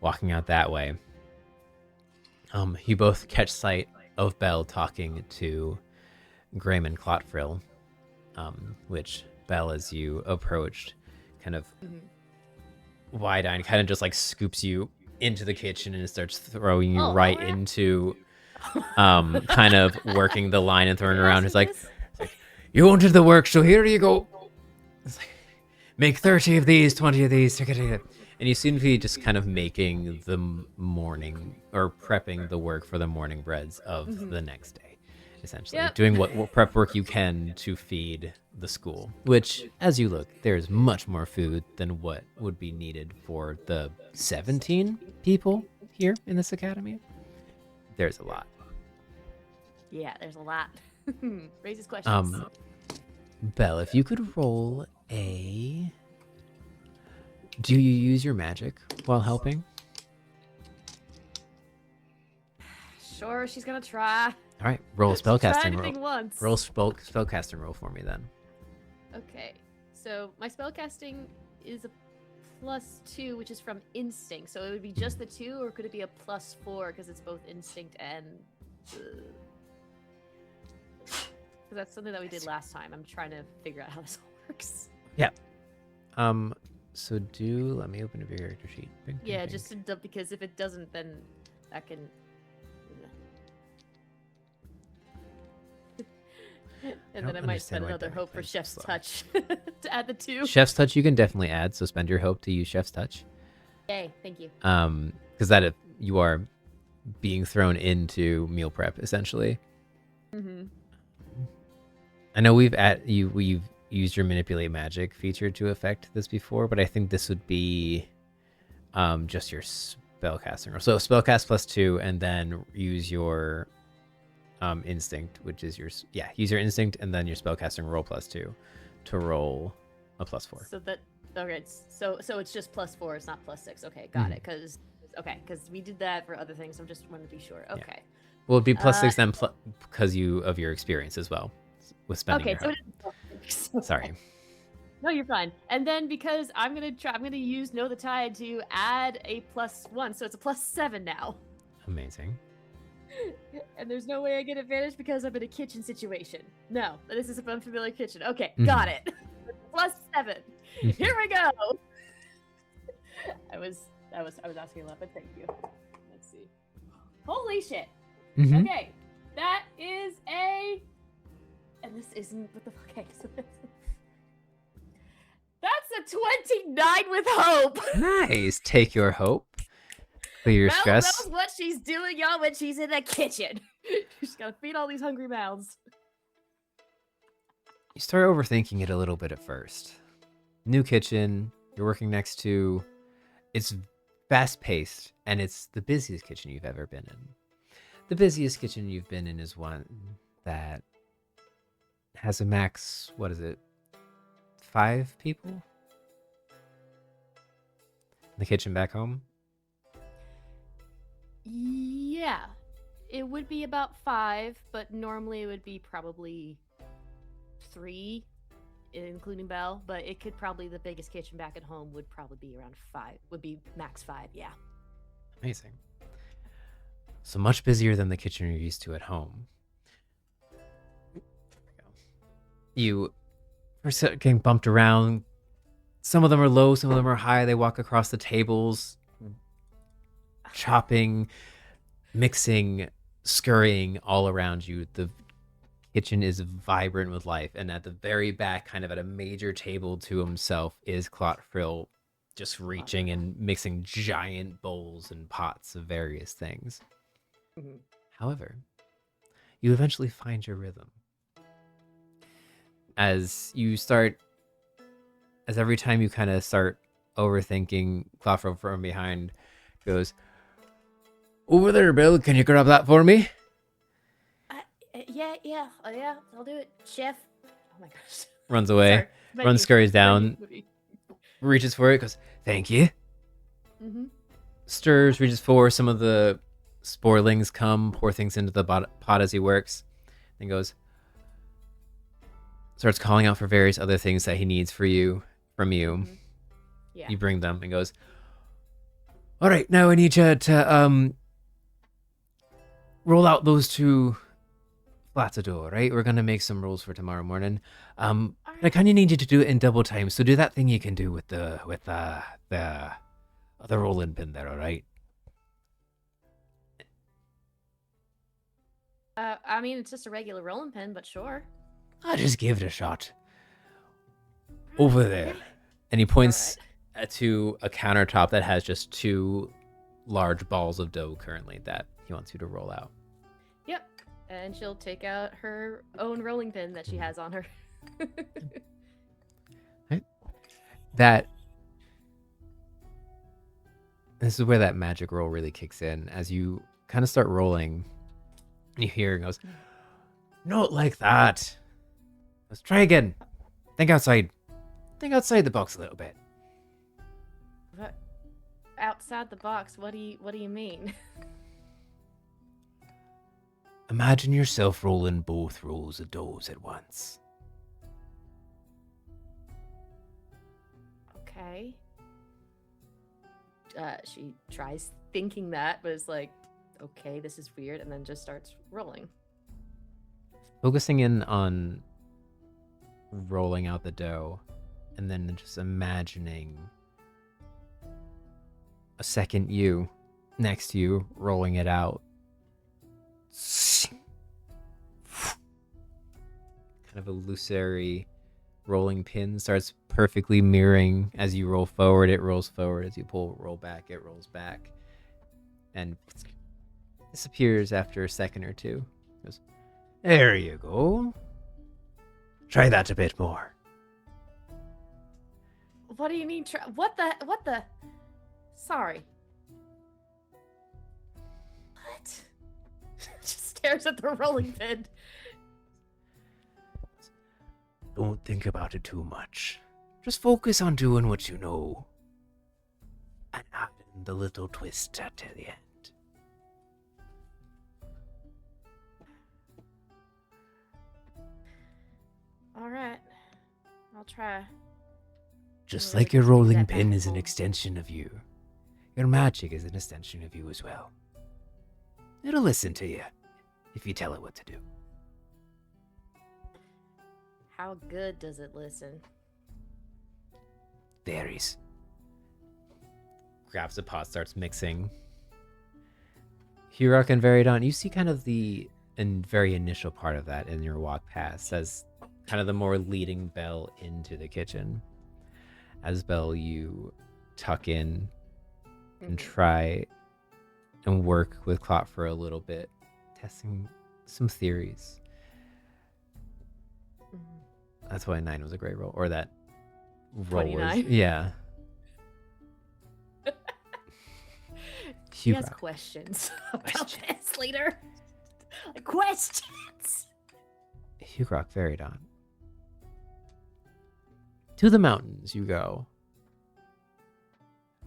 B: Walking out that way, you both catch sight of Belle talking to Grayman Clotfrill, which Belle, as you approached, kind of wide-eyed, kind of just like scoops you into the kitchen and starts throwing you right into kind of working the line and throwing around. It's like, you wanted the work, so here you go. It's like, make 30 of these, 20 of these. And you seem to be just kind of making the morning, or prepping the work for the morning breads of the next day, essentially.
C: Yep.
B: Doing what prep work you can to feed the school, which, as you look, there's much more food than what would be needed for the 17 people here in this academy. There's a lot.
C: Yeah, there's a lot. Raises questions.
B: Belle, if you could roll a... Do you use your magic while helping?
C: Sure, she's gonna try.
B: All right, roll a
C: Try
B: spellcasting
C: anything
B: roll.
C: once.
B: Roll spellcasting roll for me then.
C: Okay, so my spellcasting is a +2, which is from instinct. So it would be just the 2, or could it be a +4 because it's both instinct and Because that's something that we did last time. I'm trying to figure out how this all works.
B: So let me open up your character sheet. Bing, bing,
C: Yeah,
B: bing.
C: just because if it doesn't, then that can. And then I
B: don't
C: might
B: understand
C: spend
B: why
C: another
B: that
C: hope for
B: makes
C: Chef's
B: sense,
C: Touch to add the 2.
B: Chef's Touch you can definitely add, so spend your hope to use Chef's Touch.
C: Yay, thank you.
B: Because you are being thrown into meal prep essentially.
C: Mm-hmm.
B: I know we've used your manipulate magic feature to affect this before, but I think this would be just your spellcasting roll. So spellcast +2, and then use your instinct, which is use your instinct, and then your spellcasting roll +2 to roll a +4.
C: So that so it's just +4. It's not +6. Okay, got it. Because we did that for other things. I'm just wanting to be sure. Okay.
B: Well, it'd be +6 then because of your experience as well with spending your
C: So
B: hope.
C: it is +6.
B: Sorry.
C: No, you're fine. And then because I'm gonna use Know the Tide to add a +1, so it's a +7 now.
B: Amazing.
C: And there's no way I get advantage because I'm in a kitchen situation. No, this is an unfamiliar kitchen. Okay,
B: Mhm.
C: got it. +7. Here we go. I was asking a lot, but thank you. Let's see. Holy shit.
B: Mhm.
C: Okay, that is and this isn't what the fuck. Okay, so that's a 29 with hope.
B: Nice. Take your hope. Clear your
C: Belle
B: stress.
C: knows what she's doing, y'all, when she's in the kitchen. She's gotta feed all these hungry mouths.
B: You start overthinking it a little bit at first. New kitchen, you're working next to. It's fast paced, and it's the busiest kitchen you've ever been in. The busiest kitchen you've been in is one that has a max, 5 people? The kitchen back home?
C: Yeah, it would be about 5, but normally it would be probably 3, including Belle. But it could probably, the biggest kitchen back at home would probably be around 5. Would be max 5, yeah.
B: Amazing. So much busier than the kitchen you're used to at home. You are getting bumped around. Some of them are low, some of them are high. They walk across the tables, chopping, mixing, scurrying all around you. The kitchen is vibrant with life. And at the very back, kind of at a major table to himself, is Clotfrill, just reaching and mixing giant bowls and pots of various things.
C: Mm-hmm.
B: However, you eventually find your rhythm. As every time you kind of start overthinking, Clotfrill from behind goes, "Over there, Bill, can you grab that for me?"
C: Yeah, I'll do it, Chef. Oh my gosh.
B: Runs away,
C: Sorry.
B: scurries down, reaches for it, goes, "Thank you."
C: Mm-hmm.
B: Stirs, reaches for some of the sporelings, pour things into the pot as he works, and goes, starts calling out for various other things that he needs from you.
C: Mm-hmm. Yeah.
B: You bring them and goes, "All right, now I need you to roll out those 2 flats of dough, right? We're gonna make some rolls for tomorrow morning. I kind of need you to do it in double time. So do that thing you can do with the other rolling pin there, all right?"
C: I mean, it's just a regular rolling pin, but sure.
B: I'll just give it a shot. Over there. And he points to a countertop that has just 2 large balls of dough currently that he wants you to roll out.
C: Yep. And she'll take out her own rolling pin that she has on her.
B: This is where that magic roll really kicks in. As you kind of start rolling, you hear it goes, "Not like that. Let's try again. Think outside. Think outside the box a little bit."
C: What? Outside the box? What do you mean?
B: Imagine yourself rolling both rolls of doughs at once.
C: Okay. She tries thinking that, but it's like, okay, this is weird, and then just starts rolling.
B: focusing in on rolling out the dough and then just imagining a second you next to you rolling it out. Kind of illusory rolling pin starts perfectly mirroring as you roll forward, it rolls forward. As you roll back, it rolls back. And disappears after a second or two. Goes, there you go. Try that a bit more.
C: What do you mean? What the? Sorry. What? Just stares at the rolling pin.
B: Don't think about it too much. Just focus on doing what you know. And adding the little twist at the end.
C: All right. I'll try.
B: Just
C: Really
B: like your
C: appreciate
B: rolling
C: that
B: pin is an
C: backbone.
B: extension of you. Your magic is an extension of you as well. It'll listen to you if you tell it what to do.
C: How good does it listen?
B: Varies. Grabs a pot, starts mixing. Hugrokk and Variedawnt, you see kind of the very initial part of that in your walk past as kind of the more leading Belle into the kitchen. As Belle, you tuck in and try and work with Clot for a little bit, testing some theories. That's why 9 was a great roll, or that roll
C: 29?
B: was, yeah.
C: She has
B: Hugrokk.
C: questions about this later. Questions.
B: Hugrokk, Variedawnt. To the mountains you go.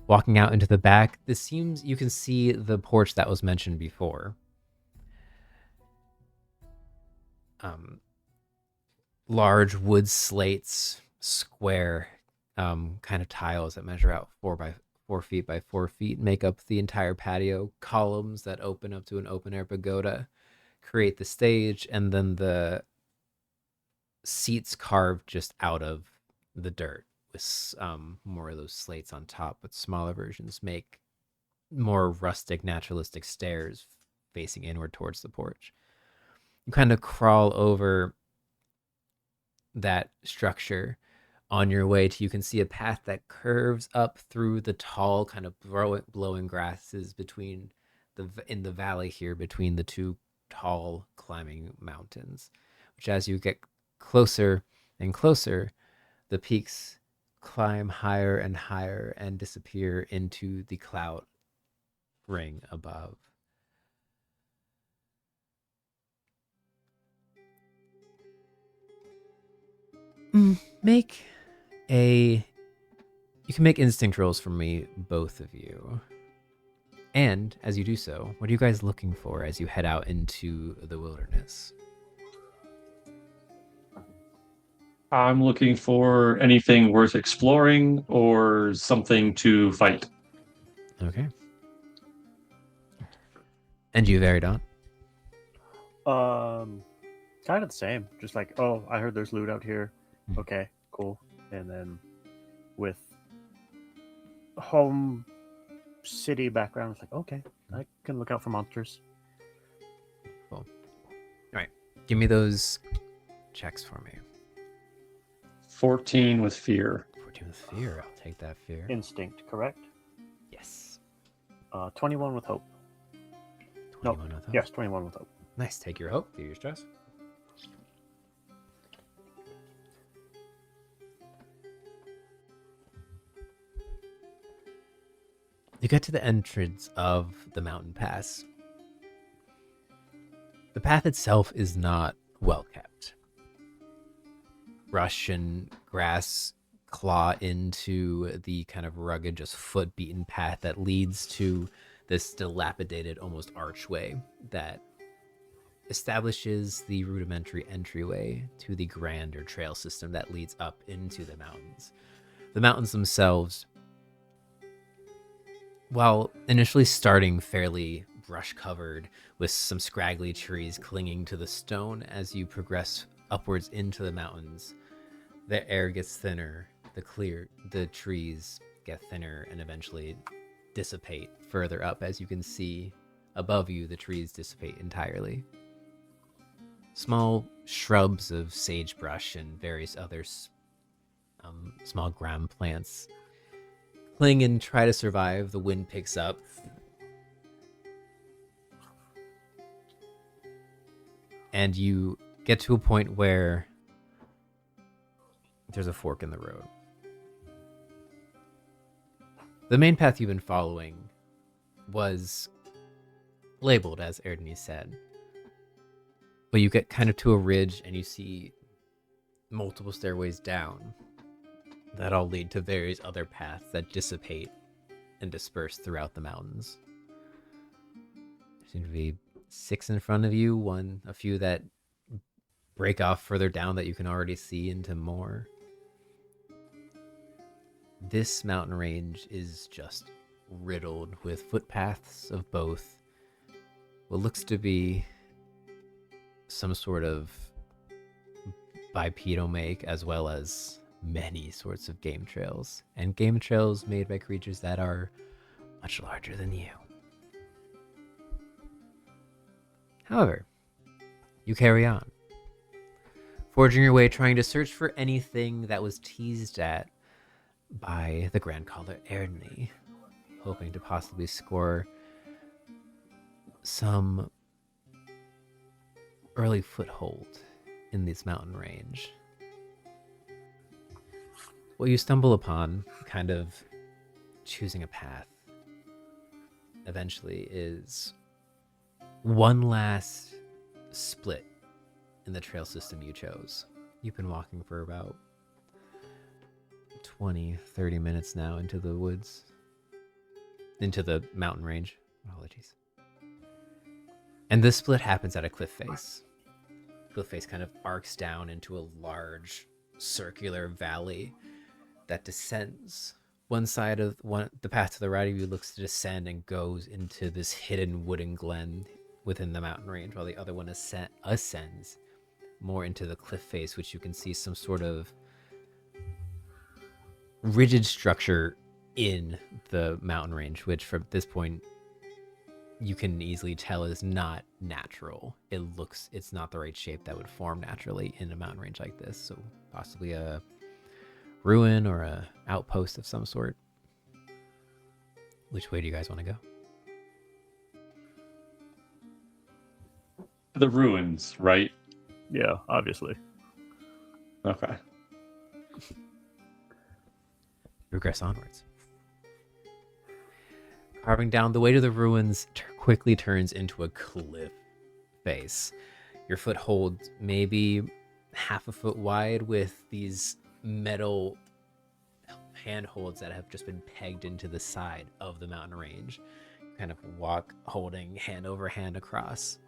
B: Walking out into the back, this seems you can see the porch that was mentioned before. Large wood slates, square kind of tiles that measure out 4 feet by 4 feet make up the entire patio. Columns that open up to an open air pagoda create the stage, and then the seats carved just out of the dirt with more of those slates on top, but smaller versions make more rustic, naturalistic stairs facing inward towards the porch. You kind of crawl over that structure on your way to, you can see a path that curves up through the tall kind of blowing grasses between in the valley here between the two tall climbing mountains, which as you get closer and closer, the peaks climb higher and higher and disappear into the cloud ring above. You can make instinct rolls for me, both of you. And as you do so, what are you guys looking for as you head out into the wilderness?
H: I'm looking for anything worth exploring or something to fight.
B: Okay. And you, Variedawnt?
A: Kind of the same. Just like, oh, I heard there's loot out here. Okay, cool. And then with home city background, it's like, okay, I can look out for monsters.
B: Cool. All right. Give me those checks for me.
H: 14 with fear.
B: 14 with fear. I'll take that fear.
A: Instinct, correct?
B: Yes.
A: 21 with hope.
B: 21 with hope.
A: Yes, 21 with hope.
B: Nice. Take your hope. Do your stress. You get to the entrance of the mountain pass. The path itself is not well kept. Brush and grass claw into the kind of rugged, just foot-beaten path that leads to this dilapidated, almost archway that establishes the rudimentary entryway to the grander trail system that leads up into the mountains. The mountains themselves, while initially starting fairly brush covered with some scraggly trees clinging to the stone. As you progress upwards into the mountains, the air gets thinner, the trees get thinner and eventually dissipate further up. As you can see above you, the trees dissipate entirely. Small shrubs of sagebrush and various other small ground plants cling and try to survive. The wind picks up. And you get to a point where there's a fork in the road. The main path you've been following was labeled, as Erdney said. But you get kind of to a ridge and you see multiple stairways down that all lead to various other paths that dissipate and disperse throughout the mountains. There seem to be 6 in front of you, a few that break off further down that you can already see into more. This mountain range is just riddled with footpaths of both what looks to be some sort of bipedal make, as well as many sorts of game trails, and game trails made by creatures that are much larger than you. However, you carry on, forging your way, trying to search for anything that was teased at by the Grand Caller Erdney, hoping to possibly score some early foothold in this mountain range. What you stumble upon, kind of choosing a path, eventually is one last split in the trail system you chose. You've been walking for about 20-30 minutes now into the woods, into the mountain range. Apologies. And this split happens at a cliff face. Cliff face kind of arcs down into a large circular valley that descends. One side of the path to the right of you looks to descend and goes into this hidden wooden glen within the mountain range, while the other one ascends more into the cliff face, which you can see some sort of rigid structure in the mountain range, which from this point you can easily tell is not natural. It's not the right shape that would form naturally in a mountain range like this. So possibly a ruin or a outpost of some sort. Which way do you guys want to go?
H: The ruins, right?
A: Yeah, obviously.
H: Okay.
B: Progress onwards. Carving down, the way to the ruins quickly turns into a cliff face. Your foothold maybe half a foot wide, with these metal handholds that have just been pegged into the side of the mountain range. You kind of walk holding hand over hand across.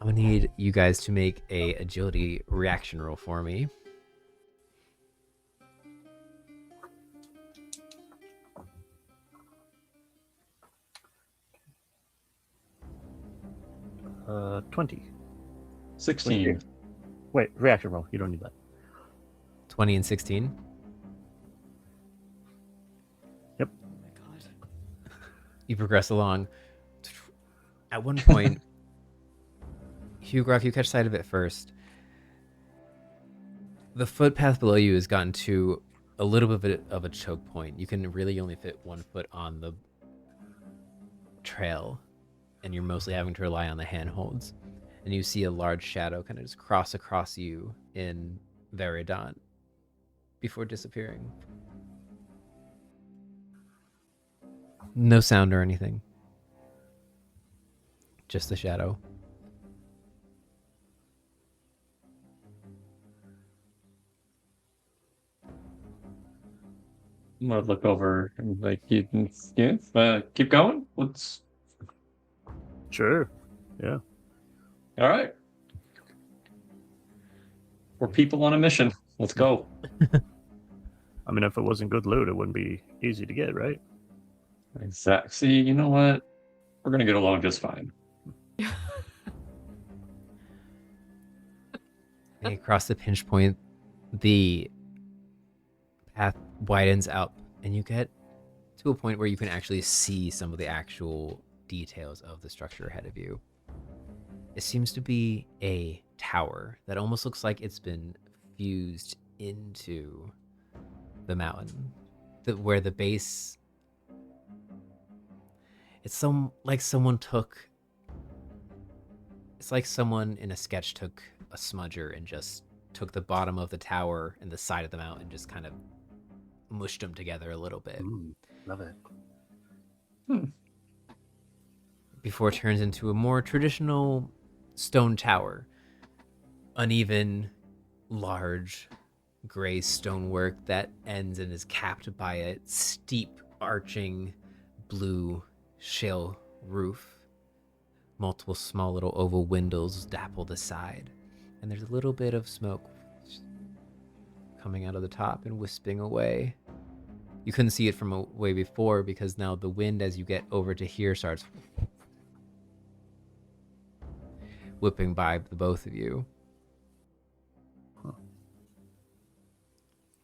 B: I'm gonna need you guys to make a agility reaction roll for me.
A: 20.
H: 16.
A: Wait, reaction roll. You don't need that.
B: 20 and 16.
A: Yep.
D: Oh my god.
B: You progress along. At one point, Hugrokk, you catch sight of it first. The footpath below you has gotten to a little bit of a choke point. You can really only fit 1 foot on the trail, and you're mostly having to rely on the handholds. And you see a large shadow kind of just cross across you in Variedawnt before disappearing. No sound or anything. Just the shadow.
H: I'm gonna look over and like, keep going. Let's.
A: Sure. Yeah.
H: All right. We're people on a mission. Let's go.
A: I mean, if it wasn't good loot, it wouldn't be easy to get, right?
H: Exactly. See, you know what? We're gonna get along just fine.
B: And across the pinch point, the path widens out, and you get to a point where you can actually see some of the actual details of the structure ahead of you. It seems to be a tower that almost looks like it's been fused into the mountain, where the base. It's like someone in a sketch took a smudger and just took the bottom of the tower and the side of the mountain, just kind of mushed them together a little bit.
A: Love it.
B: Before it turns into a more traditional stone tower. Uneven, large, gray stonework that ends and is capped by a steep, arching, blue shale roof. Multiple small little oval windows dapple the side, and there's a little bit of smoke coming out of the top and wisping away. You couldn't see it from way before because now the wind, as you get over to here, starts whipping by the both of you.
A: Huh.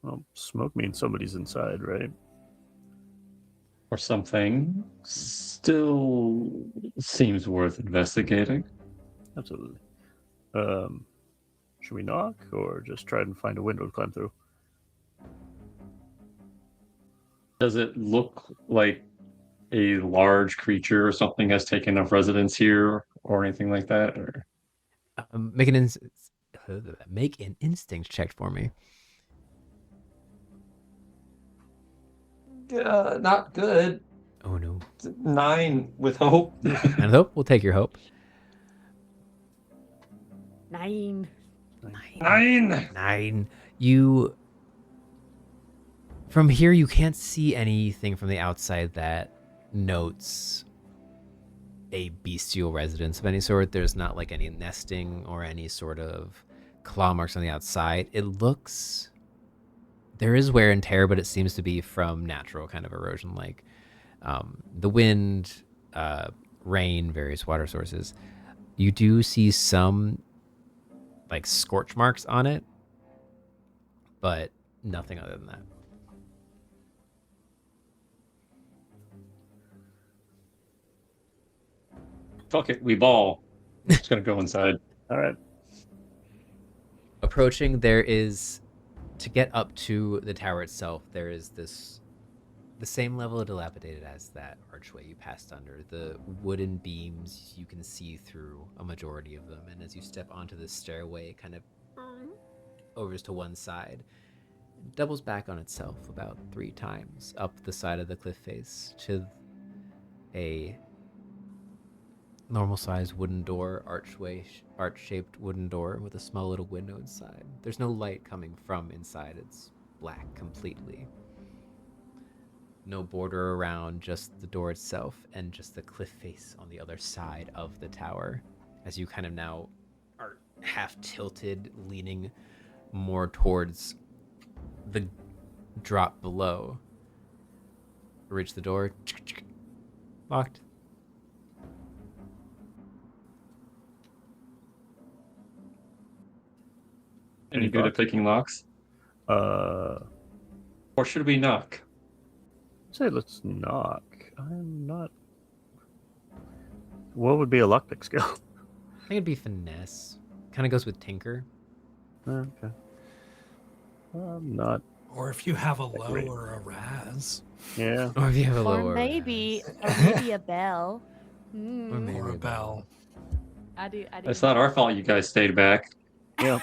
A: Well, smoke means somebody's inside, right?
H: Or something. Still seems worth investigating.
A: Absolutely. Should we knock or just try and find a window to climb through?
H: Does it look like a large creature or something has taken up residence here or anything like that? Or
B: Make an instinct check for me.
H: Not good.
B: Oh no.
H: 9 with hope.
B: And hope? We'll take your hope.
C: 9.
B: 9. You... From here, you can't see anything from the outside that notes a bestial residence of any sort. There's not like any nesting or any sort of claw marks on the outside. It looks... There is wear and tear, but it seems to be from natural kind of erosion, like the wind, rain, various water sources. You do see some like scorch marks on it, but nothing other than that.
H: Fuck it, we ball. Just gonna go inside.
A: All right.
B: Approaching, there is, to get up to the tower itself, there is the same level of dilapidated as that archway you passed under. The wooden beams, you can see through a majority of them, and as you step onto the stairway, it kind of overs to one side, doubles back on itself about 3 times up the side of the cliff face to a normal-sized wooden door, arch-shaped wooden door with a small little window inside. There's no light coming from inside. It's black completely. No border around, just the door itself and just the cliff face on the other side of the tower. As you kind of now are half tilted, leaning more towards the drop below. Reach the door. Locked.
H: Any good at picking locks? Or should we knock?
A: Say let's knock. I'm not. What would be a lockpick skill?
B: I think it'd be finesse. Kind of goes with tinker.
A: Okay. I'm not.
F: Or if you have a low
A: Great.
F: or a Razz.
A: Yeah.
B: Or if you have a
C: Or
B: lower.
C: maybe a bell.
B: Or maybe
F: Or a bell.
C: I do.
H: It's not our fault you guys stayed back.
A: Yeah.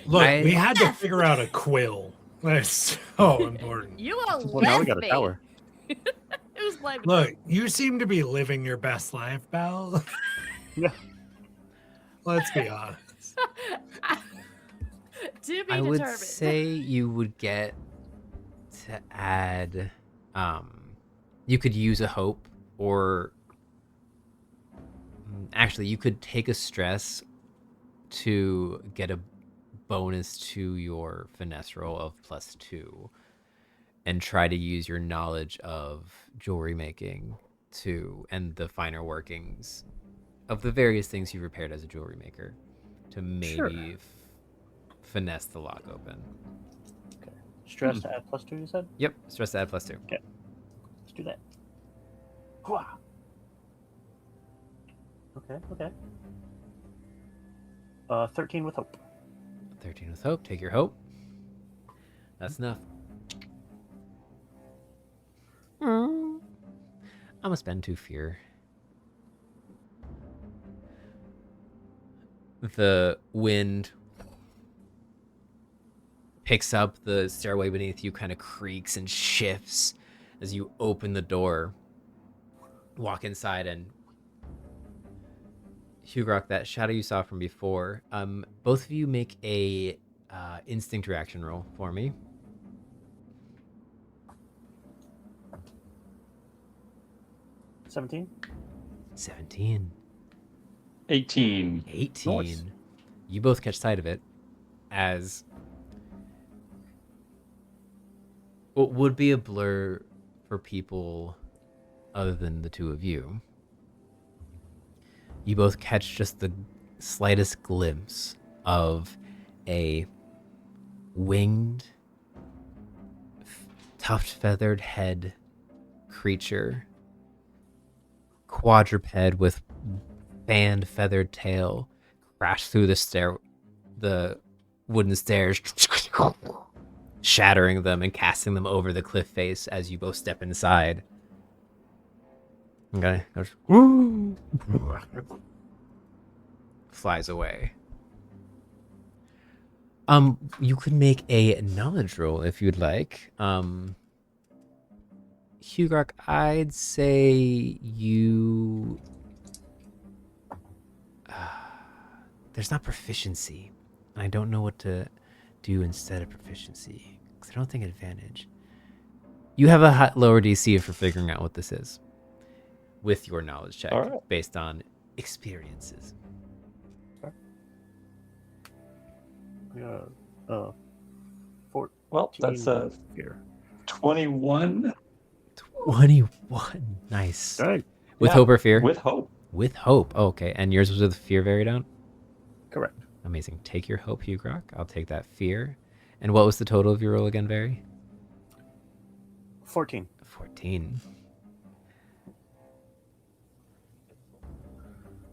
F: Look,
B: I-
F: we had to figure out a quill. That's so important.
C: You all
A: Well, now we got a
C: me.
A: tower.
C: It was like
F: Look, you seem to be living your best life, Belle.
A: Yeah.
F: Let's be honest.
C: to be
B: I would
C: determined.
B: say you would get to add, you could use a hope, or actually you could take a stress to get a bonus to your finesse roll of +2 and try to use your knowledge of jewelry making to, and the finer workings of the various things you've repaired as a jewelry maker to maybe finesse the lock open.
A: Okay. Stress to add +2, you said?
B: Yep, stress to add +2.
A: Okay. Let's do that. Hwah. Okay. 13 with hope.
B: 13 with hope. Take your hope. That's enough. I'm gonna spend 2 fear. The wind picks up, the stairway beneath you kind of creaks and shifts as you open the door, walk inside, and Hugrokk, that shadow you saw from before, both of you make a instinct reaction roll for me.
A: $17.
B: 17.
H: 18.
B: 18.
H: Nice.
B: You both catch sight of it as what would be a blur for people other than the two of you. You both catch just the slightest glimpse of a winged, tuft feathered head creature, quadruped with band feathered tail, crash through the wooden stairs, shattering them and casting them over the cliff face as you both step inside. Okay, flies away. You could make a knowledge roll if you'd like. Hugrokk, I'd say you. There's not proficiency, and I don't know what to do instead of proficiency because I don't think advantage. You have a lower DC for figuring out what this is with your knowledge check based on experiences.
A: Yeah. 14.
H: Well, that's a
A: fear.
H: 21.
B: 21. Nice.
A: All right.
B: With hope or fear?
H: With hope.
B: With hope. Oh, okay. And yours was with fear, Variedawnt?
A: Correct.
B: Amazing. Take your hope, Hugrokk. I'll take that fear. And what was the total of your roll again, Vari?
A: 14.
B: 14.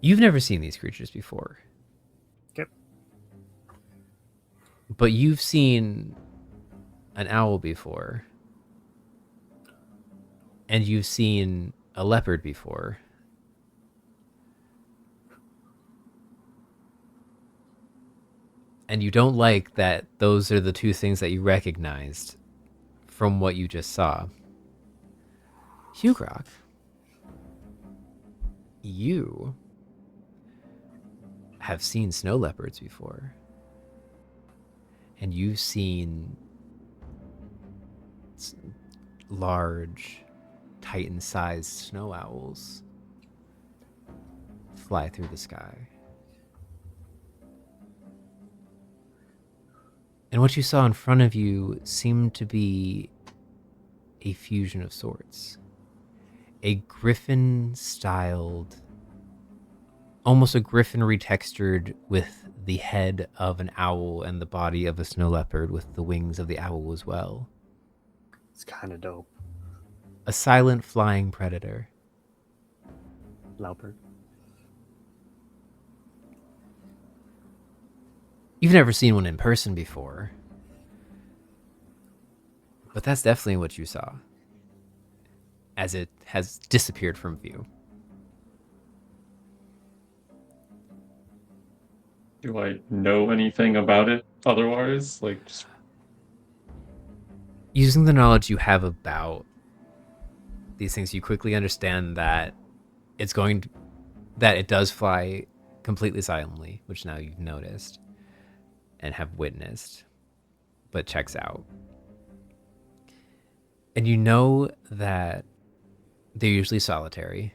B: You've never seen these creatures before.
A: Yep.
B: But you've seen an owl before. And you've seen a leopard before. And you don't like that those are the two things that you recognized from what you just saw. Hugrokk, you have seen snow leopards before. And you've seen large, Titan-sized snow owls fly through the sky. And what you saw in front of you seemed to be a fusion of sorts. A griffin-styled, almost a griffin retextured with the head of an owl and the body of a snow leopard with the wings of the owl as well.
A: It's kind of dope.
B: A silent flying predator.
A: Leopard.
B: You've never seen one in person before. But that's definitely what you saw. As it has disappeared from view.
H: Do I know anything about it otherwise? Like, just...
B: Using the knowledge you have about these things, you quickly understand that that it does fly completely silently, which now you've noticed and have witnessed, but checks out. And you know that they're usually solitary.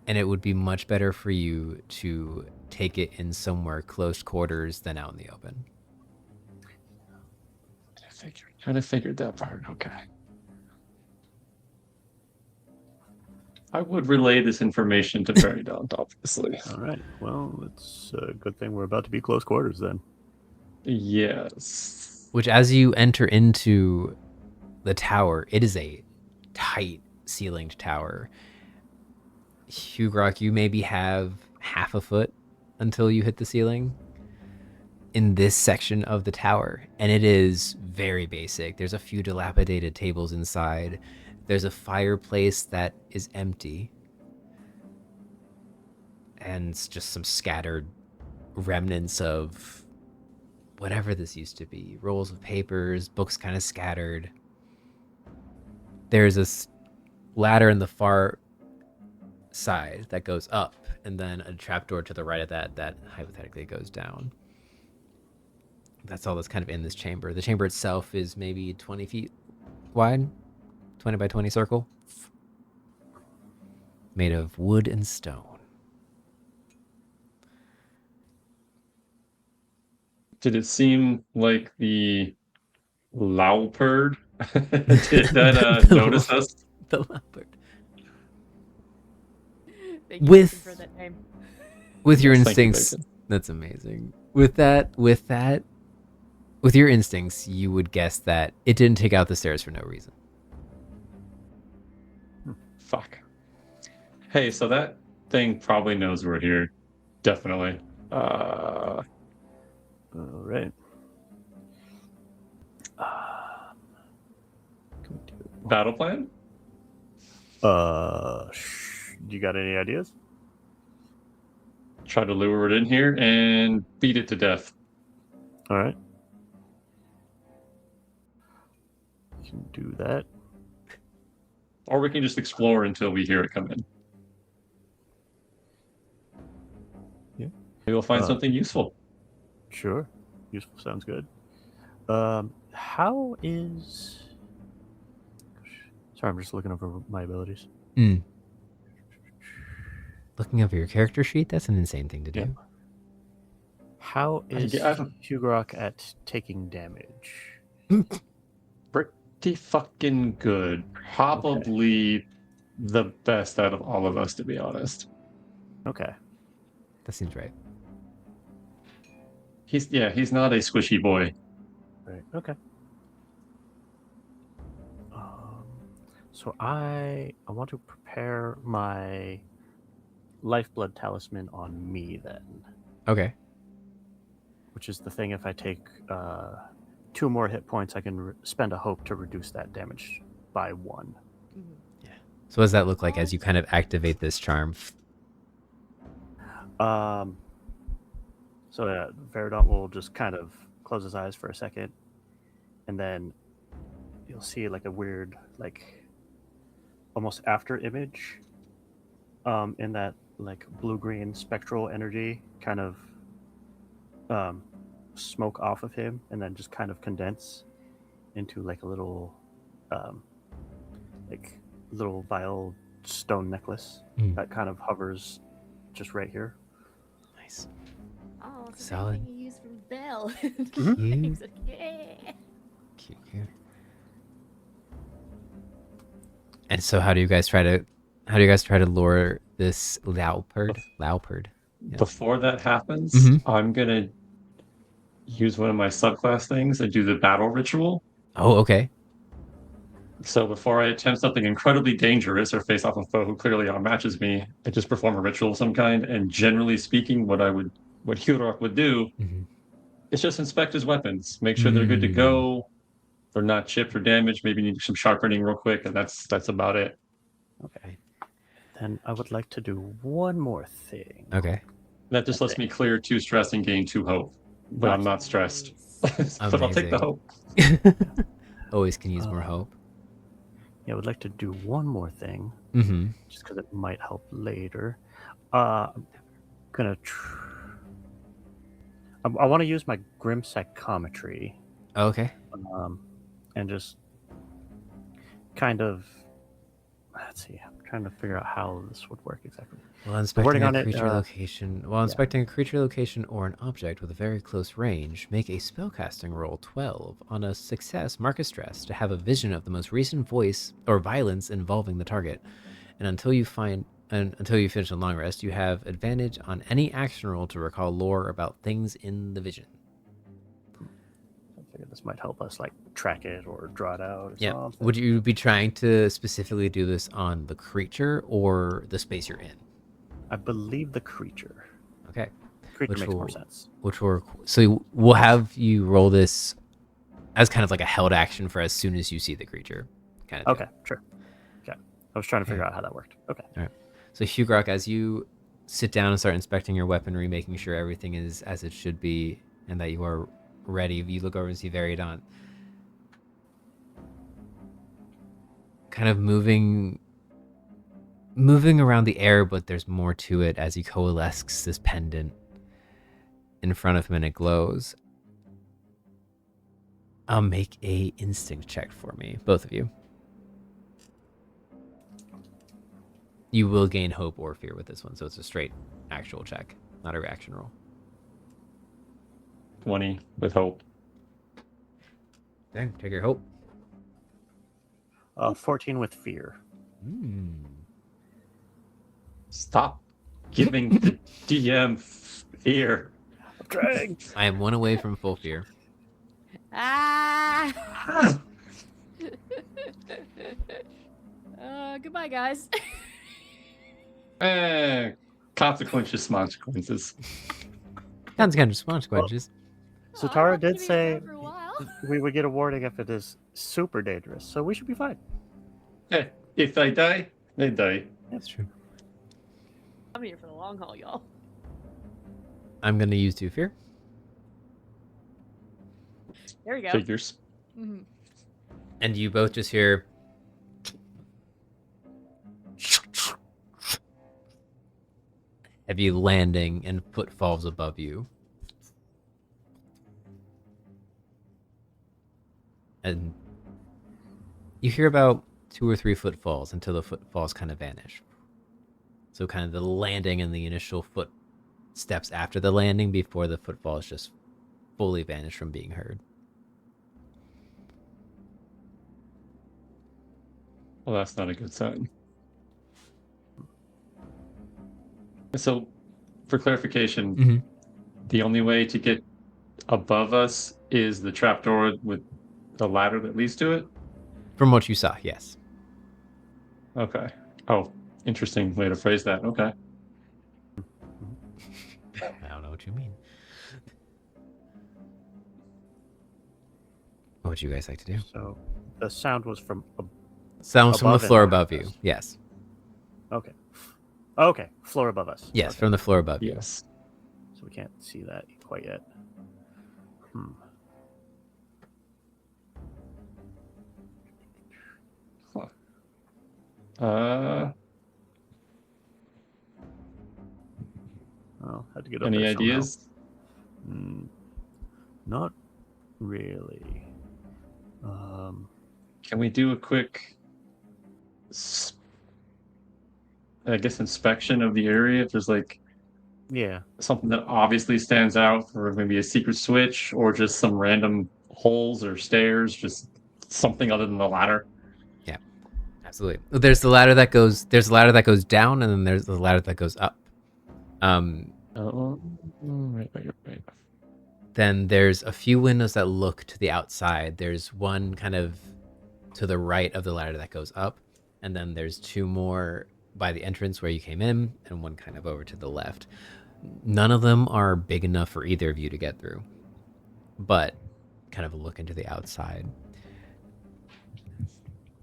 B: And it would be much better for you to take it in somewhere close quarters than out in the open.
H: I figured Kind of figured that part. Okay. I would relay this information to Variedawnt, obviously.
A: All right. Well, it's a good thing we're about to be close quarters then.
H: Yes.
B: Which, as you enter into the tower, it is a tight ceilinged tower. Hugrokk, you maybe have half a foot until you hit the ceiling in this section of the tower, and it is very basic. There's a few dilapidated tables inside. There's a fireplace that is empty, and just some scattered remnants of whatever this used to be. Rolls of papers, books kind of scattered. There's this ladder in the far side that goes up, and then a trapdoor to the right of that hypothetically goes down. That's all that's kind of in this chamber. The chamber itself is maybe 20 feet wide, 20 by 20 circle, made of wood and stone.
H: Did it seem like the Lauperd did that notice us?
B: The leopard.
C: Thank you
B: With-
C: for that name.
B: With your
H: Yes, thank you,
B: instincts,
H: Bacon.
B: that's amazing. With your instincts, you would guess that it didn't take out the stairs for no reason.
H: Fuck. Hey, so that thing probably knows we're here. Definitely.
A: All right. Can we do-
H: Battle plan?
A: You got any ideas?
H: Try to lure it in here and beat it to death.
A: All right. You can do that.
H: Or we can just explore until we hear it come in.
A: Yeah.
H: Maybe we'll find something useful.
A: Sure. Useful sounds good. How is... Sorry, I'm just looking over my abilities.
B: Looking over your character sheet, that's an insane thing to do.
H: Yeah.
A: How is
H: I don't-
A: Hugrokk at taking damage?
H: Pretty fucking good. Probably the best out of all of us, to be honest.
A: Okay.
B: That seems right.
H: He's not a squishy boy.
A: Right. Okay. So I want to prepare my lifeblood talisman on me then,
B: Okay.
A: which is the thing. If I take 2 more hit points, I can spend a hope to reduce that damage by 1.
B: So what does that look like as you kind of activate this charm?
A: So Variedawnt will just kind of close his eyes for a second, and then you'll see like a weird, like almost after image in that like blue-green spectral energy kind of smoke off of him, and then just kind of condense into like a little vial stone necklace that kind of hovers just right here.
B: Nice.
C: Oh, it's
B: Solid.
C: the thing you use from Belle.
B: Cute.
C: He's like, yeah.
B: Cute. And so how do you guys try to lure this Lauperd? Yeah.
H: Before that happens,
B: Mhm.
H: I'm gonna use one of my subclass things and do the battle ritual.
B: Oh, okay.
H: So before I attempt something incredibly dangerous or face off a foe who clearly outmatches me, I just perform a ritual of some kind. And generally speaking, what Hugrokk would do is just inspect his weapons, make sure they're good to go, they're not chipped or damaged, maybe need some sharpening real quick, and that's about it.
A: Okay. Then I would like to do one more thing.
B: Okay.
H: That just lets me clear 2 stress and gain 2 hope. But I'm not stressed.
C: Nice.
H: But I'll take the
B: Amazing.
H: hope.
B: Always can use more hope.
A: Yeah, I would like to do one more thing,
B: Mm-hmm.
A: just because it might help later. I'm gonna. I want to use my grim psychometry,
B: Okay.
A: and just kind of. Let's see. I'm trying trying to figure out how this would work exactly.
B: While inspecting
A: on
B: a
A: it,
B: creature location, while
A: yeah.
B: inspecting a creature location or an object with a very close range, make a spellcasting roll 12. On a success, mark a stress to have a vision of the most recent voice or violence involving the target. And until you finish a long rest, you have advantage on any action roll to recall lore about things in the vision.
A: I figured this might help us like track it or draw it out or
B: Yeah.
A: something.
B: Would you be trying to specifically do this on the creature or the space you're in?
A: I believe the creature.
B: Okay.
A: Creature makes more sense.
B: So we'll have you roll this as kind of like a held action for as soon as you see the creature. Kind of
A: Okay, sure. Okay. I was trying to figure out how that worked. Okay.
B: All right. So Hugrokk, as you sit down and start inspecting your weaponry, making sure everything is as it should be and that you are ready, you look over and see Variedawnt kind of moving around the air, but there's more to it as he coalesces this pendant in front of him and it glows. Make a instinct check for me, both of you. You will gain hope or fear with this one, so it's a straight actual check, not a reaction roll.
H: 20 with hope.
B: Okay, take your hope.
A: 14 with fear.
H: Stop giving the DM fear.
A: I'm trying.
B: I am one away from full fear.
C: Goodbye, guys.
H: Consequences.
B: Consequences.
A: So
C: Oh,
A: Tara
C: I'll
A: did
C: keep it
A: say
C: around for a while.
A: we would get a warning if it is super dangerous, so we should be fine.
H: Hey, if they die, they die.
B: That's true.
C: I'm here for the long haul, y'all.
B: I'm going to use 2 fear.
C: There we go.
H: Figures.
C: Mm-hmm.
B: And you both just hear heavy landing and footfalls above you. And you hear about 2 or 3 footfalls until the footfalls kind of vanish. So kind of the landing and the initial footsteps after the landing before the footfalls just fully vanish from being heard.
H: Well, that's not a good sign. So, for clarification, the only way to get above us is the trapdoor with the ladder that leads to it?
B: From what you saw, yes.
H: Okay. Oh, interesting way to phrase that. Okay.
B: I don't know what you mean. What would you guys like to do?
A: So the sound was from
B: Sounds from the
A: above
B: floor
A: and
B: above
A: behind
B: you.
A: us.
B: Yes.
A: Okay. Okay, floor above us.
B: Yes,
A: Okay.
B: from the floor above you.
H: Yes.
A: So we can't see that quite yet. Oh, had to get up
H: Any
A: there
H: ideas?
A: somehow. Not really.
H: Can we do a quick, I guess, inspection of the area? If there's like
A: Yeah.
H: something that obviously stands out, or maybe a secret switch, or just some random holes or stairs, just something other than the ladder.
B: Yeah, absolutely. There's the ladder that goes. There's the ladder that goes down, and then there's the ladder that goes up.
H: Right.
B: Then there's a few windows that look to the outside. There's one kind of to the right of the ladder that goes up, and then there's 2 more by the entrance where you came in, and one kind of over to the left. None of them are big enough for either of you to get through, but kind of a look into the outside.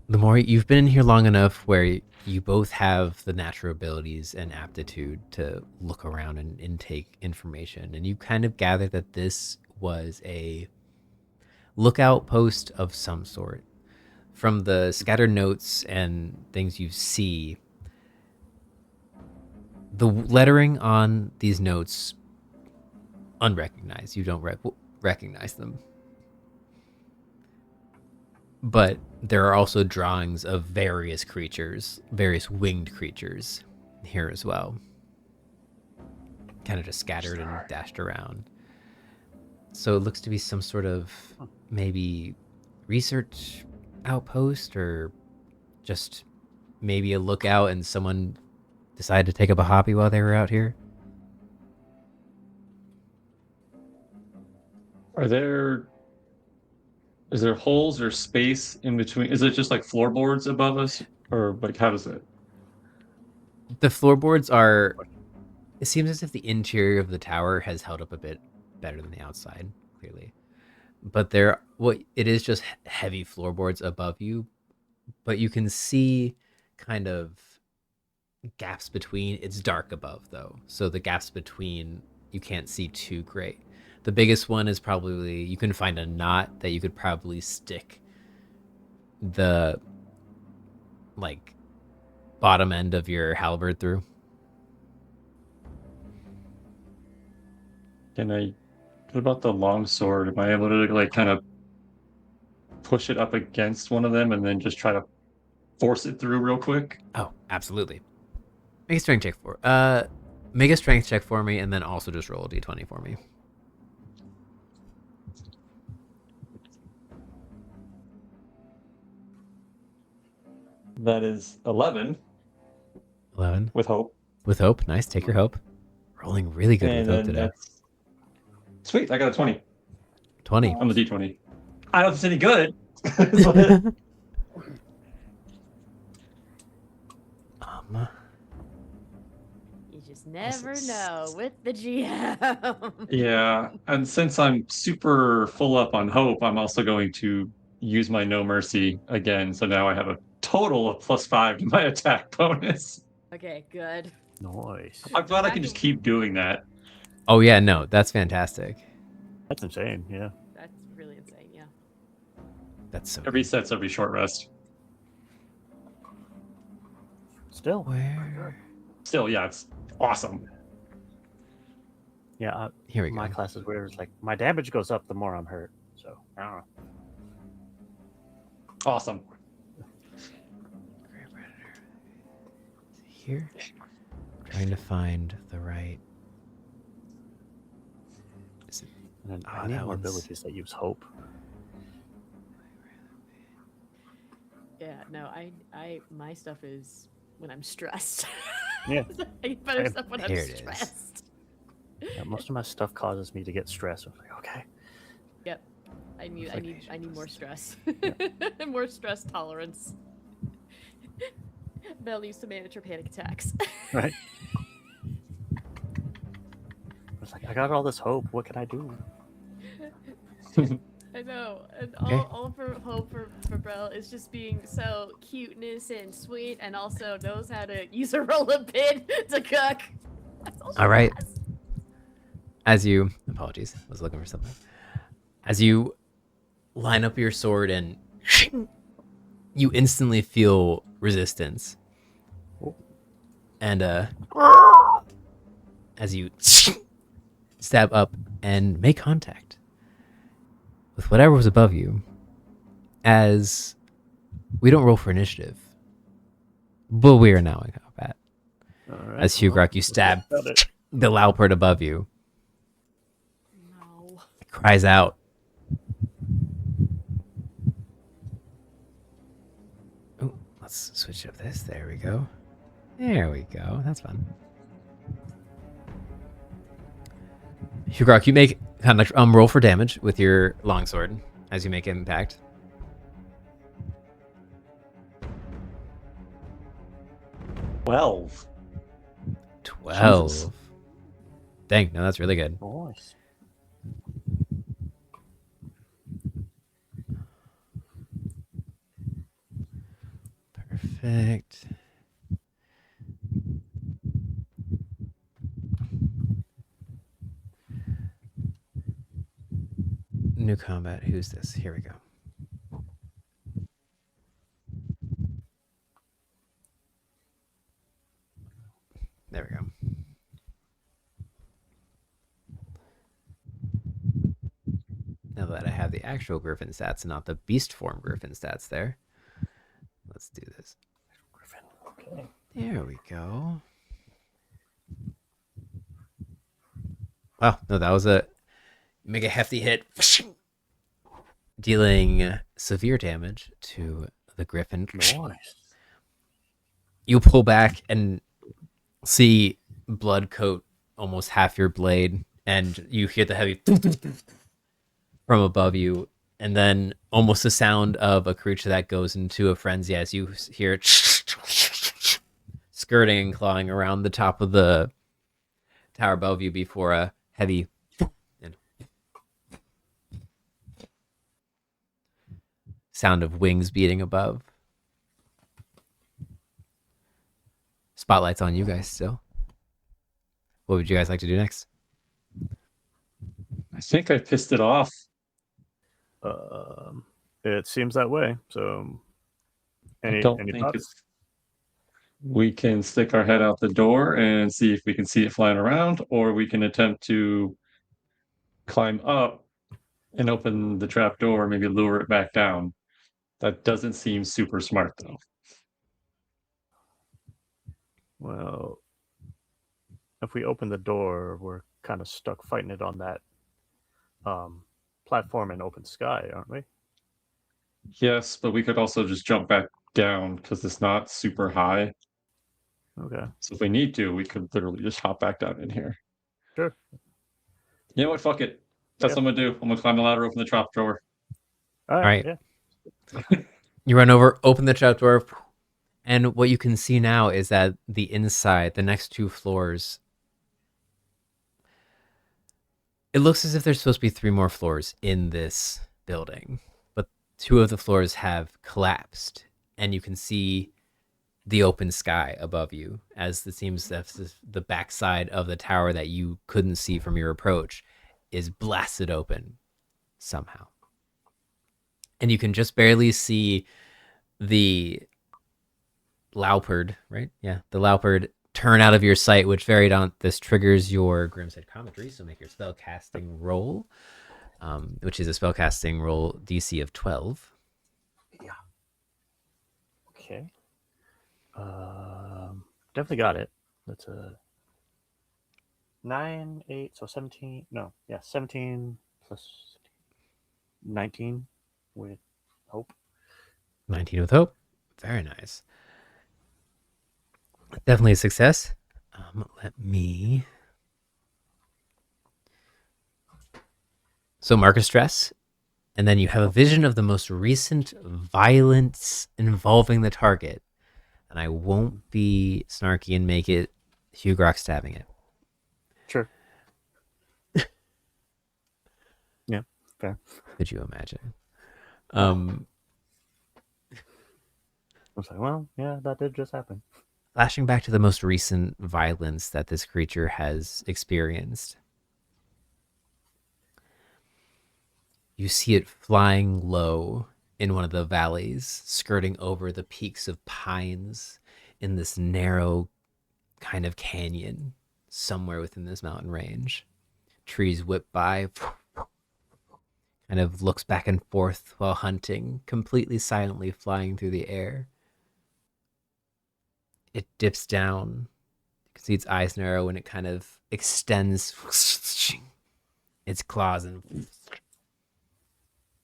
B: The more you've been in here long enough where you both have the natural abilities and aptitude to look around and intake information, and you kind of gather that this was a lookout post of some sort. From the scattered notes and things you see, the lettering on these notes, unrecognized. You don't recognize them. But there are also drawings of various creatures, various winged creatures here as well. Kind of just scattered and dashed around. So it looks to be some sort of maybe research outpost, or just maybe a lookout and someone decided to take up a hobby while they were out here.
H: Is there holes or space in between? Is it just like floorboards above us, or like how does it?
B: The floorboards are. It seems as if the interior of the tower has held up a bit better than the outside, clearly. But it is just heavy floorboards above you, but you can see kind of gaps between. It's dark above though, so the gaps between you can't see too great. The biggest one is probably you can find a knot that you could probably stick the like bottom end of your halberd through.
H: What about the long sword? Am I able to like kind of push it up against one of them and then just try to force it through real quick?
B: Oh, absolutely. Make a strength check for me, and then also just roll a d20 for me.
H: That is 11.
B: 11
H: with hope.
B: With hope, nice. Take your hope. Rolling really good with hope today.
H: Sweet, I got a 20.
B: 20
H: on the d20. I don't know if it's any good.
C: You just never know with the GM.
H: Yeah, and since I'm super full up on hope, I'm also going to use my no mercy again. So now I have a total of +5 to my attack bonus.
C: Okay, good.
A: Nice.
H: I'm glad I can just keep doing that.
B: Oh yeah, no, that's fantastic.
A: That's insane, yeah.
C: That's really insane, yeah.
B: That's so
H: It resets every short rest.
A: Still.
B: Where?
H: Still, yeah, it's awesome.
A: Yeah,
B: here we go.
A: My class is weird. It's like my damage goes up the more I'm hurt. So I don't know.
H: Awesome.
B: Here, trying to find the right.
A: And then I need more abilities that use hope.
C: Yeah, no, my stuff is when I'm stressed.
A: Yeah.
C: I get better stuff when I'm
B: Here it is.
C: stressed.
A: Yeah, most of my stuff causes me to get stressed. I'm like, okay.
C: Yep. I need more stress.
A: Yeah.
C: More stress tolerance. Belle used to manage her panic attacks.
A: Right. It's like, I got all this hope. What can I do?
C: I know, and
B: Okay.
C: all for hope for Belle is just being so cuteness and sweet, and also knows how to use a roller pin to cook. That's all she
B: All right.
C: has.
B: As you, apologies, I was looking for something. As you line up your sword and you instantly feel resistance. And as you stab up and make contact with whatever was above you, as we don't roll for initiative, but we are now in combat.
A: All right,
B: As Hugrokk, you stab
A: got it.
B: the Laupert above you.
C: No.
B: It cries out. Oh, let's switch up this. There we go. There we go. That's fun. Hugrokk, you make kind of roll for damage with your longsword as you make impact.
H: 12.
B: 12.
H: Jesus.
B: Dang, no, that's really good.
A: Nice.
B: Perfect. New combat. Who's this? Here we go. There we go. Now that I have the actual Griffin stats and not the beast form Griffin stats there, Let's do this.
A: Griffin. Okay.
B: There we go. Wow, no, that was a make a hefty hit, dealing severe damage to the griffin.
A: Nice.
B: You pull back and see blood coat almost half your blade, and you hear the heavy from above you, and then almost the sound of a creature that goes into a frenzy as you hear it skirting and clawing around the top of the tower above you before a heavy and sound of wings beating above. Spotlight's on you guys still. What would you guys like to do next?
H: I think I pissed it off.
A: It seems that way. So,
H: I don't
A: any
H: think
A: thoughts?
H: we can stick our head out the door and see if we can see it flying around, or we can attempt to climb up and open the trap door, maybe lure it back down. That doesn't seem super smart, though.
A: Well, if we open the door, we're kind of stuck fighting it on that platform in open sky, aren't we?
H: Yes, but we could also just jump back down because it's not super high.
A: Okay.
H: So if we need to, we could literally just hop back down in here.
A: Sure.
H: You know what? Fuck it. That's what I'm gonna do. I'm gonna climb the ladder, open the trap door.
A: All
B: right.
A: Yeah.
B: You run over, open the trapdoor, and what you can see now is that the inside, the next 2 floors, it looks as if there's supposed to be 3 more floors in this building, but 2 of the floors have collapsed, and you can see the open sky above you, as it seems that the backside of the tower that you couldn't see from your approach is blasted open somehow. And you can just barely see the Lauperd, right? Yeah, the Lauperd turn out of your sight, which Variedawnt, this triggers your Grimside Commentary, so make your spell casting roll, which is a spell casting roll DC of 12.
A: Yeah. Okay. Definitely got it. That's a 9, 8, so 17. No, yeah, 17 plus 19 with hope.
B: 19 with hope. Very nice. Definitely a success. Let me... So mark a stress, and then you have a vision of the most recent violence involving the target. And I won't be snarky and make it Hugrokk stabbing it.
A: Sure. Yeah, fair.
B: Could you imagine?
A: I was like, well, yeah, that did just happen.
B: Flashing back to the most recent violence that this creature has experienced, you see it flying low in one of the valleys, skirting over the peaks of pines in this narrow kind of canyon somewhere within this mountain range. Trees whip by, kind of looks back and forth while hunting, completely silently flying through the air. It dips down. You can see its eyes narrow and it kind of extends its claws and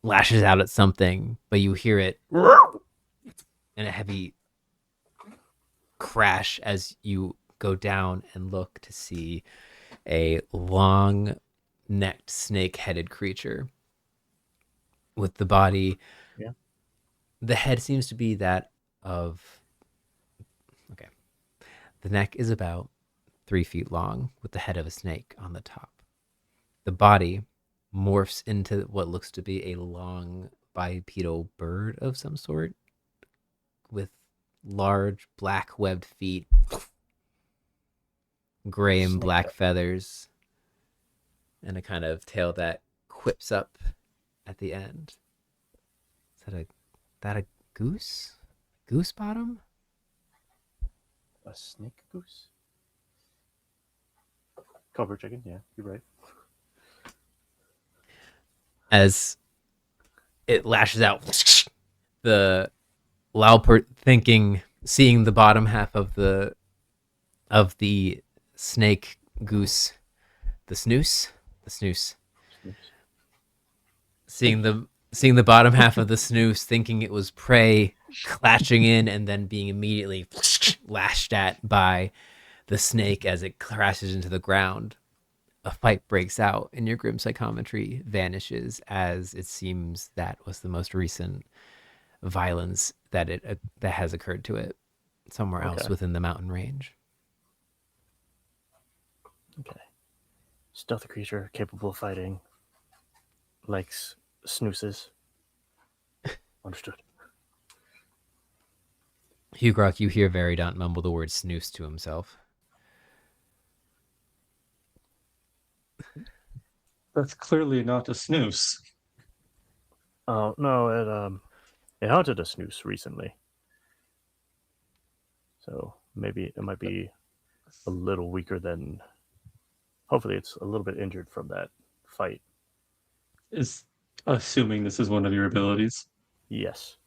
B: lashes out at something, but you hear it and a heavy crash as you go down and look to see a long-necked, snake-headed creature with the body.
A: Yeah.
B: The head seems to be that of... Okay. The neck is about 3 feet long with the head of a snake on the top. The body morphs into what looks to be a long bipedal bird of some sort with large black webbed feet, gray and black feathers, and a kind of tail that quips up at the end. Is that a goose? Goose bottom?
A: A snake goose? Cover chicken, yeah, you're right.
B: As it lashes out, the Laupert seeing the bottom half of the snake goose, the snooze, seeing the bottom half of the snooze, thinking it was prey, clashing in, and then being immediately lashed at by the snake as it crashes into the ground. A fight breaks out, and your grim psychometry vanishes, as it seems that was the most recent violence that has occurred to it somewhere else within the mountain range.
A: Okay. Stealthy creature capable of fighting. Likes snoozes. Understood.
B: Hugrokk, you hear Variedawnt mumble the word snooze to himself.
H: That's clearly not a snooze.
A: Oh no, it hunted a snooze recently. So maybe it might be a little weaker than. Hopefully, it's a little bit injured from that fight.
H: Is assuming this is one of your abilities.
A: Yes.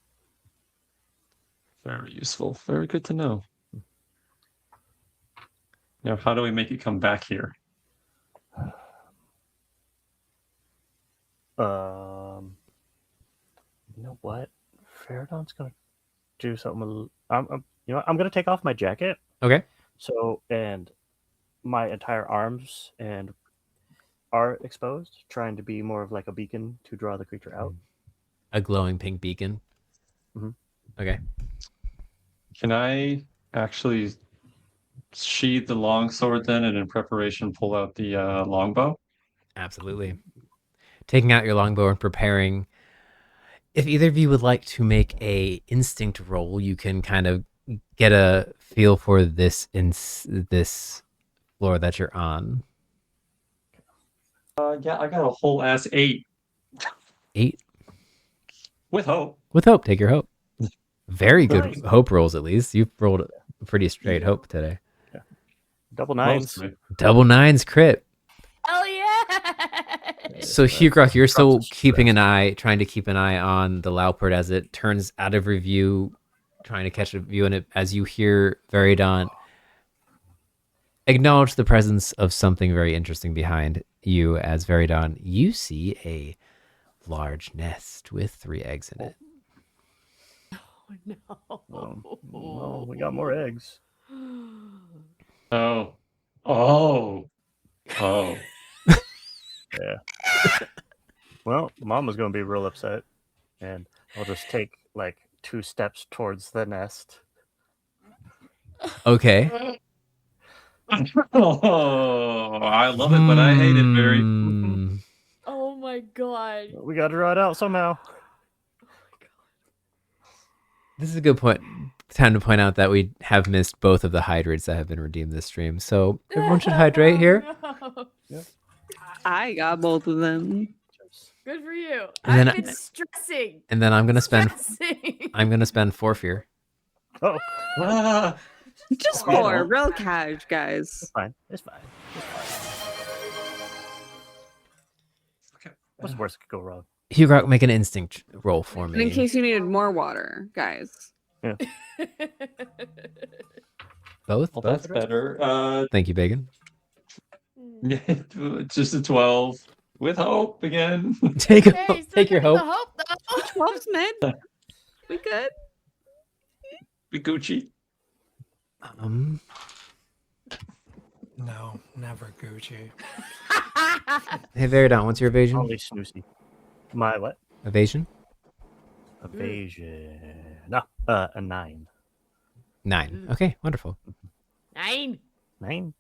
H: Very useful. Very good to know. Now, how do we make it come back here?
A: You know what? Variedawnt's gonna do something. I'm gonna take off my jacket.
B: Okay.
A: So, and my entire arms and are exposed, trying to be more of like a beacon to draw the creature out.
B: A glowing pink beacon.
A: Mm-hmm.
B: Okay.
H: Can I actually sheathe the longsword then, and in preparation pull out the longbow?
B: Absolutely. Taking out your longbow and preparing. If either of you would like to make a instinct roll, you can kind of get a feel for this floor that you're on.
H: Yeah, I got a whole ass 8.
B: 8?
H: With hope.
B: With hope. Take your hope. Very good
A: Nice.
B: hope rolls, at least. You've rolled a pretty straight hope today.
A: Yeah. Double nines.
H: Mostly.
B: Double 9s crit.
C: Hell yeah!
B: So Hugrokk, you're still trying to keep an eye on the Laupert as it turns out of review, trying to catch a view in it as you hear Variedawnt acknowledge the presence of something very interesting behind you. As Variedawnt, you see a large nest with 3 eggs in it.
C: Oh no!
A: Well, we got more eggs.
H: Oh.
A: Yeah. Well, Mama's gonna be real upset, and I'll just take like 2 steps towards the nest.
B: Okay.
H: Oh, I love it, but I hate it very.
C: Oh my god!
A: We got to draw it out somehow.
B: This is a good time to point out that we have missed both of the hydrates that have been redeemed this stream. So everyone should hydrate here.
C: No.
A: Yep.
D: I got both of them.
C: Good for you.
B: And
C: I've
B: then-
C: been stressing.
B: And then I'm gonna spend
C: Stressing.
B: 4 fear.
A: Oh,
H: Ah,
D: Just
H: Oh,
D: more
H: no.
D: real cash, guys.
A: it's fine. It's fine.
H: okay.
A: What's worse could go wrong?
B: Hugrokk, make an instinct roll for
D: And
B: me.
D: in case you needed more water, guys.
B: Both?
H: Well, that's better.
B: Thank you, Bacon.
H: Yeah, just a 12 with hope again.
B: Take
C: Hey, still
B: take your
C: got the
B: hope.
C: though.
D: 12's mid. We good?
H: Be Gucci.
F: No, never Gucci.
B: Hey, Variedawnt, what's your evasion?
A: Only snoozy. My what?
B: Evasion?
A: Evasion. No, a 9.
B: 9. Okay, wonderful.
C: 9.
A: 9.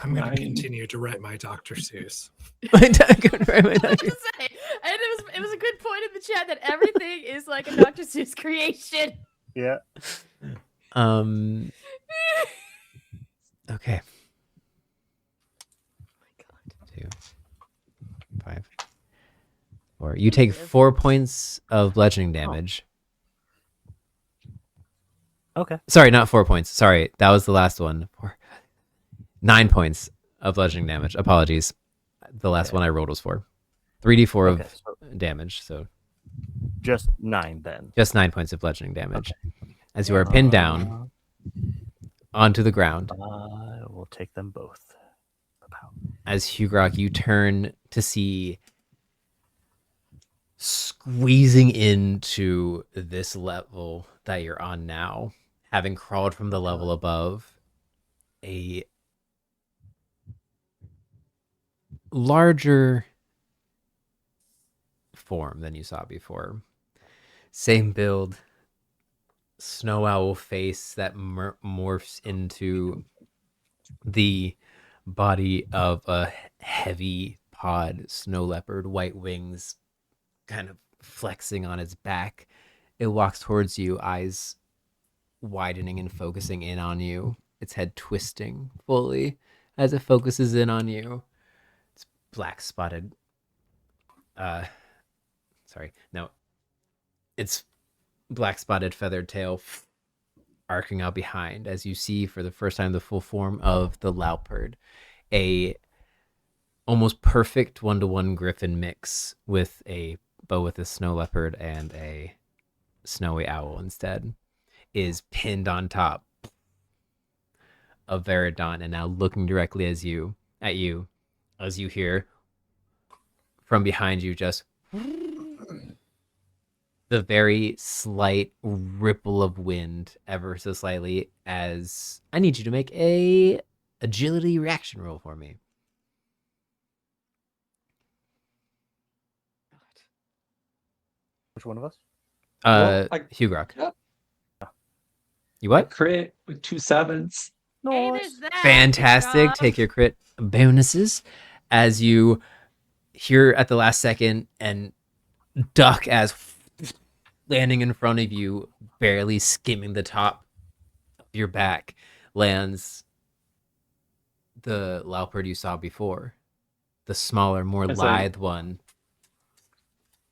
F: I'm going
H: Nine.
F: to continue to write my Dr. Seuss.
C: I was gonna say, and it was a good point in the chat that everything is like a Dr. Seuss creation.
A: Yeah.
B: Okay. 2, 5, 4. You take 4 points of bludgeoning damage.
A: Okay.
B: Sorry, not 4 points. Sorry, that was the last one. 9 points of bludgeoning damage. Apologies. The last one I rolled was 4. 3d4
A: Okay,
B: of damage. So
A: Just 9 then.
B: Just 9 points of bludgeoning damage. As you are pinned down onto the ground.
A: I will take them both.
B: As Hugrokk, you turn to see squeezing into this level that you're on now, having crawled from the level above, a larger form than you saw before. Same build, snow owl face that morphs into the body of a heavy pod snow leopard, white wings kind of flexing on its back. It walks towards you, eyes widening and focusing in on you, its head twisting fully as it focuses in on you. It's black spotted. It's black spotted feathered tail arcing out behind as you see for the first time the full form of the leopard, a almost perfect 1-to-1 griffin mix with a bow with a snow leopard and a snowy owl instead, is pinned on top of Variedawnt and now looking directly at you as you hear from behind you just the very slight ripple of wind ever so slightly, as I need you to make a agility reaction roll for me.
A: Which one of us?
B: Hugrokk.
H: Yep.
B: You what?
H: Crit with 2 7s.
C: Hey, there's that.
B: Fantastic.
C: Rob.
B: Take your crit bonuses as you hear at the last second and duck as landing in front of you, barely skimming the top of your back, lands the leopard you saw before. The smaller, more lithe one.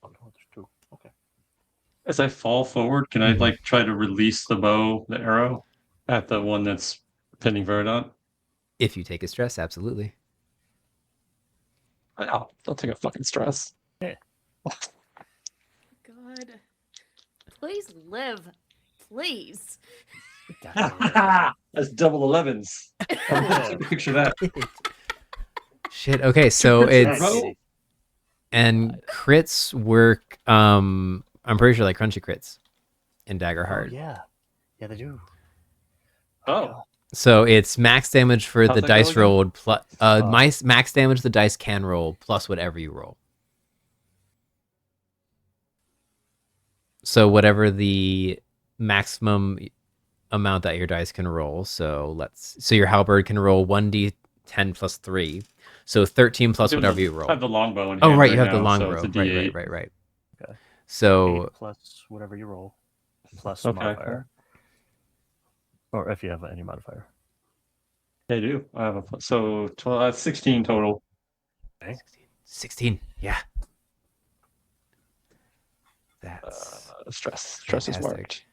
A: Oh, no, there's 2. Okay.
H: As I fall forward, can I like try to release the bow, the arrow, at the one that's pinning Variedawnt?
B: If you take a stress, absolutely.
H: I'll take a fucking stress.
C: God. Please live. Please.
H: That's double 11s. Picture that.
B: Shit. Okay, so it's and crits work. I'm pretty sure like crunchy crits in Daggerheart.
A: Oh, yeah, they do.
H: Oh,
B: So it's max damage for
H: How's
B: the
H: that
B: dice
H: go again?
B: rolled plus max damage the dice can roll plus whatever you roll. So whatever the maximum amount that your dice can roll. So your halberd can roll 1d10 plus 3. So 13 plus whatever you roll.
H: I have the longbow in
B: Oh
H: hand
B: right, you have the
H: now,
B: longbow.
H: so it's a D8.
B: Right.
A: Okay.
B: So
A: 8 plus whatever you roll, plus
H: Okay.
A: modifier. Or if you have any modifier.
H: I do. I have so 12, 16 total.
B: 16. Yeah. That's
H: Stress is
B: fantastic.
H: marked.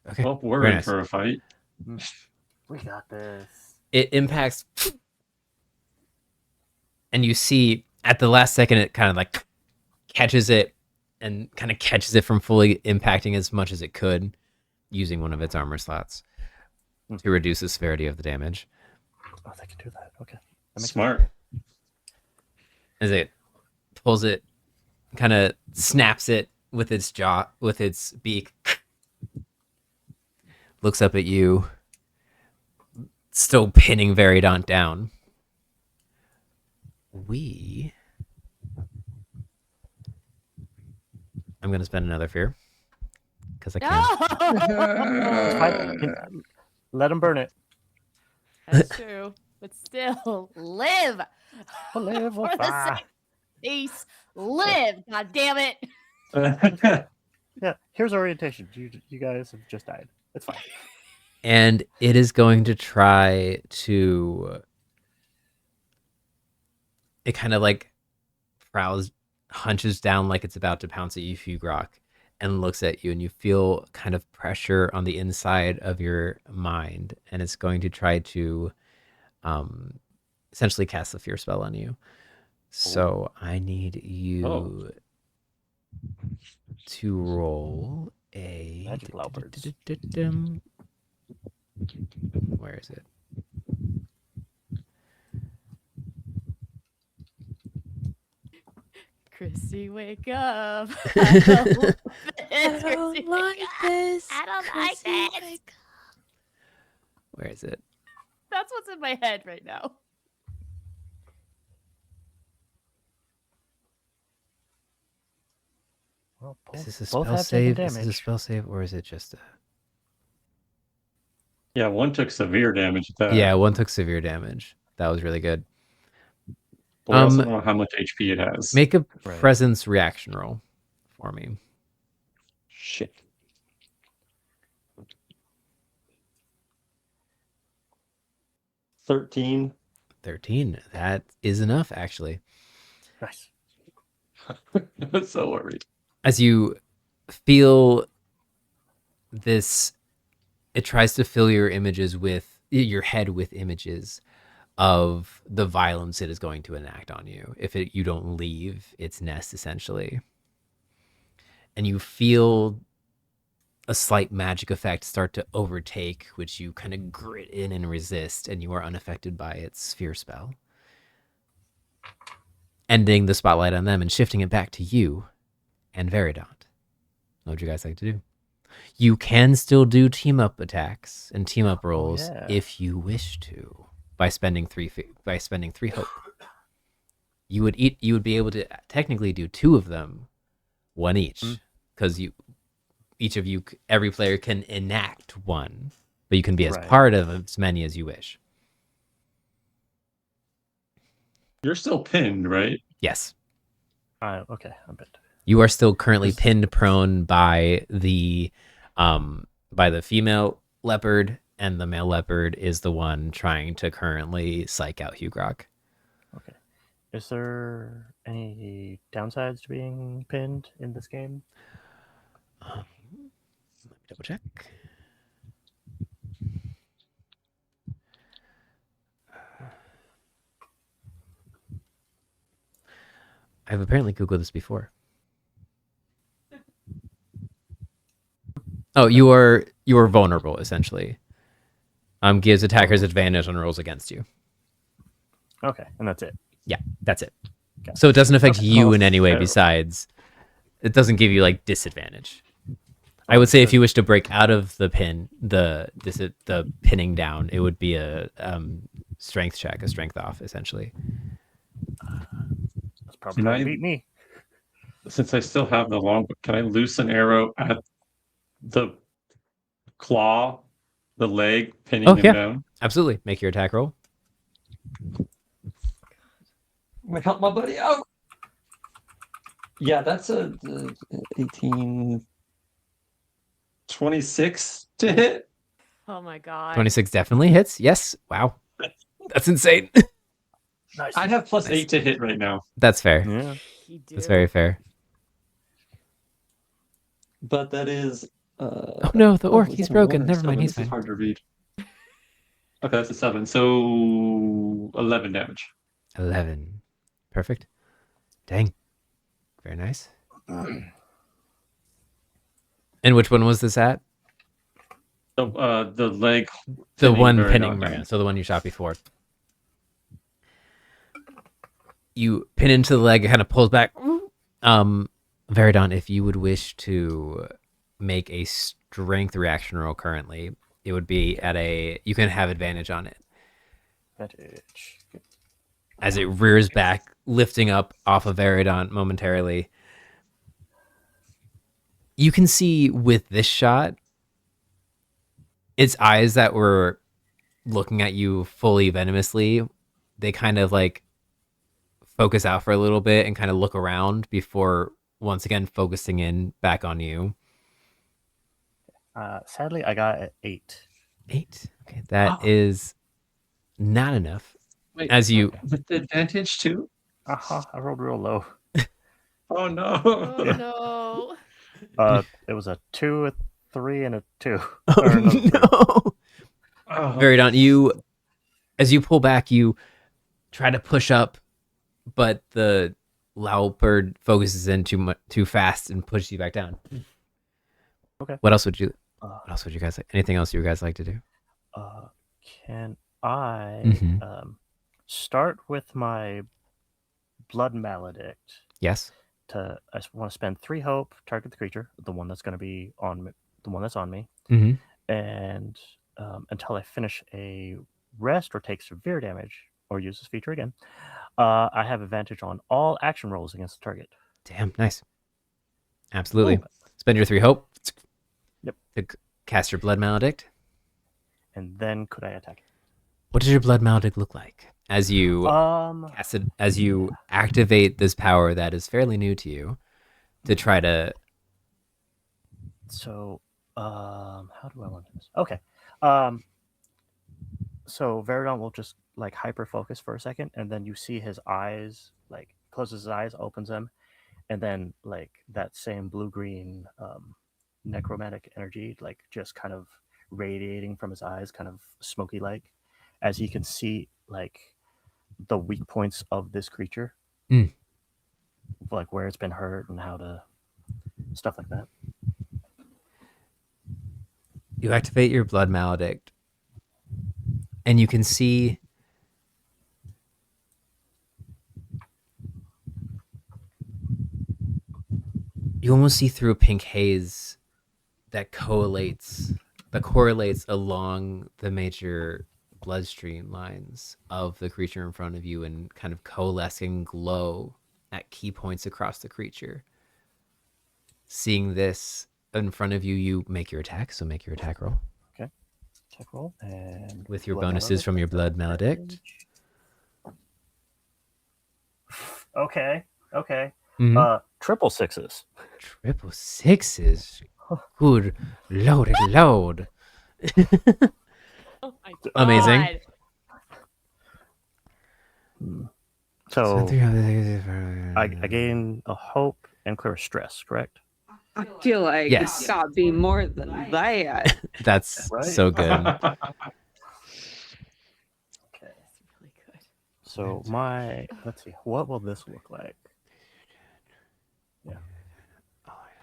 B: Okay.
H: Well, we're
B: Very
H: in
B: nice.
H: for a fight.
A: We got this.
B: It impacts, and you see at the last second it kind of like catches it and kind of catches it from fully impacting as much as it could, using one of its armor slots to reduce the severity of the damage.
A: Oh, they can do that. Okay. That makes
H: Smart.
B: As it pulls it, kind of snaps it with its jaw, with its beak, looks up at you, still pinning Variedawnt down. I'm going to spend another fear. Because I can.
A: It's fine. Let him burn it.
C: That's true. But still, live.
A: Live
C: For the sake of peace, live. God damn it.
A: Yeah, here's orientation. You guys have just died. It's fine.
B: And it is going to try to. It kind of like prowls, hunches down like it's about to pounce at you, Hugrokk, and looks at you, and you feel kind of pressure on the inside of your mind, and it's going to try to essentially cast the fear spell on you. So I need you to roll a
A: Magic Loudbirds.
B: Where is it?
C: Kristi, wake up.
B: I
C: don't like
B: this.
C: I don't like this.
B: Where is it?
C: That's what's in my head right now.
A: Well,
B: Is this a
A: both
B: spell
A: have taken
B: save? Is this a
A: damage.
B: spell save, or is it just a...
H: Yeah, one took severe damage.
B: Yeah, one took severe damage. That was really good.
H: But we also don't know how much HP it has.
B: Make a
A: Right.
B: presence reaction roll for me.
H: Shit. 13.
B: 13. That is enough, actually.
A: Nice.
H: I'm so worried.
B: As you feel this, it tries to fill your head with images of the violence it is going to enact on you if you don't leave its nest, essentially. And you feel a slight magic effect start to overtake, which you kind of grit in and resist, and you are unaffected by its fear spell. Ending the spotlight on them and shifting it back to you and Variedawnt. What would you guys like to do? You can still do team-up attacks and team-up rolls if you wish to by spending 3 hope. You would be able to technically do 2 of them, one each, because every player can enact one, but you can be as part of as many as you wish.
H: You're still pinned, right?
B: Yes.
A: Okay, I'm pinned.
B: You are still currently pinned prone by the female leopard, and the male leopard is the one trying to currently psych out Hugrokk.
A: Okay. Is there any downsides to being pinned in this game?
B: Let me double check. I've apparently Googled this before. Oh, you are vulnerable, essentially. Gives attackers advantage on rolls against you.
A: Okay, and that's it.
B: Yeah, that's it.
A: Okay.
B: So it doesn't affect you
H: Oh,
B: in any way
H: so-
B: besides... It doesn't give you, like, disadvantage. I would say if you wish to break out of the pin, the pinning down, it would be a strength check, a strength off, essentially.
A: That's probably
H: Can
A: gonna
H: I-
A: beat me.
H: Since I still have the longbow, can I loose an arrow at the claw, the leg, pinning him down?
B: Absolutely. Make your attack roll.
H: Help my buddy out. Yeah, that's a 18, 26 to hit.
C: Oh my god.
B: 26 definitely hits. Yes. Wow. That's insane.
A: Nice.
H: I have +8 to hit right now.
B: That's fair.
A: Yeah.
C: You do.
B: That's very fair.
H: But that is...
B: Oh no, the orc,
H: it's
B: he's
H: a
B: broken.
H: water
B: Never mind,
H: seven.
B: he's
H: This is
B: fine.
H: hard to read. Okay, that's a 7. So 11 damage.
B: 11. Perfect. Dang. Very nice. And which one was this at?
H: The leg.
B: The one
H: Variedawnt
B: pinning
H: down.
B: Marion. So the one you shot before. You pin into the leg, it kind of pulls back. Variedawnt, if you would wish to make a strength reaction roll currently, it would be you can have advantage on it.
A: Advantage.
B: As it rears back, lifting up off of Variedawnt momentarily. You can see with this shot, its eyes that were looking at you fully venomously, they kind of like focus out for a little bit and kind of look around before once again focusing in back on you.
A: Sadly, I got an 8.
B: 8. Okay, that is not enough.
H: Wait,
B: As you
H: with the advantage too?
A: I rolled real low.
H: Oh no.
C: Oh no.
A: It was a 2, a 3, and a 2.
B: Oh,
A: Or another 3.
B: no.
H: Oh.
B: Variedawnt, as you pull back, you try to push up, but the Lauperd focuses in too fast and pushes you back down.
A: Okay.
B: What else would you
A: Uh,
B: guys like? Anything else you guys like to do?
A: Can I
B: Mhm.
A: Start with my blood maledict?
B: Yes.
A: I want to spend 3 hope, target the creature, the one that's going to be on me, the one that's on me,
B: Mm-hmm.
A: and until I finish a rest or take severe damage or use this feature again, I have advantage on all action rolls against the target.
B: Damn, nice. Absolutely.
A: Ooh.
B: Spend your 3 hope.
A: Yep.
B: To cast your blood maledict.
A: And then could I attack it?
B: What does your blood maledict look like as you cast it, as you activate this power that is fairly new to you to try to?
A: So, how do I want this? Okay. So Variedawnt will just like hyper focus for a second, and then you see his eyes, like closes his eyes, opens them, and then like that same blue-green necromantic energy, like just kind of radiating from his eyes, kind of smoky like, as he can see like the weak points of this creature, like where it's been hurt and how to stuff like that.
B: You activate your blood maledict, and you can see you almost see through a pink haze that correlates along the major bloodstream lines of the creature in front of you and kind of coalescing glow at key points across the creature. Seeing this in front of you, you make your attack. So make your attack roll.
A: Okay. Attack roll. And
B: with your
A: blood
B: bonuses
A: maledict,
B: from your
A: that's
B: blood
A: advantage.
B: maledict.
A: Okay.
B: Mhm.
A: Triple sixes.
B: Triple sixes. Good loaded load.
C: Oh my
B: Amazing.
C: God.
A: So I
B: I
A: gain a hope and clear stress, correct?
D: I feel like
B: Yes.
D: it's gotta be more than that.
B: That's
A: Right?
B: so good.
A: Okay.
C: That's really good.
A: So let's see, what will this look like? Yeah.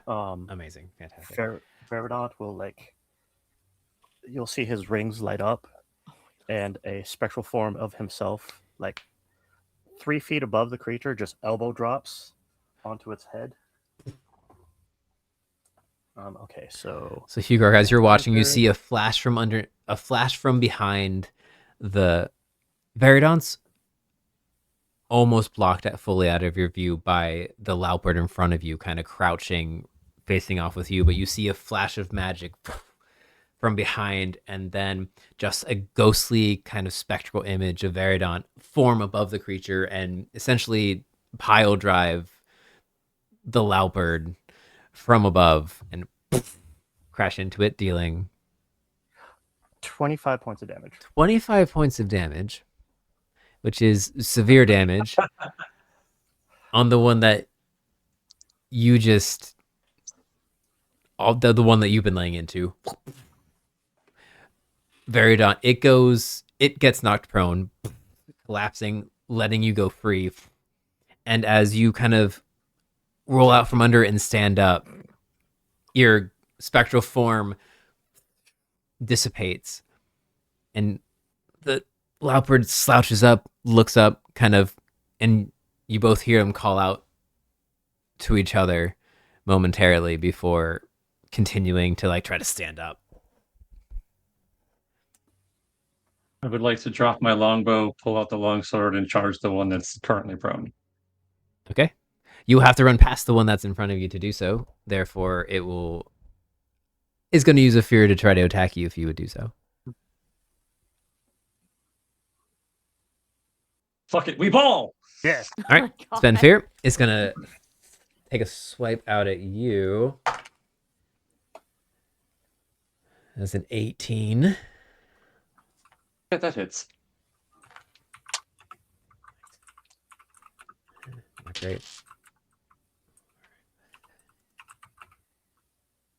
B: Amazing. Fantastic.
A: Variedawnt will like, you'll see his rings light up, and a spectral form of himself, like 3 feet above the creature, just elbow drops onto its head. Okay, so
B: Hugrokk, as you're watching, you see a flash from behind the Variedawnt's almost blocked fully out of your view by the Lauperd in front of you, kind of crouching, facing off with you. But you see a flash of magic from behind, and then just a ghostly kind of spectral image of Variedawnt form above the creature and essentially pile drive the Lauperd from above and crash into it, dealing
A: 25 points of damage.
B: 25 points of damage, which is severe damage on the one that you just, the one that you've been laying into. Variedawnt, it gets knocked prone, collapsing, letting you go free. And as you kind of roll out from under it and stand up, your spectral form dissipates, and the Lauperd slouches up, looks up, kind of, and you both hear him call out to each other momentarily before continuing to like try to stand up.
H: I would like to drop my longbow, pull out the longsword, and charge the one that's currently prone.
B: Okay. You have to run past the one that's in front of you to do so. Therefore, is going to use a fear to try to attack you if you would do so.
H: Fuck it, we ball!
A: Yeah.
B: All right.
C: God.
B: Spend fear. It's going to take a swipe out at you. That's an 18.
H: Yeah, that hits.
B: Not great.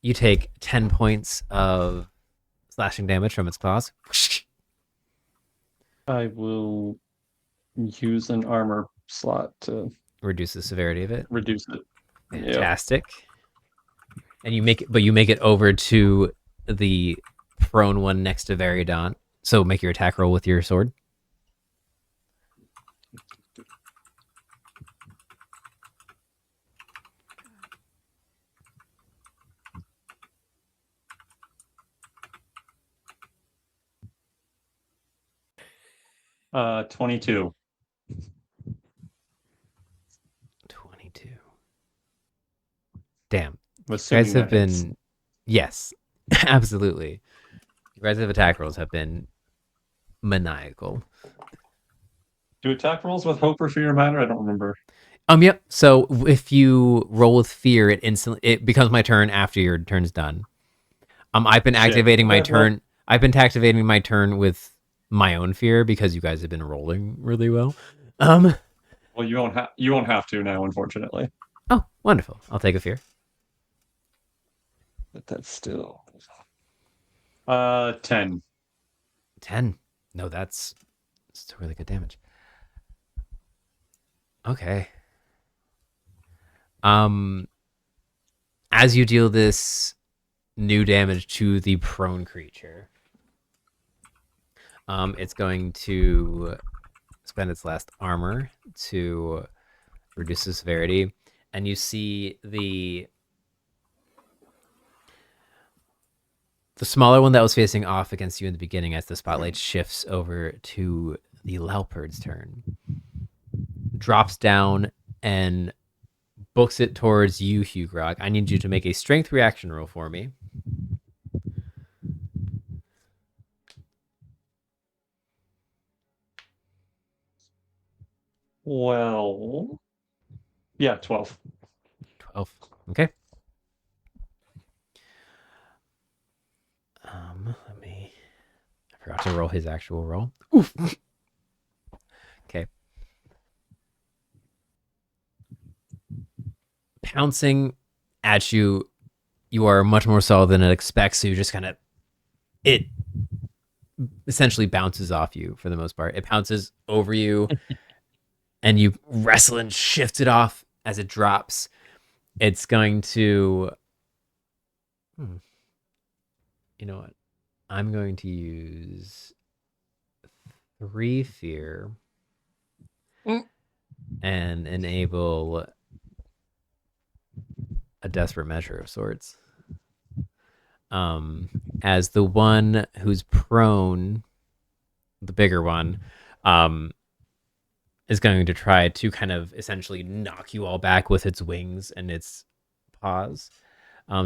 B: You take 10 points of slashing damage from its claws.
H: I will use an armor slot to
B: Reduce the severity of it.
H: reduce it.
B: Fantastic. And you make it over to the prone one next to Variedawnt. So make your attack roll with your sword.
H: Yep. 22.
B: 22. Damn. You
H: Assuming
B: guys have
H: that hits.
B: been... Yes, absolutely. You guys' attack rolls have been maniacal.
H: Do attack rolls with hope or fear matter? I don't remember.
B: Yep. So if you roll with fear, it becomes my turn after your turn's done. I've been activating my turn. I've been activating my turn with my own fear because you guys have been rolling really well.
H: Well, you won't have to now, unfortunately.
B: Oh, wonderful. I'll take a fear.
H: But that's still 10.
B: 10. No, that's really good damage. Okay. As you deal this new damage to the prone creature, it's going to spend its last armor to reduce the severity, and you see the smaller one that was facing off against you in the beginning, as the spotlight shifts over to the Lauperd's turn, drops down and books it towards you, Hugrokk. I need you to make a strength reaction roll for me.
H: Well, yeah, 12.
B: 12. Okay. I forgot to roll his actual roll. Oof. Okay. Pouncing at you, you are much more solid than it expects, so you just it essentially bounces off you for the most part. It pounces over you, and you wrestle and shift it off as it drops. It's going to... You know what? I'm going to use 3 fear and enable a desperate measure of sorts. As the one who's prone, the bigger one, is going to try to kind of essentially knock you all back with its wings and its paws.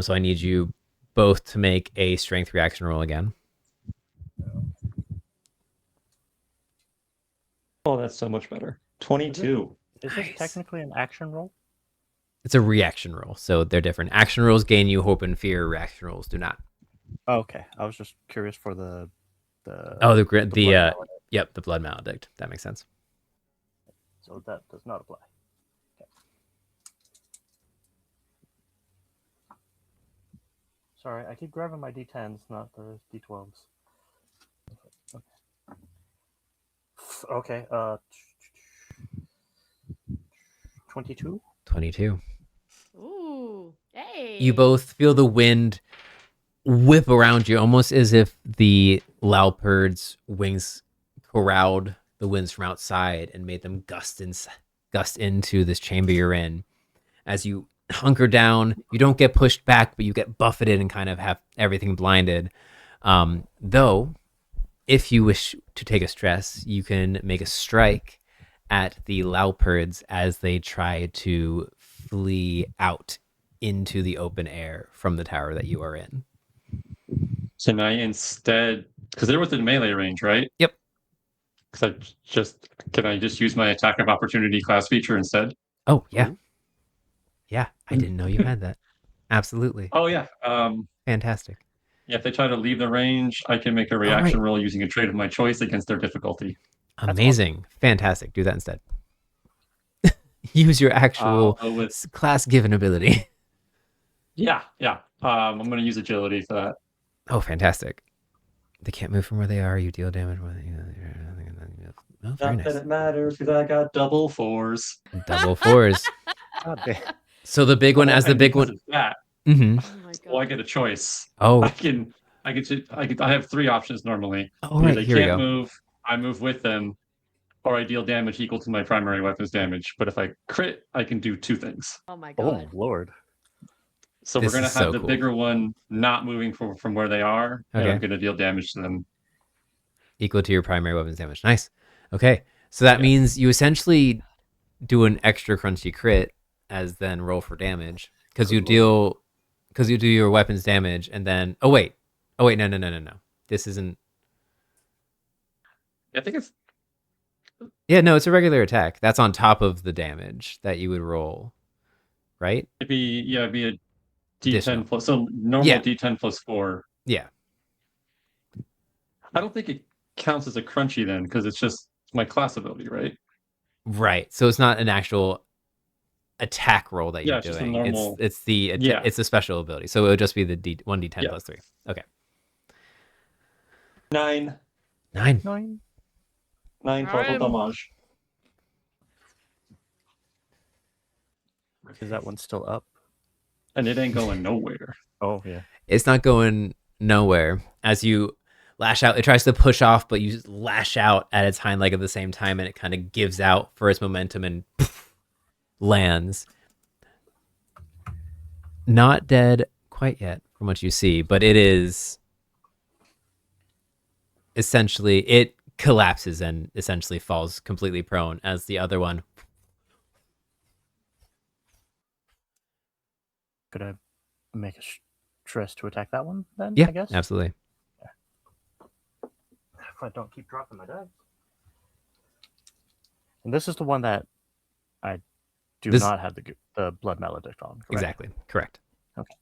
B: So I need you both to make a strength reaction roll again.
H: Oh, that's so much better. 22.
A: Is this technically an action roll?
B: It's a reaction roll, so they're different. Action rolls gain you hope and fear. Reaction rolls do not.
A: Oh, okay, I was just curious for the
B: the blood maledict. That makes sense.
A: So that does not apply. Okay. Sorry, I keep grabbing my D10s, not the D12s. Okay. 22.
B: 22.
C: Ooh, hey.
B: You both feel the wind whip around you, almost as if the Lauperd's wings corralled the winds from outside and made them gust into this chamber you're in. As you hunker down, you don't get pushed back, but you get buffeted and kind of have everything blinded. Though, if you wish to take a stress, you can make a strike at the Lauperds as they try to flee out into the open air from the tower that you are in.
H: Can I instead, because they're within melee range, right?
B: Yep.
H: Can I just use my attack of opportunity class feature instead?
B: Oh, yeah. Yeah, I didn't know you had that. Absolutely.
H: Oh, yeah.
B: Fantastic.
H: Yeah, if they try to leave the range, I can make a reaction roll using a trait of my choice against their difficulty.
B: Amazing. Fantastic. Do that instead. Use your actual class-given ability.
H: Yeah. I'm going to use agility for that.
B: Oh, fantastic. They can't move from where they are. You deal damage. Oh, very
H: Not that
B: nice.
H: it matters because I got double 4s.
B: Double 4s.
A: God damn.
B: So the big one, as the
H: And
B: big
H: because
B: one.
H: of that,
B: Mm-hmm.
C: Oh my
H: well, I
C: god.
H: get a choice.
B: Oh,
H: I have 3 options normally.
B: oh,
H: Either
B: right.
H: they
B: Here we
H: can't
B: go.
H: move, I move with them, or I deal damage equal to my primary weapon's damage. But if I crit, I can do 2 things.
C: Oh my
A: Oh
C: god.
A: lord.
H: So
B: This
H: we're going
B: is
H: to have
B: so
H: the
B: cool.
H: bigger one not moving from where they are, and
B: Okay.
H: I'm going to deal damage to them.
B: Equal to your primary weapon's damage. Nice. Okay. So that
H: Yeah.
B: means you essentially do an extra crunchy crit as then roll for damage because you do your weapon's damage and then no. This isn't.
H: I think it's
B: Yeah, no, it's a regular attack. That's on top of the damage that you would roll, right?
H: it'd be a D10
B: Additional.
H: plus. So normal
B: Yeah.
H: D10 plus 4.
B: Yeah.
H: I don't think it counts as a crunchy then because it's just my class ability, right?
B: Right. So it's not an actual attack roll that you're
H: Yeah, it's just a
B: doing.
H: normal-
B: It's the
H: Yeah.
B: it's a special ability. So it would just be the 1d10
H: Yeah.
B: plus 3. Okay.
H: 9
B: 9.
A: 9.
H: total
C: Alright.
H: damage.
A: Is that one still up?
H: And it ain't going nowhere.
A: Oh yeah.
B: It's not going nowhere. As you lash out, it tries to push off, but you just lash out at its hind leg at the same time, and it kind of gives out for its momentum and lands. Not dead quite yet, from what you see, but it is essentially, it collapses and essentially falls completely prone as the other one.
A: Could I make a stress to attack that one then?
B: Yeah,
A: I guess.
B: absolutely.
A: If I don't keep dropping my dice. And this is the one that I do not have the blood maledict on. Correct?
B: Exactly. Correct.
A: Okay.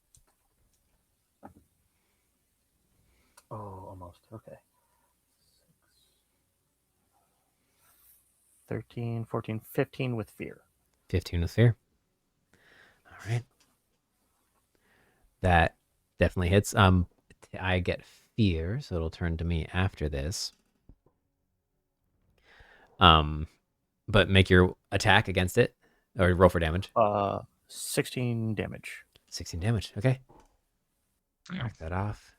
A: Oh, almost. Okay. 13, 14, 15 with fear.
B: 15 with fear. All right. That definitely hits. I get fear, so it'll turn to me after this. But make your attack against it, or roll for damage.
A: 16 damage.
B: 16 damage. Okay. Mark that off.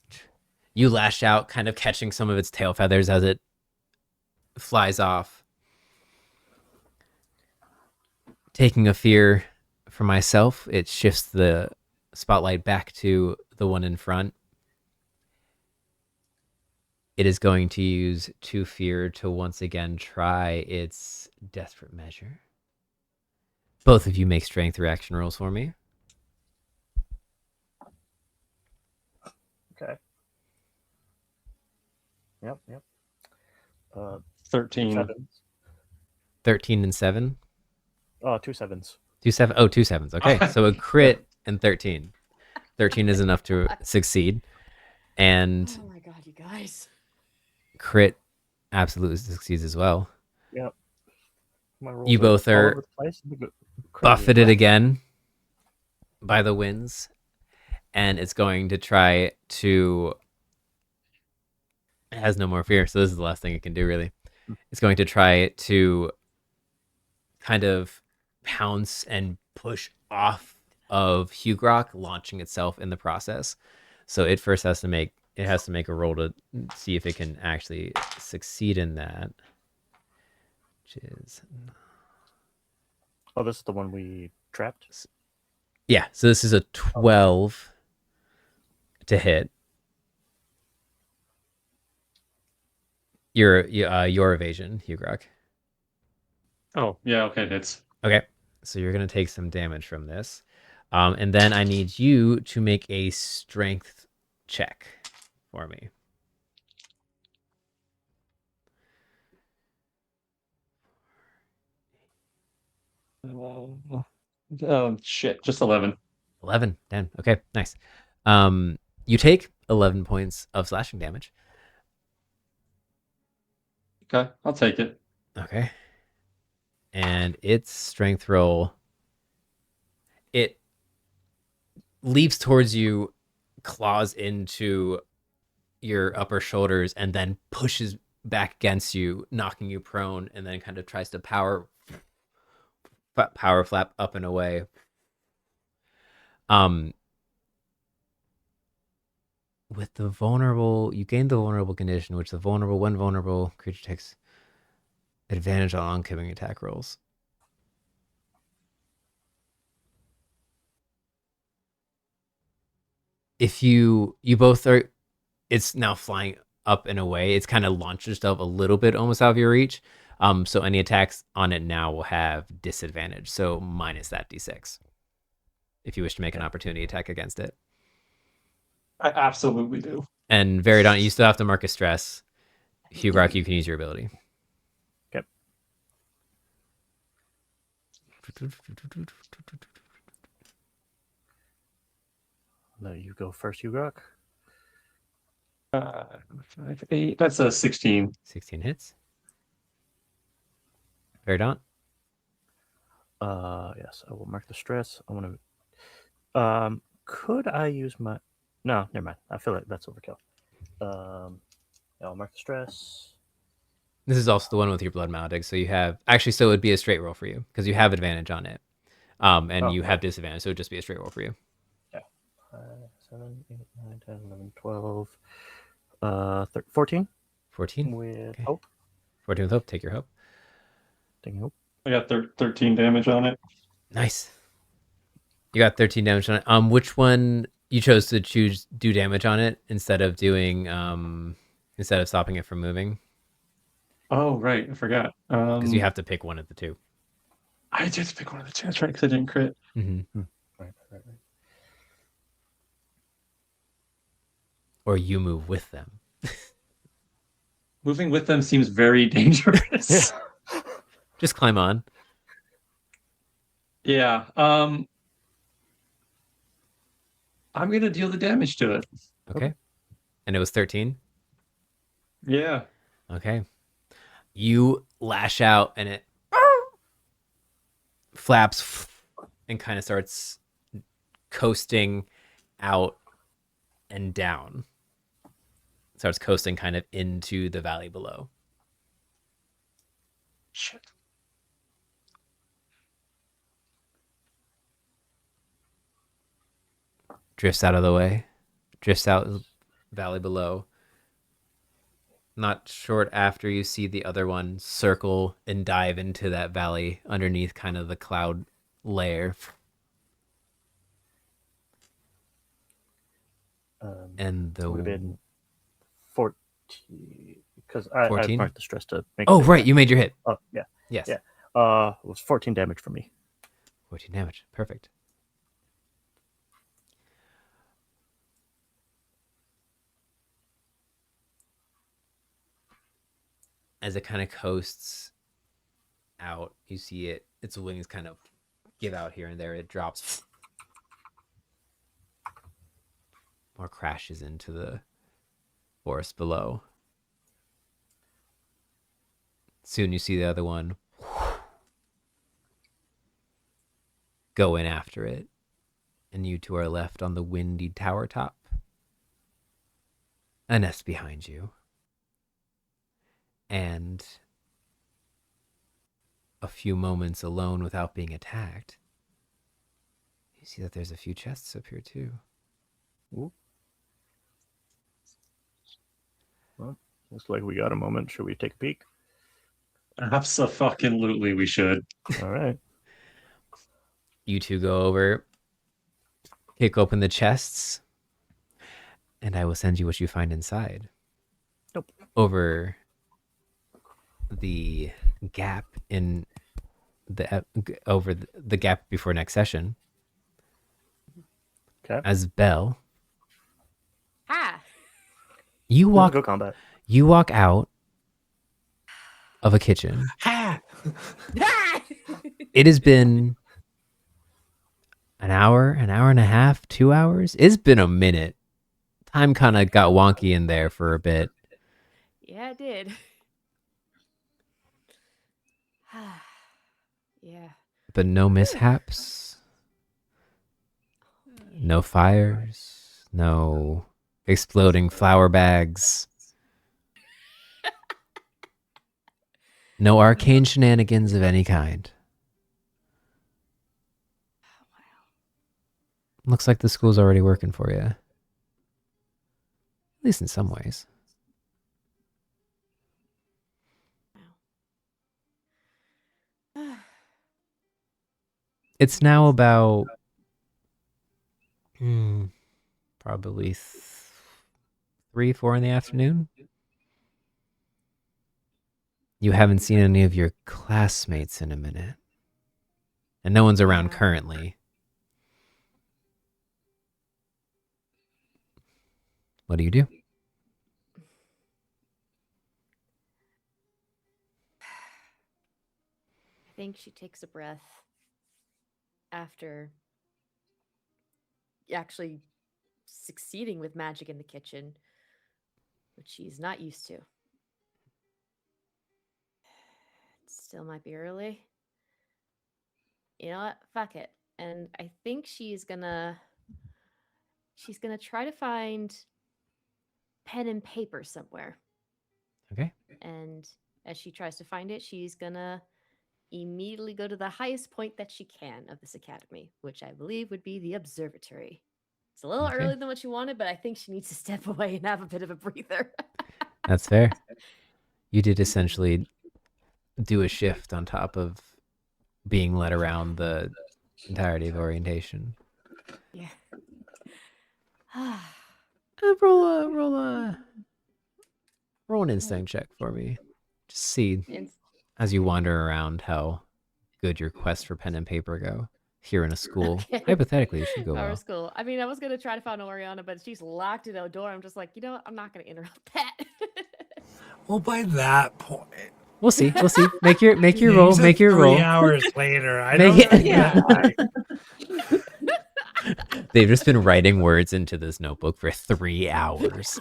B: You lash out, kind of catching some of its tail feathers as it flies off. Taking a fear for myself, it shifts the spotlight back to the one in front. It is going to use 2 fear to once again try its desperate measure. Both of you make strength reaction rolls for me.
A: Okay. Yep.
H: 13.
A: 7s.
B: 13 and 7.
A: Oh, 2 7s.
B: 2 7. Oh, 2 7s. Okay, so a crit and 13. 13 is enough to succeed, and
C: Oh my god, you guys.
B: crit absolutely succeeds as well.
A: Yep.
B: You both are buffeted again by the winds, and it's going to try to. It has no more fear, so this is the last thing it can do, really. It's going to try to kind of pounce and push off of Hugrokk, launching itself in the process. So it first has to make a roll to see if it can actually succeed in that. Which is,
A: oh, this is the one we trapped.
B: yeah. So this is a 12 to hit. Your evasion, Hugrokk.
H: Oh, yeah, okay, it's
B: Okay, so you're gonna take some damage from this, and then I need you to make a strength check for me.
H: oh shit, just 11.
B: 11. Damn. Okay, nice. You take 11 points of slashing damage.
H: Okay, I'll take it.
B: Okay. And its strength roll, it leaps towards you, claws into your upper shoulders, and then pushes back against you, knocking you prone, and then kind of tries to power flap up and away. With the vulnerable, you gain the vulnerable condition, which one vulnerable creature takes advantage on oncoming attack rolls. If you both are, it's now flying up and away. It's kind of launched itself a little bit almost out of your reach. So any attacks on it now will have disadvantage. So minus that d6 if you wish to make an opportunity attack against it.
H: I absolutely do.
B: And Variedawnt, you still have to mark a stress. Hugrokk, you can use your ability.
A: Okay. Let you go first, Hugrokk.
H: 5, 8. That's a 16.
B: 16 hits. Variedawnt?
A: Yes, I will mark the stress. I want to. Could I use my? No, never mind. I feel like that's overkill. I'll mark the stress.
B: This is also the one with your blood maledict. So you have actually, so it would be a straight roll for you because you have advantage on it, and you have disadvantage. So it would just be a straight roll for you.
A: Yeah. 7, 8, 9, 10, 11, 12, 14.
B: 14
A: with hope.
B: 14 with hope. Take your hope.
A: Taking hope.
H: I got 13 damage on it.
B: Nice. You got 13 damage on it. Which one you chose to do damage on it instead of doing instead of stopping it from moving?
H: Oh right, I forgot.
B: Because you have to pick one of the two.
H: I just pick one of the two. That's right, because I didn't crit.
B: Mm-hmm.
A: Right.
B: Or you move with them.
H: Moving with them seems very dangerous.
B: Just climb on.
H: Yeah. I'm gonna deal the damage to it.
B: Okay. And it was 13?
H: Yeah.
B: Okay. You lash out and it flaps and kind of starts coasting out and down. Starts coasting kind of into the valley below.
H: Shit.
B: Drifts out of the way. Drifts out valley below. Not short after you see the other one circle and dive into that valley underneath kind of the cloud layer. And the
A: would have been 14 because I
B: 14?
A: marked the stress to make.
B: Oh, right, you made your hit.
A: Oh yeah.
B: Yes.
A: Yeah. It was 14 damage for me.
B: 14 damage. Perfect. As it kind of coasts out, you see its wings kind of give out here and there. It drops. More crashes into the forest below. Soon you see the other one go in after it. And you two are left on the windy tower top. A nest behind you. And a few moments alone without being attacked. You see that there's a few chests up here too.
A: Ooh. Well, looks like we got a moment. Should we take a peek?
H: Absolutely, we should.
A: All right.
B: You two go over, kick open the chests, and I will send you what you find inside.
A: Nope.
B: Over the gap in the gap before next session.
A: Okay.
B: As Belle,
C: Ha!
B: you walk
A: Go combat.
B: You walk out of a kitchen. It has been an hour and a half, 2 hours. It's been a minute. Time kind of got wonky in there for a bit.
C: Yeah, it did. Yeah.
B: But no mishaps. No fires, no exploding flower bags, no arcane shenanigans of any kind. Looks like the school's already working for you. At least in some ways. It's now about probably 3, 4 in the afternoon. You haven't seen any of your classmates in a minute. And no one's around currently. What do you do?
C: I think she takes a breath after actually succeeding with magic in the kitchen, which she's not used to. It still might be early. You know what? Fuck it. And I think she's gonna try to find pen and paper somewhere.
B: Okay.
C: And as she tries to find it, she's gonna immediately go to the highest point that she can of this academy, which I believe would be the observatory. It's a little
B: Okay.
C: earlier than what she wanted, but I think she needs to step away and have a bit of a breather.
B: That's fair. You did essentially do a shift on top of being led around the entirety of orientation.
C: Yeah.
B: Roll an instinct check for me. Just see as you wander around how good your quest for pen and paper go here in a school.
C: Okay.
B: Hypothetically, it should go
C: Our
B: well.
C: school. I mean, I was gonna try to find Oriana, but she's locked in a door. I'm just like, you know what? I'm not gonna interrupt that.
F: Well, by that point,
B: We'll see. We'll see. Make your roll.
F: you said
B: Make your
F: 3
B: roll.
F: hours later. I
B: Make
F: don't
B: it-
F: know.
B: They've just been writing words into this notebook for 3 hours.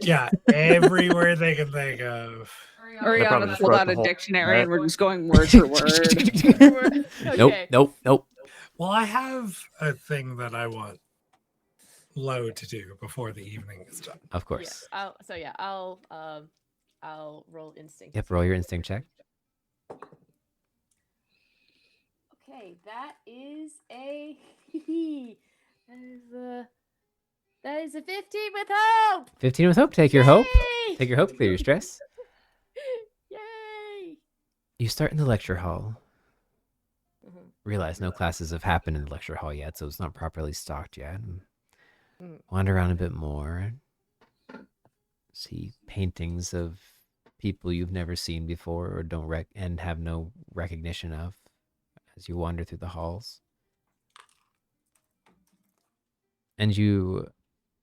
F: Yeah, every word they can think of.
A: probably
D: Oriana
A: just
D: pulled
A: wrote
D: out
A: the
D: a
A: whole-
D: dictionary and we're just going word for word.
C: Okay.
B: Nope.
F: Well, I have a thing that I want Lo to do before the evening is done.
B: Of course.
C: Yeah, I'll roll instinct.
B: Yep, roll your instinct check.
C: Okay, that is a that is a 15 with hope.
B: 15 with hope. Take your hope.
C: Yay!
B: Take your hope. Clear your stress.
C: Yay!
B: You start in the lecture hall.
C: Mhm.
B: Realize no classes have happened in the lecture hall yet, so it's not properly stocked yet.
C: Mm.
B: Wander around a bit more. See paintings of people you've never seen before or don't and have no recognition of as you wander through the halls. And you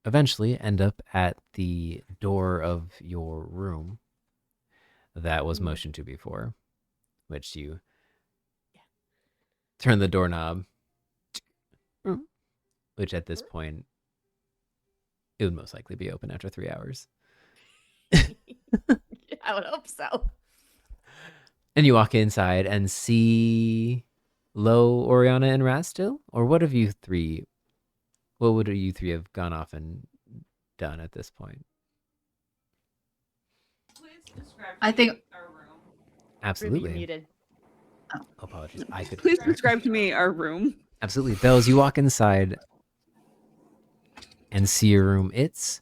B: eventually end up at the door of your room that was motioned to before, which you turn the doorknob, which at this point, it would most likely be open after 3 hours.
C: I would hope so.
B: And you walk inside and see Lo, Oriana, and Razz still? Or what would you three have gone off and done at this point?
E: I think
C: Ruby,
B: Absolutely.
C: you're muted.
B: Apologies. I could
D: Please describe to me our room.
B: Absolutely. Bells, you walk inside and see your room. It's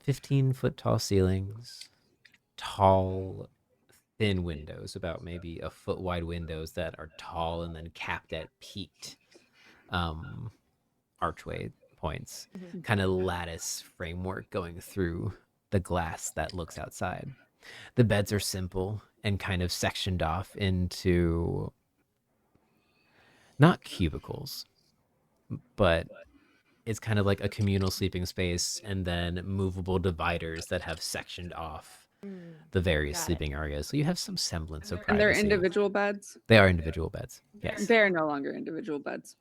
B: 15-foot tall ceilings, tall, thin windows, about maybe a foot wide windows that are tall and then capped at peaked archway points. Kind of lattice framework going through the glass that looks outside. The beds are simple and kind of sectioned off into not cubicles, but it's kind of like a communal sleeping space and then movable dividers that have sectioned off the various
C: Got it.
B: sleeping areas. So you have some semblance of
D: And they're
B: privacy.
D: individual beds.
B: They are individual beds. Yes.
D: They're no longer individual beds.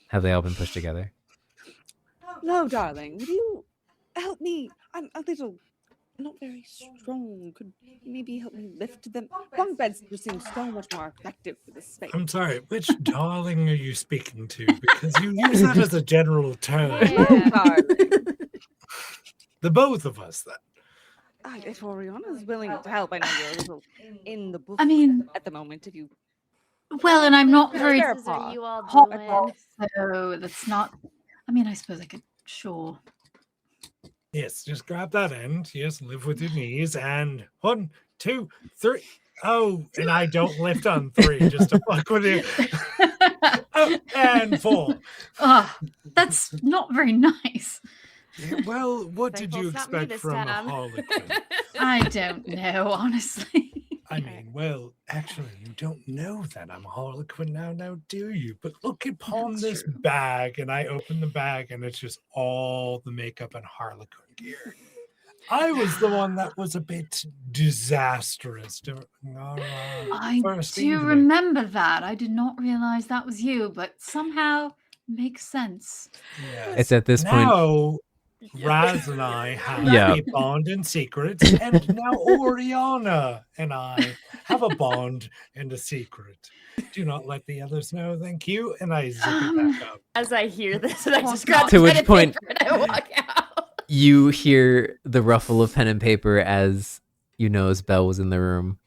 B: Have they all been pushed together?
D: No, darling. Would you help me? I'm a little not very strong. Could you maybe help me lift them? Bunk beds just seem so much more effective for this space.
F: I'm sorry, which darling are you speaking to? Because you use that as a general term.
C: Yeah.
D: Darling.
F: The both of us, then.
D: If Oriana's willing to help, I know you're a little in the book
E: I mean,
D: at the moment. If you
E: well, and I'm not
C: What
E: very
C: choices are you all
E: hot,
C: doing?
E: so that's not. I mean, I suppose I could. Sure.
F: Yes, just grab that end. Yes, live with your knees. And 1, 2, 3. Oh, and I don't lift on 3 just to fuck with you. Oh, and 4.
E: Oh, that's not very nice.
F: Yeah, well, what did
C: Thankful
F: you
C: it's not me
F: expect
C: this
F: from a
C: time.
F: harlequin?
E: I don't know, honestly.
F: I mean, well, actually, you don't know that I'm a harlequin now, do you? But look upon
E: That's
F: this
E: true.
F: bag, and I open the bag, and it's just all the makeup and harlequin gear. I was the one that was a bit disastrous during our
E: I
F: first
E: do
F: evening.
E: remember that. I did not realize that was you, but somehow makes sense.
F: Yes.
B: It's at this point.
F: Now, Razz and I have
B: Yeah.
F: a bond in secret, and now Oriana and I have a bond in a secret. Do not let the others know, thank you. And I zip it back up.
C: As I hear this, and I
E: Well,
C: just grab
B: To
C: the
B: which
C: pen and
B: point-
C: paper and I walk out.
B: You hear the ruffle of pen and paper as you know as Belle was in the room,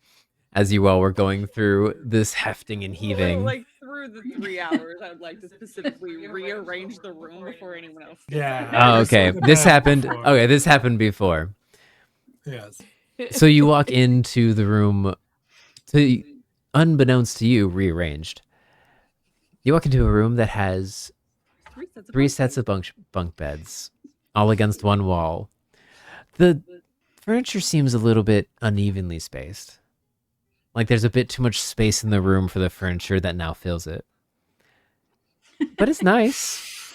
B: as you all were going through this hefting and heaving.
D: like through the 3 hours, I would like to specifically rearrange the room before anyone else.
F: Yeah.
B: Oh,
F: I
B: okay.
F: saw the
B: This
F: map
B: happened.
F: before.
B: Okay, this happened before.
F: Yes.
B: So you walk into the room, to unbeknownst to you, rearranged. You walk into a room that has 3 sets of bunk beds, all against one wall. The furniture seems a little bit unevenly spaced. Like there's a bit too much space in the room for the furniture that now fills it. But it's nice.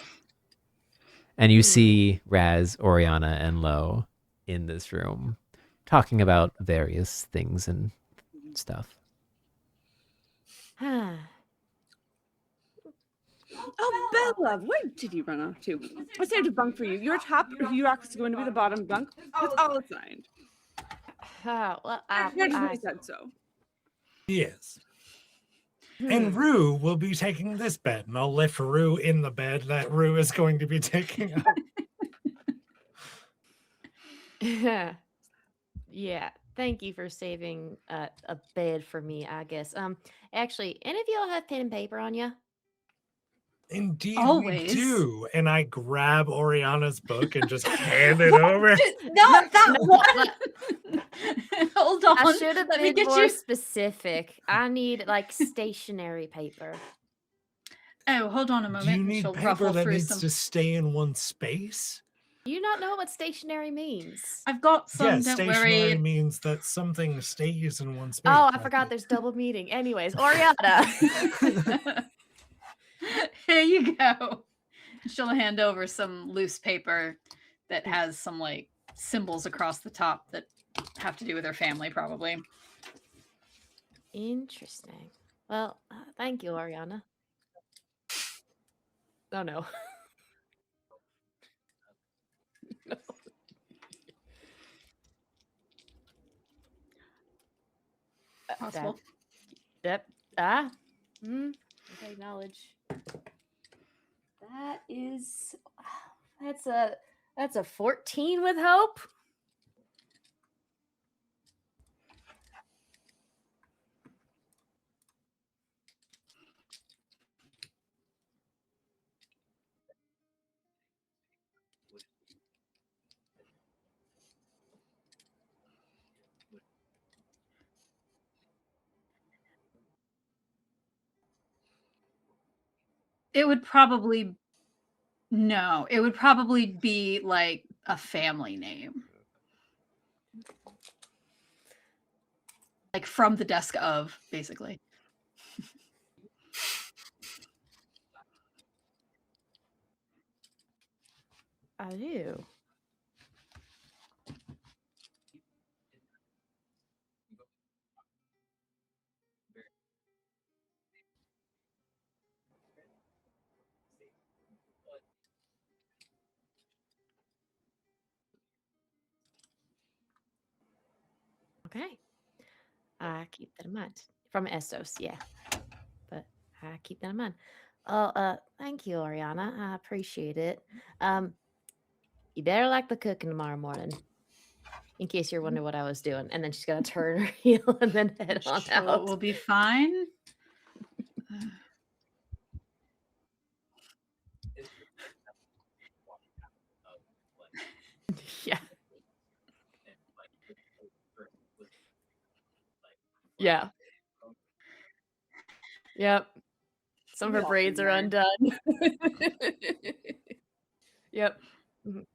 B: And you see Razz, Oriana, and Lo in this room talking about various things and stuff.
D: Oh, Bella, where did you run off to? I saved a bunk for you. Your top, Hugrokk is going to be the bottom bunk. That's all assigned.
C: Well,
D: I said so.
F: Yes. And Rue will be taking this bed, and I'll lift Rue in the bed that Rue is going to be taking up.
C: Yeah. Thank you for saving a bed for me, I guess. Actually, any of y'all have pen and paper on you?
F: Indeed,
E: Always.
F: we do. And I grab Oriana's book and just hand it over.
E: Not that one. Hold on.
C: I should have
E: Let me
C: been
E: get
C: more
E: you.
C: specific. I need like stationary paper.
E: Oh, hold on a
F: Do
E: moment.
F: you need
E: She'll
F: paper
E: ruffle
F: that
E: through
F: needs
E: some.
F: to stay in one space?
C: Do you not know what stationary means?
E: I've got some.
F: Yeah,
E: Don't
F: stationary
E: worry.
F: means that something stays in one space.
C: Oh, I
F: like
C: forgot
F: it.
C: there's double meaning. Anyways, Oriana.
E: Here you go. She'll hand over some loose paper that has some like symbols across the top that have to do with her family, probably.
C: Interesting. Well, thank you, Oriana. Oh no.
E: Possible.
C: Yep. Okay, knowledge. That is that's a 14 with hope.
E: It would probably no. It would probably be like a family name, like from the desk of, basically.
C: I do. Okay. I keep that in mind. From Essos, yeah. But I keep that in mind. Oh, thank you, Oriana. I appreciate it. You better like the cooking tomorrow morning. In case you're wondering what I was doing. And then she's gonna turn her heel and then head on
E: Sure,
C: out.
E: we'll be fine.
C: Yeah. Yeah. Yep. Some of her
D: Yeah,
C: braids are
D: there.
C: undone. Yep. Mhm.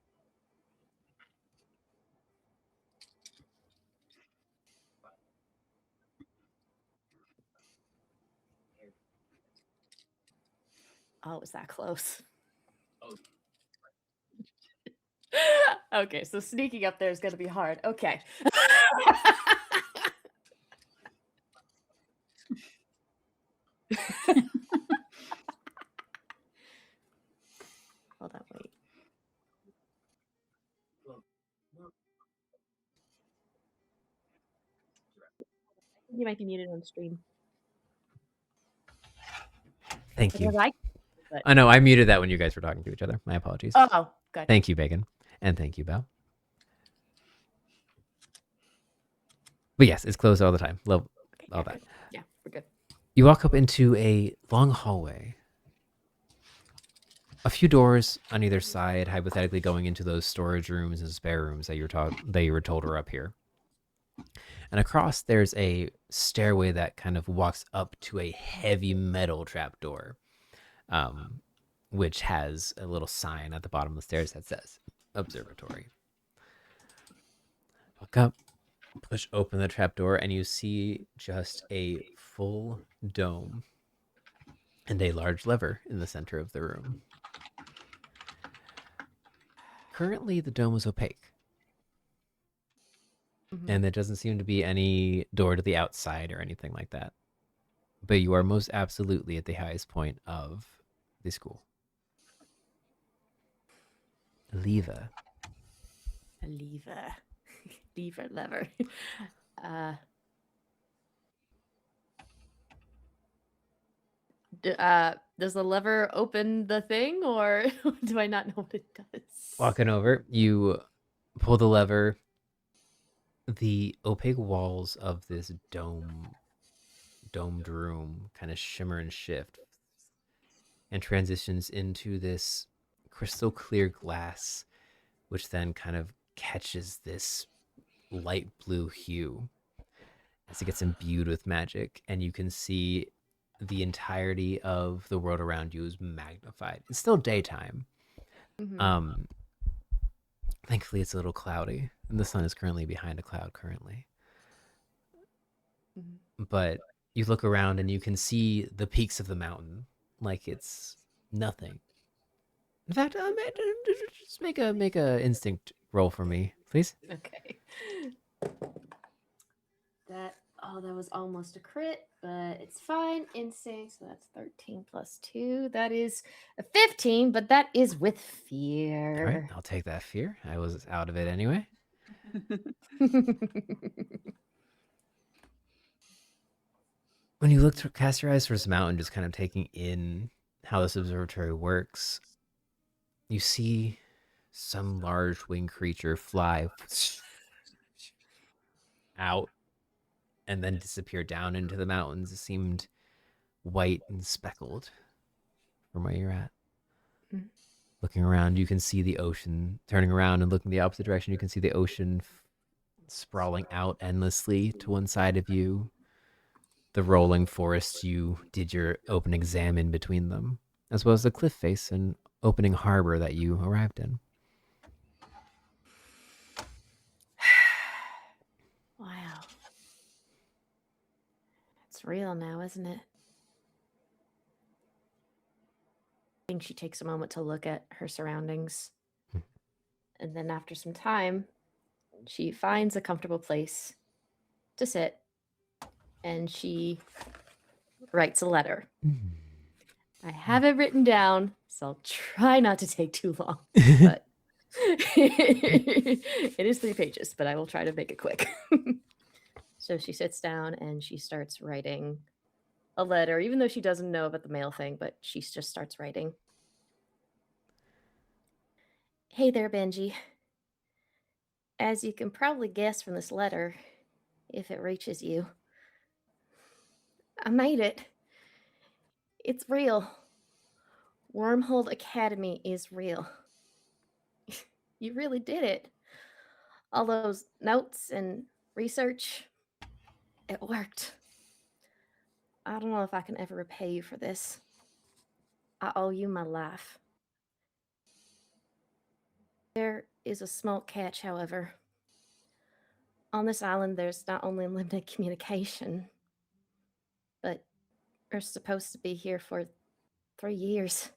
C: Oh, is that close? Okay, so sneaking up there is going to be hard. Okay. Hold on, wait. You might be muted on stream.
B: Thank you.
C: Because
B: I know I muted that when you guys were talking to each other. My apologies.
C: Oh, good.
B: Thank you, Bacon, and thank you, Belle. But yes, it's closed all the time. Love
C: Okay,
B: all
C: yeah,
B: that.
C: good. Yeah, we're good.
B: You walk up into a long hallway. A few doors on either side, hypothetically going into those storage rooms and spare rooms that you were told were up here. And across there's a stairway that kind of walks up to a heavy metal trapdoor, which has a little sign at the bottom of the stairs that says observatory. Walk up, push open the trapdoor, and you see just a full dome and a large lever in the center of the room. Currently, the dome is opaque, and there doesn't seem to be any door to the outside or anything like that. But you are most absolutely at the highest point of the school. Lever.
C: A lever. Lever. Does the lever open the thing, or do I not know what it does?
B: Walking over, you pull the lever. The opaque walls of this domed room kind of shimmer and shift and transitions into this crystal clear glass, which then kind of catches this light blue hue as it gets imbued with magic, and you can see the entirety of the world around you is magnified. It's still daytime. Thankfully, it's a little cloudy, and the sun is currently behind a cloud currently. But you look around and you can see the peaks of the mountain like it's nothing. In fact, just make a instinct roll for me, please.
C: Okay. That was almost a crit, but it's fine. Instinct, so that's 13 plus 2. That is a 15, but that is with fear.
B: All right, I'll take that fear. I was out of it anyway. When you cast your eyes towards the mountain, just kind of taking in how this observatory works, you see some large winged creature fly out and then disappear down into the mountains. It seemed white and speckled from where you're at. Looking around, you can see the ocean. Turning around and looking the opposite direction, you can see the ocean sprawling out endlessly to one side of you. The rolling forests you did your open exam in between them, as well as the cliff face and opening harbor that you arrived in.
C: Wow. It's real now, isn't it? I think she takes a moment to look at her surroundings. And then after some time, she finds a comfortable place to sit. And she writes a letter. I have it written down, so I'll try not to take too long. But it is 3 pages, but I will try to make it quick. So she sits down and she starts writing a letter, even though she doesn't know about the mail thing, but she just starts writing. Hey there, Benji. As you can probably guess from this letter, if it reaches you, I made it. It's real. Wormhole Academy is real. You really did it. All those notes and research, it worked. I don't know if I can ever repay you for this. I owe you my life. There is a small catch, however. On this island, there's not only limited communication, but we're supposed to be here for 3 years.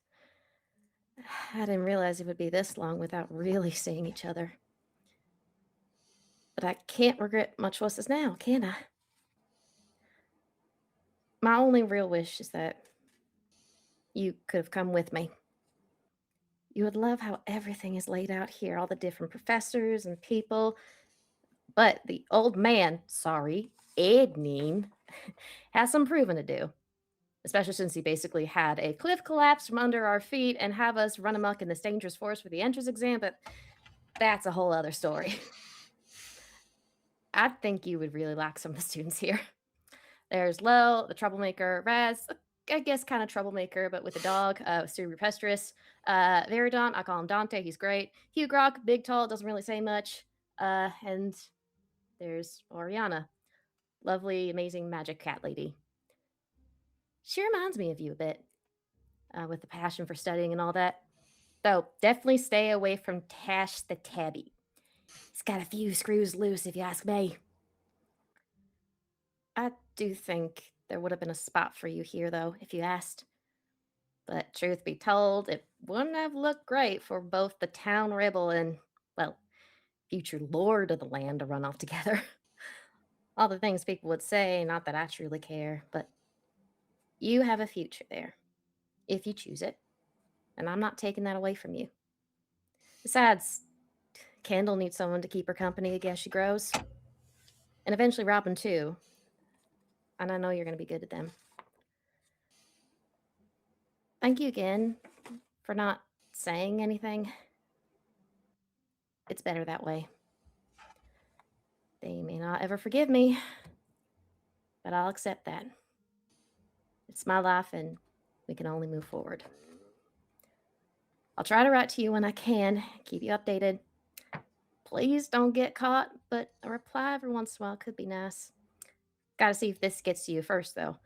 C: I didn't realize it would be this long without really seeing each other. But I can't regret my choices now, can I? My only real wish is that you could have come with me. You would love how everything is laid out here, all the different professors and people. But the old man, Edneen, has some proving to do. Especially since he basically had a cliff collapse from under our feet and have us run amok in this dangerous forest for the entrance exam, but that's a whole other story. I think you would really like some of the students here. There's Lo, the troublemaker, Razz, I guess kind of troublemaker, but with a dog, Cerebropestrous. Variedawnt, I call him Dante, he's great. Hugrokk, big, tall, doesn't really say much. And there's Oriana, lovely, amazing magic cat lady. She reminds me of you a bit, with the passion for studying and all that. Though, definitely stay away from Tash the Tabby. He's got a few screws loose, if you ask me. I do think there would have been a spot for you here, though, if you asked. But truth be told, it wouldn't have looked great for both the town rebel and, well, future lord of the land to run off together. All the things people would say, not that I truly care, but you have a future there, if you choose it. And I'm not taking that away from you. Besides, Kendall needs someone to keep her company as she grows. And eventually Robin, too. And I know you're going to be good to them. Thank you again for not saying anything. It's better that way. They may not ever forgive me, but I'll accept that. It's my life, and we can only move forward. I'll try to write to you when I can, keep you updated. Please don't get caught, but a reply every once in a while could be nice. Gotta see if this gets to you first, though.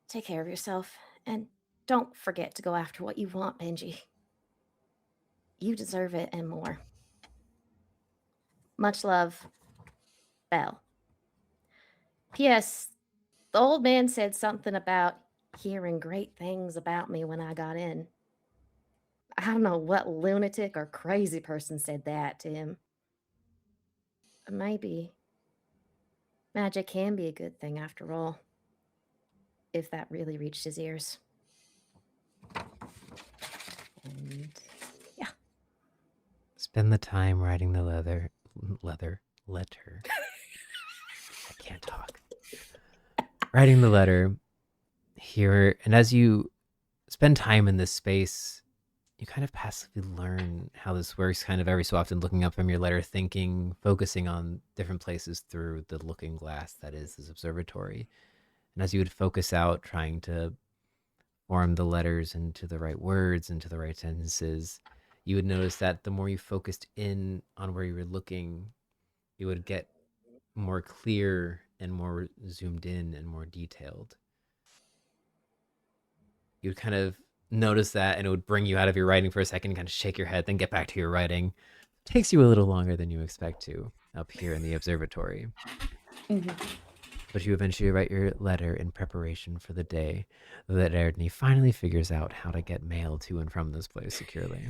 C: Take care of yourself, and don't forget to go after what you want, Benji. You deserve it and more. Much love, Belle. P.S. The old man said something about hearing great things about me when I got in. I don't know what lunatic or crazy person said that to him. Maybe magic can be a good thing after all, if that really reached his ears. And yeah.
B: Spend the time writing the letter. I can't talk. Writing the letter here, and as you spend time in this space, you kind of passively learn how this works, kind of every so often looking up from your letter, thinking, focusing on different places through the looking glass that is this observatory. And as you would focus out, trying to form the letters into the right words, into the right sentences, you would notice that the more you focused in on where you were looking, you would get more clear and more zoomed in and more detailed. You would kind of notice that, and it would bring you out of your writing for a second, kind of shake your head, then get back to your writing. It takes you a little longer than you expect to up here in the observatory. But you eventually write your letter in preparation for the day that Erdney finally figures out how to get mail to and from this place securely.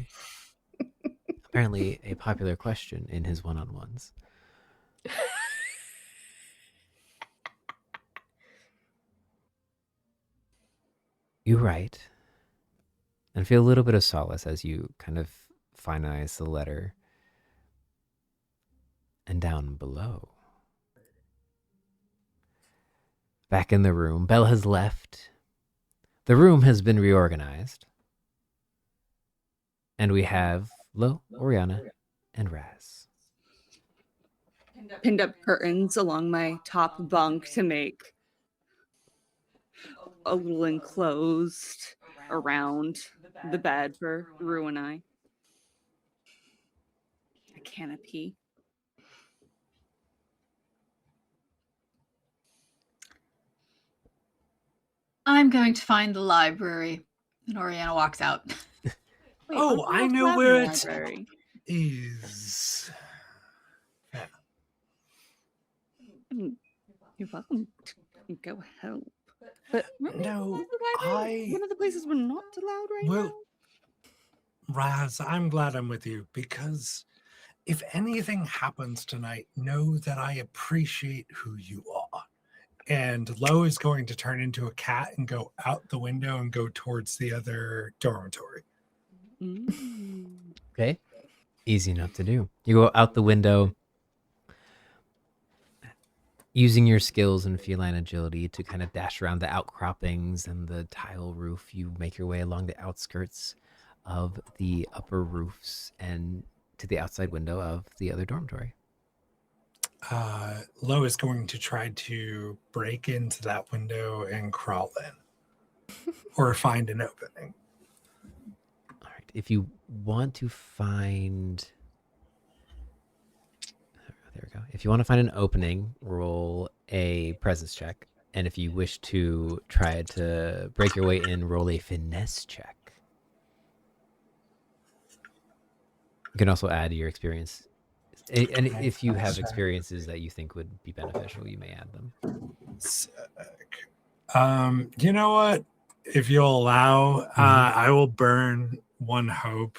B: Apparently a popular question in his one-on-ones. You write and feel a little bit of solace as you kind of finalize the letter. And down below, back in the room. Belle has left. The room has been reorganized. And we have Lo, Oriana, and Razz.
D: Pinned up curtains along my top bunk to make a little enclosed around the bed for Rue and I. A canopy.
E: I'm going to find the library. And Oriana walks out.
D: Wait,
F: Oh,
D: aren't we
F: I
D: allowed to
F: know
D: have
F: where
D: the
F: it
D: library?
F: is.
D: You're welcome to go help. But
F: No,
D: one of the places we're not allowed right now.
F: Razz, I'm glad I'm with you, because if anything happens tonight, know that I appreciate who you are. And Lo is going to turn into a cat and go out the window and go towards the other dormitory.
B: Okay. Easy enough to do. You go out the window, using your skills and feline agility to kind of dash around the outcroppings and the tile roof. You make your way along the outskirts of the upper roofs and to the outside window of the other dormitory.
F: Lo is going to try to break into that window and crawl in or find an opening.
B: All right. If you want to find... There we go. If you want to find an opening, roll a presence check. And if you wish to try to break your way in, roll a finesse check. You can also add your experience. And if you have experiences that you think would be beneficial, you may add them.
F: Sick. You know what? If you'll allow, I will burn one hope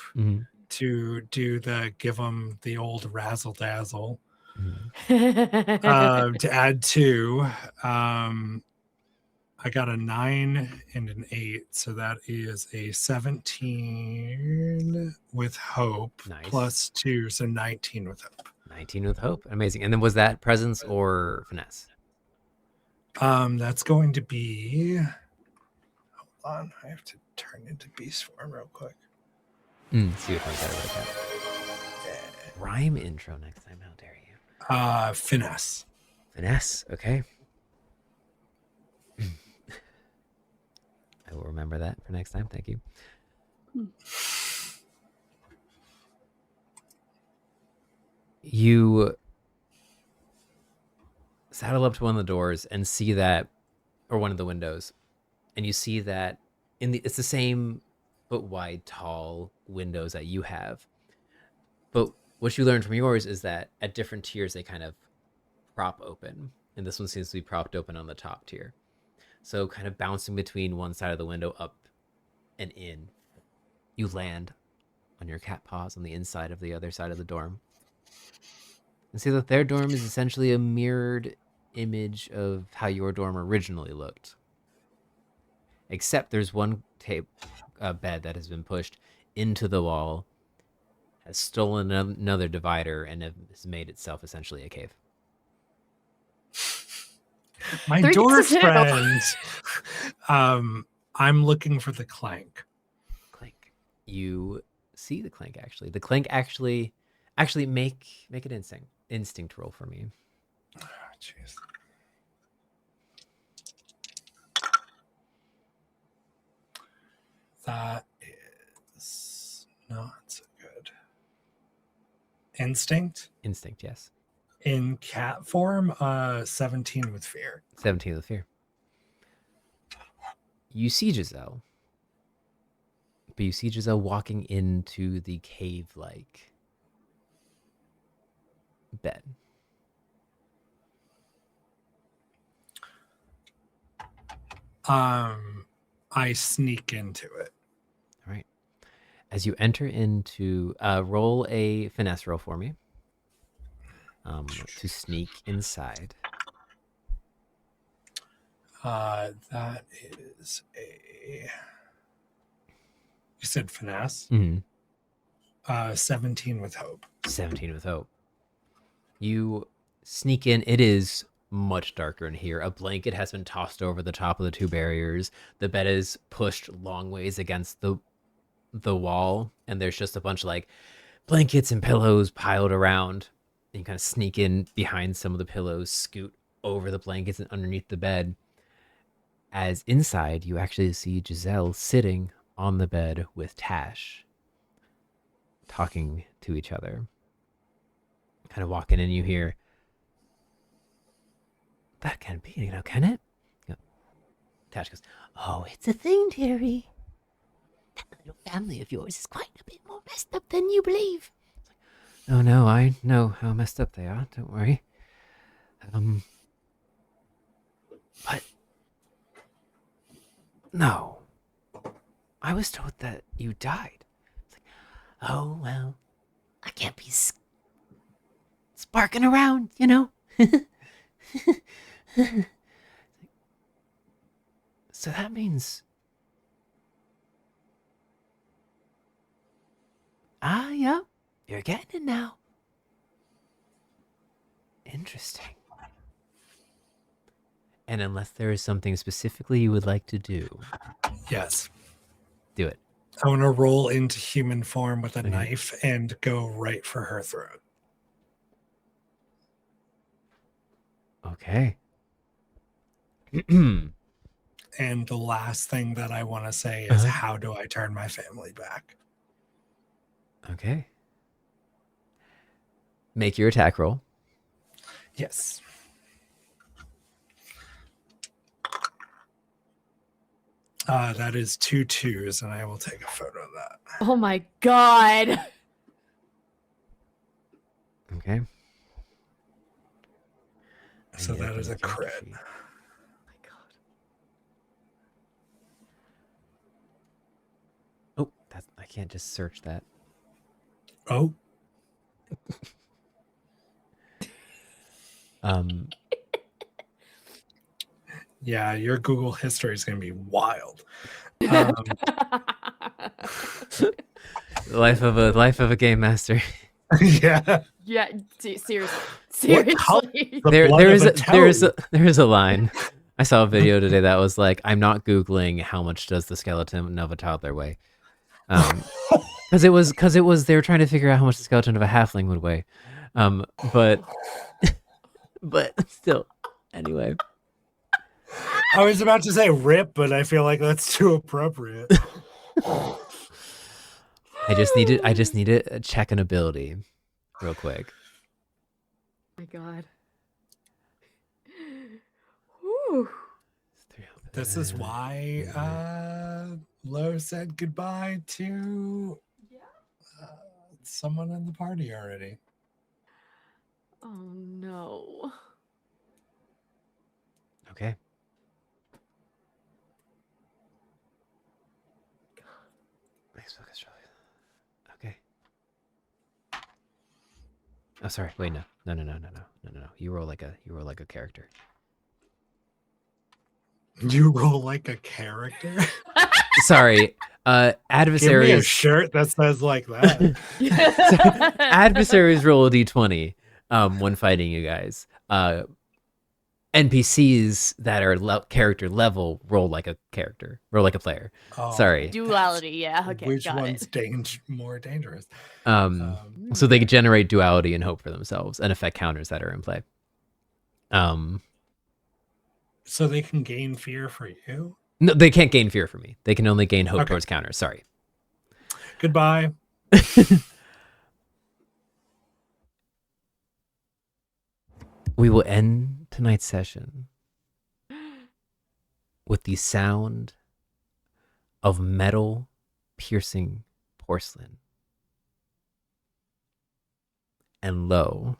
F: to do give them the old razzle dazzle. To add 2. I got a 9 and an 8, so that is a 17 with hope.
B: Nice.
F: Plus 2, so 19 with hope.
B: 19 with hope. Amazing. And then was that presence or finesse?
F: That's going to be... Hold on, I have to turn into beast form real quick.
B: See if I got it right there. Rhyme intro next time. How dare you?
F: Finesse.
B: Finesse. Okay. I will remember that for next time. Thank you. You saddle up to one of the doors and see that, or one of the windows, and you see that it's the same but wide, tall windows that you have. But what you learned from yours is that at different tiers they kind of prop open, and this one seems to be propped open on the top tier. So kind of bouncing between one side of the window up and in, you land on your cat paws on the inside of the other side of the dorm. And see that their dorm is essentially a mirrored image of how your dorm originally looked. Except there's one bed that has been pushed into the wall, has stolen another divider, and has made itself essentially a cave.
F: My door friend. I'm looking for the clank.
B: Clank. You see the clank actually. The clank actually make an instinct roll for me.
F: Oh, jeez. That is not so good. Instinct?
B: Instinct, yes.
F: In cat form, 17 with fear.
B: 17 with fear. You see Giselle. But you see Giselle walking into the cave-like bed.
F: I sneak into it.
B: All right. As you enter into, roll a finesse roll for me. To sneak inside.
F: That is a... You said finesse? 17 with hope.
B: 17 with hope. You sneak in. It is much darker in here. A blanket has been tossed over the top of the 2 barriers. The bed is pushed long ways against the wall, and there's just a bunch of like blankets and pillows piled around. And you kind of sneak in behind some of the pillows, scoot over the blankets and underneath the bed. As inside, you actually see Giselle sitting on the bed with Tash, talking to each other. Kind of walking in, you hear, "That can't be, can it?" Tash goes, "Oh, it's a thing, dearie. That little family of yours is quite a bit more messed up than you believe." It's like, "Oh no, I know how messed up they are. Don't worry. But no, I was told that you died." It's like, "Oh well, I can't be sparking around, So that means... yeah, you're getting it now. Interesting. And unless there is something specifically you would like to do,
F: Yes.
B: do it.
F: I want to roll into human form with a
B: Okay.
F: knife and go right for her throat.
B: Okay.
F: And the last thing that I want to say is,
B: Uh-huh.
F: how do I turn my family back?
B: Okay. Make your attack roll.
F: Yes. That is 2 2s, and I will take a photo of that.
C: Oh my god.
B: Okay.
F: So
B: And
F: that is a
B: the character
F: crit.
B: sheet.
C: My god.
B: Oh, I can't just search that.
F: Oh, yeah, your Google history is going to be wild.
B: The life of a game master.
F: Yeah.
C: Yeah, seriously.
F: How-
C: Seriously.
F: The
B: There
F: blood of a
B: there is a line. I saw a video today that was like, "I'm not Googling how much does the skeleton of a toddler weigh," because it was they were trying to figure out how much the skeleton of a halfling would weigh, but still, anyway.
F: I was about to say rip, but I feel like that's too appropriate.
B: I just needed a check an ability, real quick.
C: Oh my god. Whew.
F: This is why Lo said goodbye to someone in the party already.
C: Oh no.
B: Okay. Okay. Oh, sorry. Wait, no. You roll like a character.
F: You roll like a character.
B: Sorry.
F: Give me a
B: Adversaries.
F: shirt that says like that.
B: Adversaries roll a d20 when fighting you guys. NPCs that are character level roll like a character, roll like a player.
F: Oh,
B: Sorry.
C: Duality, yeah. Okay,
F: Which
C: got
F: one's
C: it.
F: more dangerous?
B: So they can generate duality and hope for themselves and affect counters that are in play.
F: So they can gain fear for you?
B: No, they can't gain fear for me. They can only gain hope
F: Okay.
B: towards counters. Sorry.
F: Goodbye.
B: We will end tonight's session with the sound of metal piercing porcelain. And lo,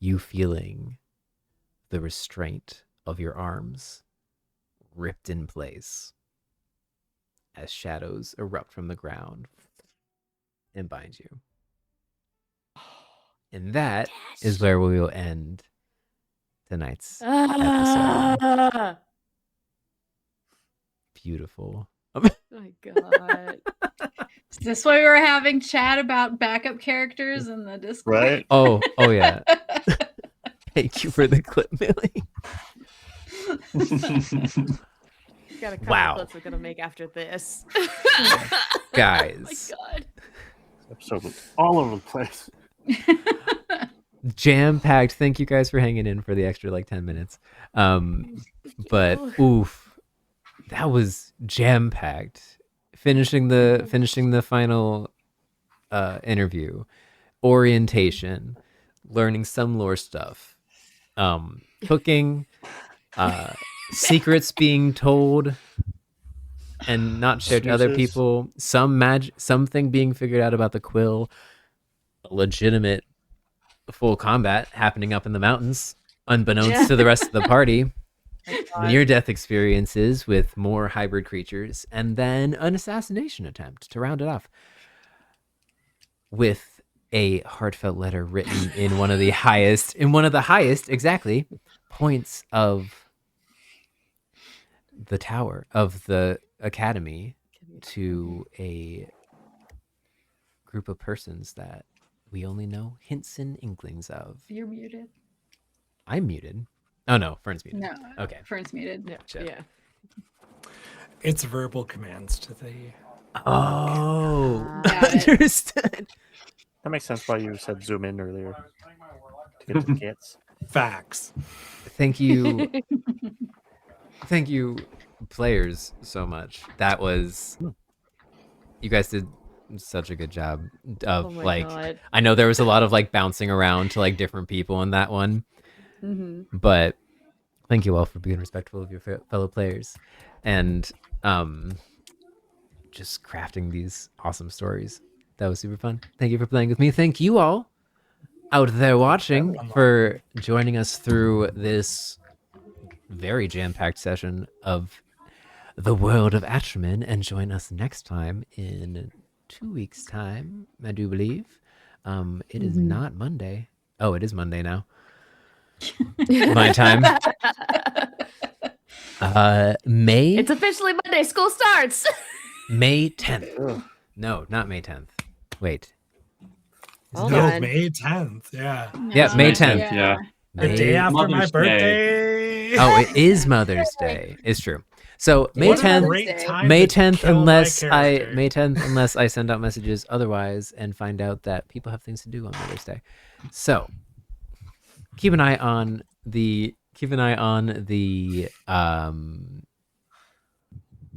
B: you feeling the restraint of your arms ripped in place as shadows erupt from the ground and bind you. And that is where we will end tonight's episode.
C: Ah,
B: Beautiful.
C: my god.
E: Is this why we were having chat about backup characters in the Discord?
H: Right?
B: Oh yeah. Thank you for the clip, Millie.
C: Got a couple
B: Wow.
C: clips we're gonna make after this.
B: Guys.
C: Oh my god.
A: Episode was all over the place.
B: Jam-packed. Thank you guys for hanging in for the extra like 10 minutes. But oof, that was jam-packed. Finishing the final interview, orientation, learning some lore stuff, cooking, secrets being told and not shared to other
A: Excuses.
B: people, something being figured out about the quill, a legitimate full combat happening up in the mountains, unbeknownst to the rest of the party, near-death experiences with more hybrid creatures, and then an assassination attempt to round it off with a heartfelt letter written in one of the highest exactly points of the tower of the academy to a group of persons that we only know hints and inklings of.
E: You're muted.
B: I'm muted. Oh no, Fern's muted.
E: No.
B: Okay.
E: Fern's muted.
B: Shit.
C: Yeah.
F: It's verbal commands to the.
B: Oh,
E: Got it.
B: understood.
A: That makes sense why you said zoom in earlier to get to the cats.
F: Facts.
B: Thank you. Thank you, players, so much. That was. You guys did such a good job of
C: Oh my
B: like.
C: god.
B: I know there was a lot of like bouncing around to like different people in that one, but thank you all for being respectful of your fellow players, and just crafting these awesome stories. That was super fun. Thank you for playing with me. Thank you all out there watching for joining us through this very jam-packed session of the world of Atramen, and join us next time in 2 weeks' time, I do believe. It is not Monday. Oh, it is Monday now. My time. May.
C: It's officially Monday. School starts.
B: May 10th. No, not May 10th. Wait.
C: Hold
F: No,
C: on.
F: May 10th. Yeah.
B: Yeah, May 10th.
H: Yeah.
F: The
B: May-
F: day after my
H: Mother's Day.
F: birthday.
B: Oh, it is Mother's Day. It's true. So May
F: What a
B: 10th.
F: great time
B: May
F: to
B: 10th,
F: kill my
B: unless
F: character.
B: I send out messages otherwise and find out that people have things to do on Mother's Day. So keep an eye on the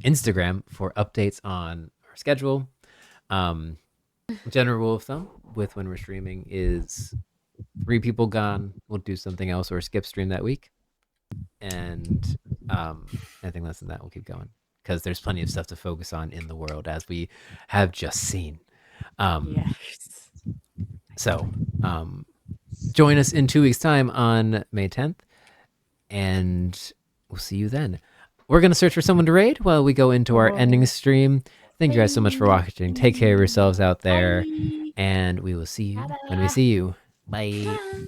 B: Instagram for updates on our schedule. General rule of thumb with when we're streaming is 3 people gone, we'll do something else or skip stream that week. And anything less than that, we'll keep going because there's plenty of stuff to focus on in the world, as we have just seen.
C: Yes.
B: So join us in 2 weeks' time on May 10th, and we'll see you then. We're going to search for someone to raid while we go into our ending stream. Thank you guys so much for watching. Take care of yourselves out there, and we will see you when we see you. Bye.
C: Bye.